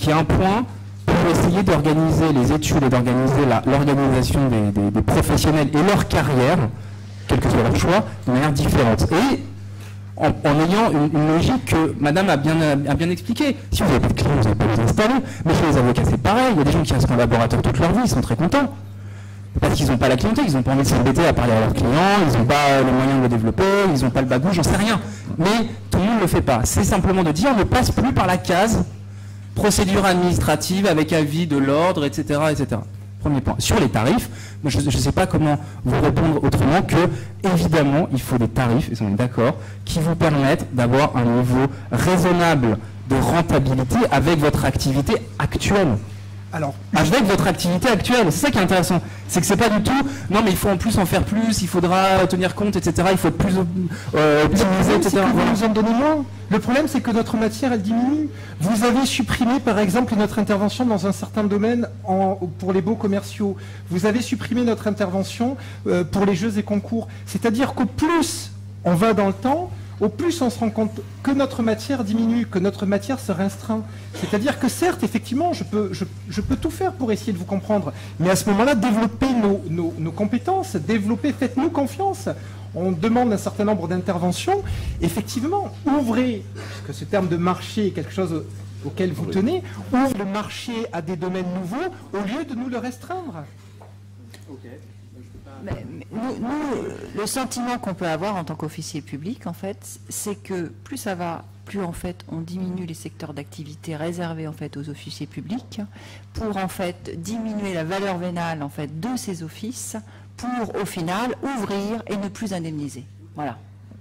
est un point pour essayer d'organiser les études et d'organiser l'organisation des professionnels et leur carrière, quel que soit leur choix, de manière différente. Et en ayant une logique que Madame a bien expliquée. Si vous n'avez pas de clients, vous n'avez pas les installer. Mais chez les avocats, c'est pareil. Il y a des gens qui restent collaborateurs toute leur vie, ils sont très contents. Parce qu'ils n'ont pas la clientèle, ils n'ont pas envie de s'embêter à parler à leurs clients, ils n'ont pas les moyens de le développer, ils n'ont pas le bagou, j'en sais rien. Mais tout le monde ne le fait pas. C'est simplement de dire on ne passe plus par la case procédure administrative avec avis de l'ordre, etc., etc. Premier point. Sur les tarifs, moi je ne sais pas comment vous répondre autrement que, évidemment, il faut des tarifs, et on est d'accord, qui vous permettent d'avoir un niveau raisonnable de rentabilité avec votre activité actuelle. Alors, avec votre activité actuelle, c'est ça qui est intéressant. C'est que c'est pas du tout, non mais il faut en plus en faire plus, il faudra tenir compte, etc. Il faut être plus optimisé, etc. Vous nous en donnez moins. Le problème, c'est que notre matière, elle diminue. Vous avez supprimé, par exemple, notre intervention dans un certain domaine pour les baux commerciaux. Vous avez supprimé notre intervention pour les jeux et concours. C'est-à-dire qu'au plus on va dans le temps, au plus on se rend compte que notre matière diminue, que notre matière se restreint. C'est-à-dire que certes, effectivement, je peux tout faire pour essayer de vous comprendre, mais à ce moment-là, développez nos compétences, faites-nous confiance. On demande un certain nombre d'interventions. Effectivement, ouvrez, puisque ce terme de marché est quelque chose auquel vous tenez, ouvre le marché à des domaines nouveaux au lieu de nous le restreindre. Nous, le sentiment qu'on peut avoir en tant qu'officier public, en fait, c'est que plus ça va, plus en fait on diminue les secteurs d'activité réservés en fait aux officiers publics, pour en fait diminuer la valeur vénale en fait de ces offices, pour au final ouvrir et ne plus indemniser. Voilà.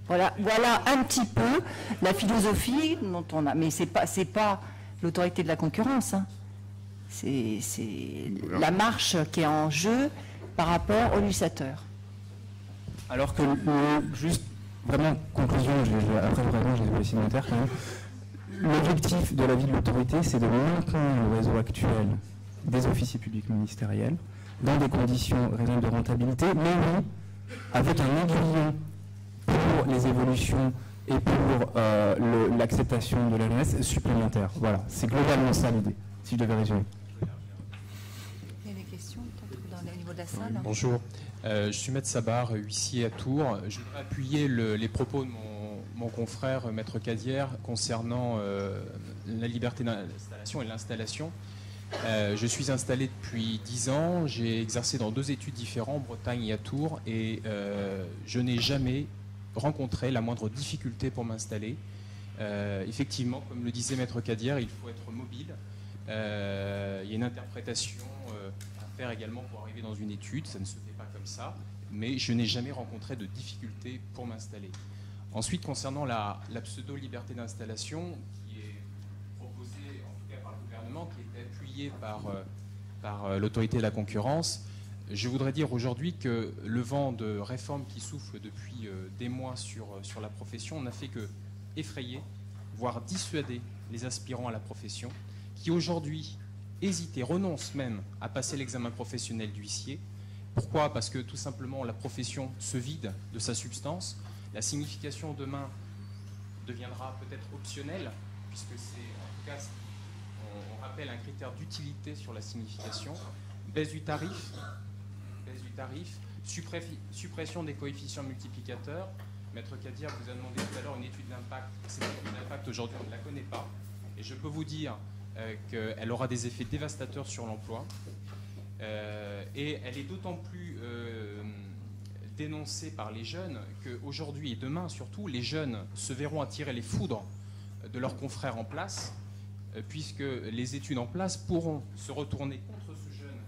Voilà un petit peu la philosophie dont on a. Mais c'est pas l'autorité de la concurrence. Hein. C'est la marche qui est en jeu par rapport au législateur. Alors que, juste, vraiment, conclusion, après vraiment, j'ai laissé mon terre quand même. L'objectif de la vie de l'autorité, c'est de maintenir le réseau actuel des officiers publics ministériels dans des conditions raisonnables de rentabilité, mais oui, avec un aiguillon pour les évolutions et pour l'acceptation de l'ANS supplémentaire. Voilà, c'est globalement ça l'idée, si je devais résumer. Bonjour, je suis maître Sabar, huissier à Tours. Je vais appuyer les propos de mon confrère maître Cadière concernant la liberté d'installation et l'installation. Je suis installé depuis 10 ans, j'ai exercé dans 2 études différentes, en Bretagne et à Tours, et je n'ai jamais rencontré la moindre difficulté pour m'installer. Effectivement, comme le disait maître Cadière, il faut être mobile. Il y a une interprétation faire également pour arriver dans une étude, ça ne se fait pas comme ça, mais je n'ai jamais rencontré de difficultés pour m'installer. Ensuite, concernant la pseudo-liberté d'installation, qui est proposée en tout cas par le gouvernement, qui est appuyée par l'autorité de la concurrence, je voudrais dire aujourd'hui que le vent de réforme qui souffle depuis des mois sur la profession n'a fait que effrayer, voire dissuader les aspirants à la profession, qui aujourd'hui hésiter, renonce même à passer l'examen professionnel d'huissier. Pourquoi? Parce que tout simplement la profession se vide de sa substance. La signification demain deviendra peut-être optionnelle, puisque c'est en tout cas, on rappelle un critère d'utilité sur la signification. Baisse du tarif, suppression des coefficients multiplicateurs. Maître Cadière vous a demandé tout à l'heure une étude d'impact. Cette étude d'impact aujourd'hui on ne la connaît pas. Et je peux vous dire qu'elle aura des effets dévastateurs sur l'emploi. Et elle est d'autant plus dénoncée par les jeunes qu'aujourd'hui et demain, surtout, les jeunes se verront attirer les foudres de leurs confrères en place, puisque les études en place pourront se retourner contre ce jeune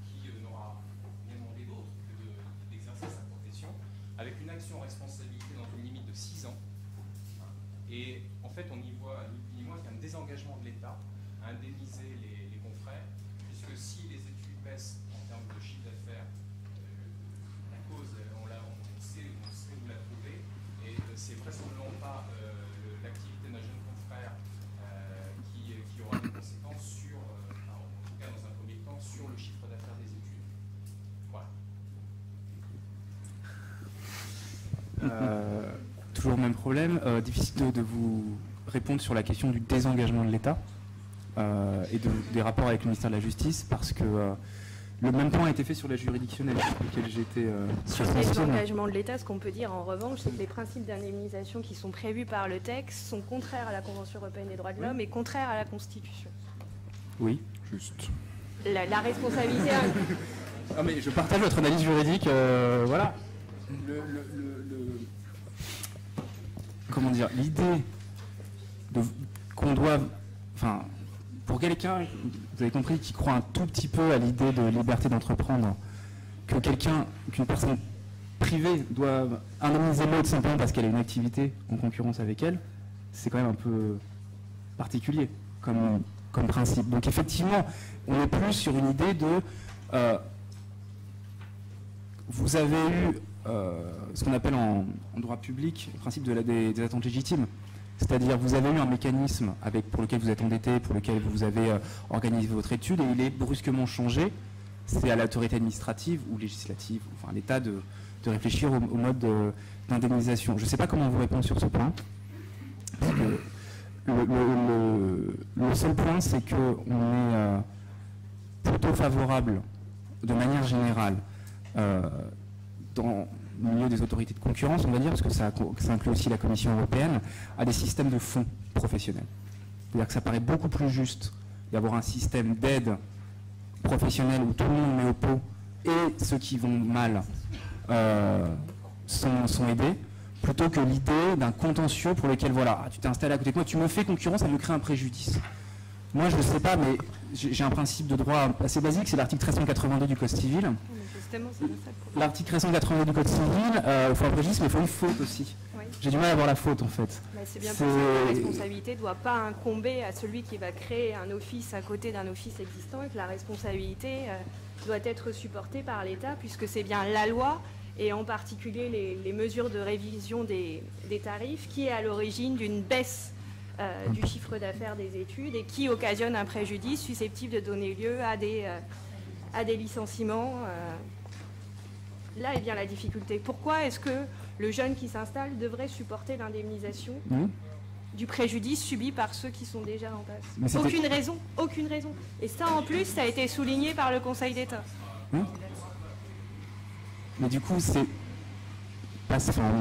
qui n'aura rien demandé d'autre que d'exercer sa profession, avec une action en responsabilité dans une limite de 6 ans. Et en fait, on y voit ni moins qu'un désengagement de l'État à indemniser les confrères, puisque si les études baissent en termes de chiffre d'affaires, la cause, on sait où la trouver, et c'est vraisemblablement pas l'activité d'un jeune confrère qui aura des conséquences sur, en tout cas dans un premier temps, sur le chiffre d'affaires des études. Voilà. Toujours le même problème, difficile de vous répondre sur la question du désengagement de l'État et des rapports avec le ministère de la Justice, parce que Le même point a été fait sur la juridictionnelle, sur laquelle j'étais sur l'engagement de l'État. Ce qu'on peut dire en revanche, c'est que les principes d'indemnisation qui sont prévus par le texte sont contraires à la Convention européenne des droits de l'homme et contraires à la Constitution. Oui, juste. La responsabilité... Ah mais je partage votre analyse juridique, voilà. Comment dire, l'idée qu'on doit... Enfin, pour quelqu'un, vous avez compris, qui croit un tout petit peu à l'idée de liberté d'entreprendre, qu'une personne privée doit indemniser l'autre simplement parce qu'elle a une activité en concurrence avec elle, c'est quand même un peu particulier comme principe. Donc effectivement, on est plus sur une idée de... vous avez eu ce qu'on appelle en droit public le principe des attentes légitimes. C'est-à-dire vous avez eu un mécanisme pour lequel vous êtes endetté, pour lequel vous avez organisé votre étude, et il est brusquement changé. C'est à l'autorité administrative ou législative, enfin l'État, de réfléchir au mode d'indemnisation. Je ne sais pas comment vous répondre sur ce point. Parce que le seul point, c'est qu'on est plutôt favorable, de manière générale, dans le milieu des autorités de concurrence, on va dire, parce que ça inclut aussi la Commission européenne, à des systèmes de fonds professionnels. C'est-à-dire que ça paraît beaucoup plus juste d'avoir un système d'aide professionnelle où tout le monde met au pot et ceux qui vont mal sont aidés, plutôt que l'idée d'un contentieux pour lequel, voilà, tu t'es installé à côté de moi, tu me fais concurrence, ça me crée un préjudice. Moi, je ne sais pas, mais j'ai un principe de droit assez basique, c'est l'article 1382 du Code civil. L'article 1382 du Code civil, il faut un préjudice, mais il faut une faute aussi. Oui. J'ai du mal à voir la faute, en fait. C'est bien pour ça que la responsabilité ne doit pas incomber à celui qui va créer un office à côté d'un office existant, et que la responsabilité doit être supportée par l'État, puisque c'est bien la loi, et en particulier les mesures de révision des tarifs, qui est à l'origine d'une baisse du chiffre d'affaires des études et qui occasionne un préjudice susceptible de donner lieu à des licenciements. Là est bien la difficulté. Pourquoi est-ce que le jeune qui s'installe devrait supporter l'indemnisation du préjudice subi par ceux qui sont déjà en place? Aucune raison, aucune raison. Et ça, en plus, ça a été souligné par le Conseil d'État. Mais du coup, on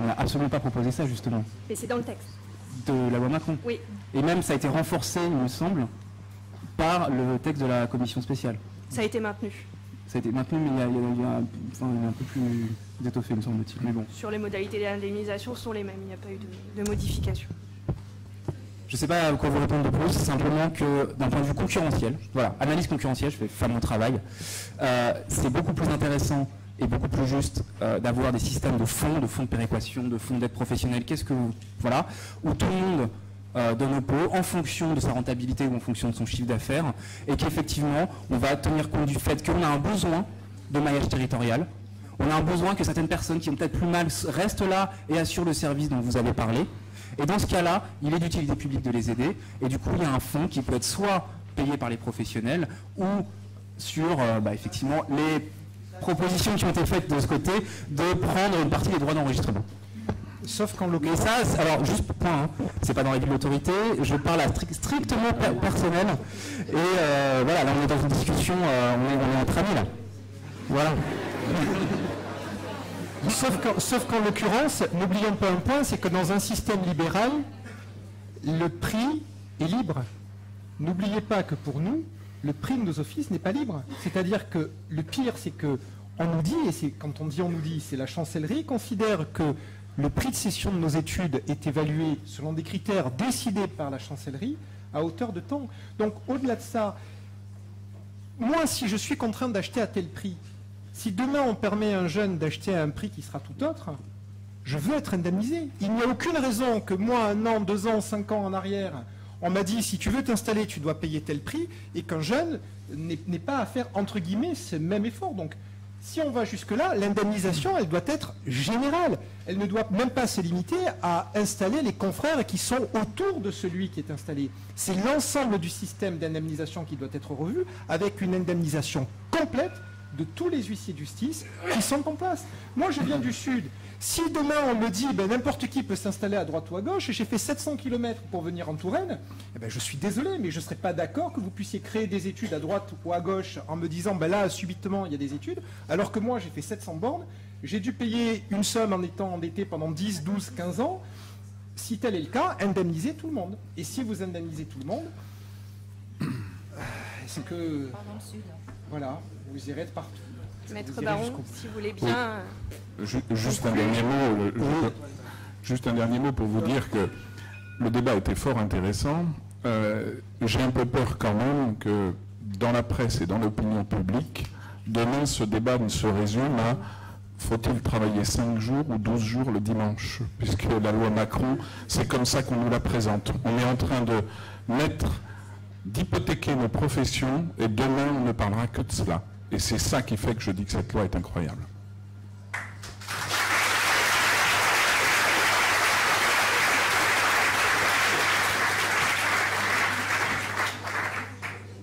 n'a absolument pas proposé ça, justement. Mais c'est dans le texte. De la loi Macron. Oui. Et même, ça a été renforcé, il me semble, par le texte de la commission spéciale. Ça a été maintenu. Ça a été maintenu, mais il y a un peu plus étoffé, me semble-t-il. Mais bon. Sur les modalités d'indemnisation sont les mêmes, il n'y a pas eu de modification. Je ne sais pas à quoi vous répondre de plus, simplement que d'un point de vue concurrentiel, voilà, analyse concurrentielle, je vais faire mon travail, c'est beaucoup plus intéressant et beaucoup plus juste d'avoir des systèmes de fonds de péréquation, de fonds d'aide professionnelle, voilà, où tout le monde donne au pot en fonction de sa rentabilité ou en fonction de son chiffre d'affaires, et qu'effectivement, on va tenir compte du fait qu'on a un besoin de maillage territorial, on a un besoin que certaines personnes qui ont peut-être plus mal restent là et assurent le service dont vous avez parlé, et dans ce cas-là, il est d'utilité publique de les aider, et du coup, il y a un fonds qui peut être soit payé par les professionnels, ou sur, effectivement, les propositions qui ont été faites de ce côté, de prendre une partie des droits d'enregistrement. Sauf qu'en l'occurrence... Mais ça, alors juste point, c'est pas dans les villes d'autorité, je parle à strictement personnel, et voilà, là on est dans une discussion, on est entre amis là. Voilà. Sauf qu'en l'occurrence, n'oublions pas un point, c'est que dans un système libéral, le prix est libre. N'oubliez pas que pour nous, le prix de nos offices n'est pas libre. C'est-à-dire que le pire, c'est que on nous dit, et c'est quand on dit on nous dit, c'est la chancellerie considère que le prix de cession de nos études est évalué selon des critères décidés par la chancellerie à hauteur de temps. Donc au-delà de ça, moi si je suis contraint d'acheter à tel prix, si demain on permet à un jeune d'acheter à un prix qui sera tout autre, je veux être indemnisé. Il n'y a aucune raison que moi, 1 an, 2 ans, 5 ans en arrière, on m'a dit, si tu veux t'installer, tu dois payer tel prix, et qu'un jeune n'ait pas à faire, entre guillemets, ce même effort. Donc, si on va jusque-là, l'indemnisation, elle doit être générale. Elle ne doit même pas se limiter à installer les confrères qui sont autour de celui qui est installé. C'est l'ensemble du système d'indemnisation qui doit être revu, avec une indemnisation complète de tous les huissiers de justice qui sont en place. Moi, je viens du Sud. Si demain on me dit n'importe qui peut s'installer à droite ou à gauche, et j'ai fait 700 km pour venir en Touraine, je suis désolé, mais je ne serais pas d'accord que vous puissiez créer des études à droite ou à gauche en me disant là, subitement, il y a des études, alors que moi, j'ai fait 700 bornes, j'ai dû payer une somme en étant endetté pendant 10, 12, 15 ans. Si tel est le cas, indemnisez tout le monde. Et si vous indemnisez tout le monde, c'est que... Voilà, vous irez de partout. Maître Baron, si vous voulez bien... Juste un dernier mot pour vous dire que le débat était fort intéressant. J'ai un peu peur quand même que dans la presse et dans l'opinion publique, demain ce débat ne se résume à faut-il travailler 5 jours ou 12 jours le dimanche, puisque la loi Macron, c'est comme ça qu'on nous la présente. On est en train d'hypothéquer nos professions et demain on ne parlera que de cela. Et c'est ça qui fait que je dis que cette loi est incroyable.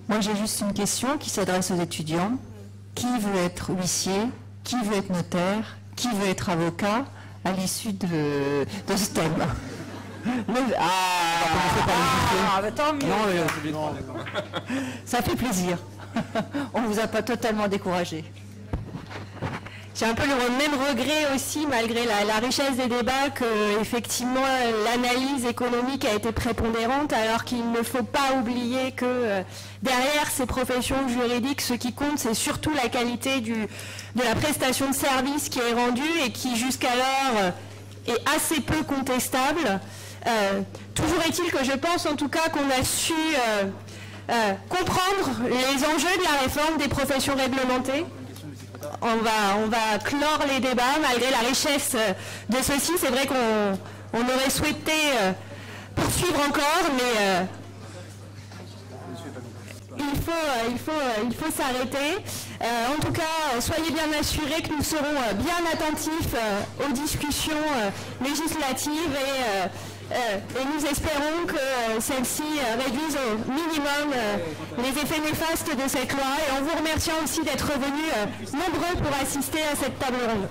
Moi, j'ai juste une question qui s'adresse aux étudiants. Qui veut être huissier? Qui veut être notaire? Qui veut être avocat à l'issue de ce thème? Tant mieux. Ça fait plaisir. On ne vous a pas totalement découragé. J'ai un peu le même regret aussi, malgré la richesse des débats, que effectivement l'analyse économique a été prépondérante, alors qu'il ne faut pas oublier que derrière ces professions juridiques, ce qui compte, c'est surtout la qualité de la prestation de service qui est rendue et qui jusqu'alors est assez peu contestable. Toujours est-il que je pense en tout cas qu'on a su comprendre les enjeux de la réforme des professions réglementées. On va clore les débats malgré la richesse de ceux-ci. C'est vrai qu'on aurait souhaité poursuivre encore, mais il faut s'arrêter. En tout cas, soyez bien assurés que nous serons bien attentifs aux discussions législatives et nous espérons que celles-ci réduisent au minimum les effets néfastes de cette loi, et en vous remerciant aussi d'être venus nombreux pour assister à cette table ronde.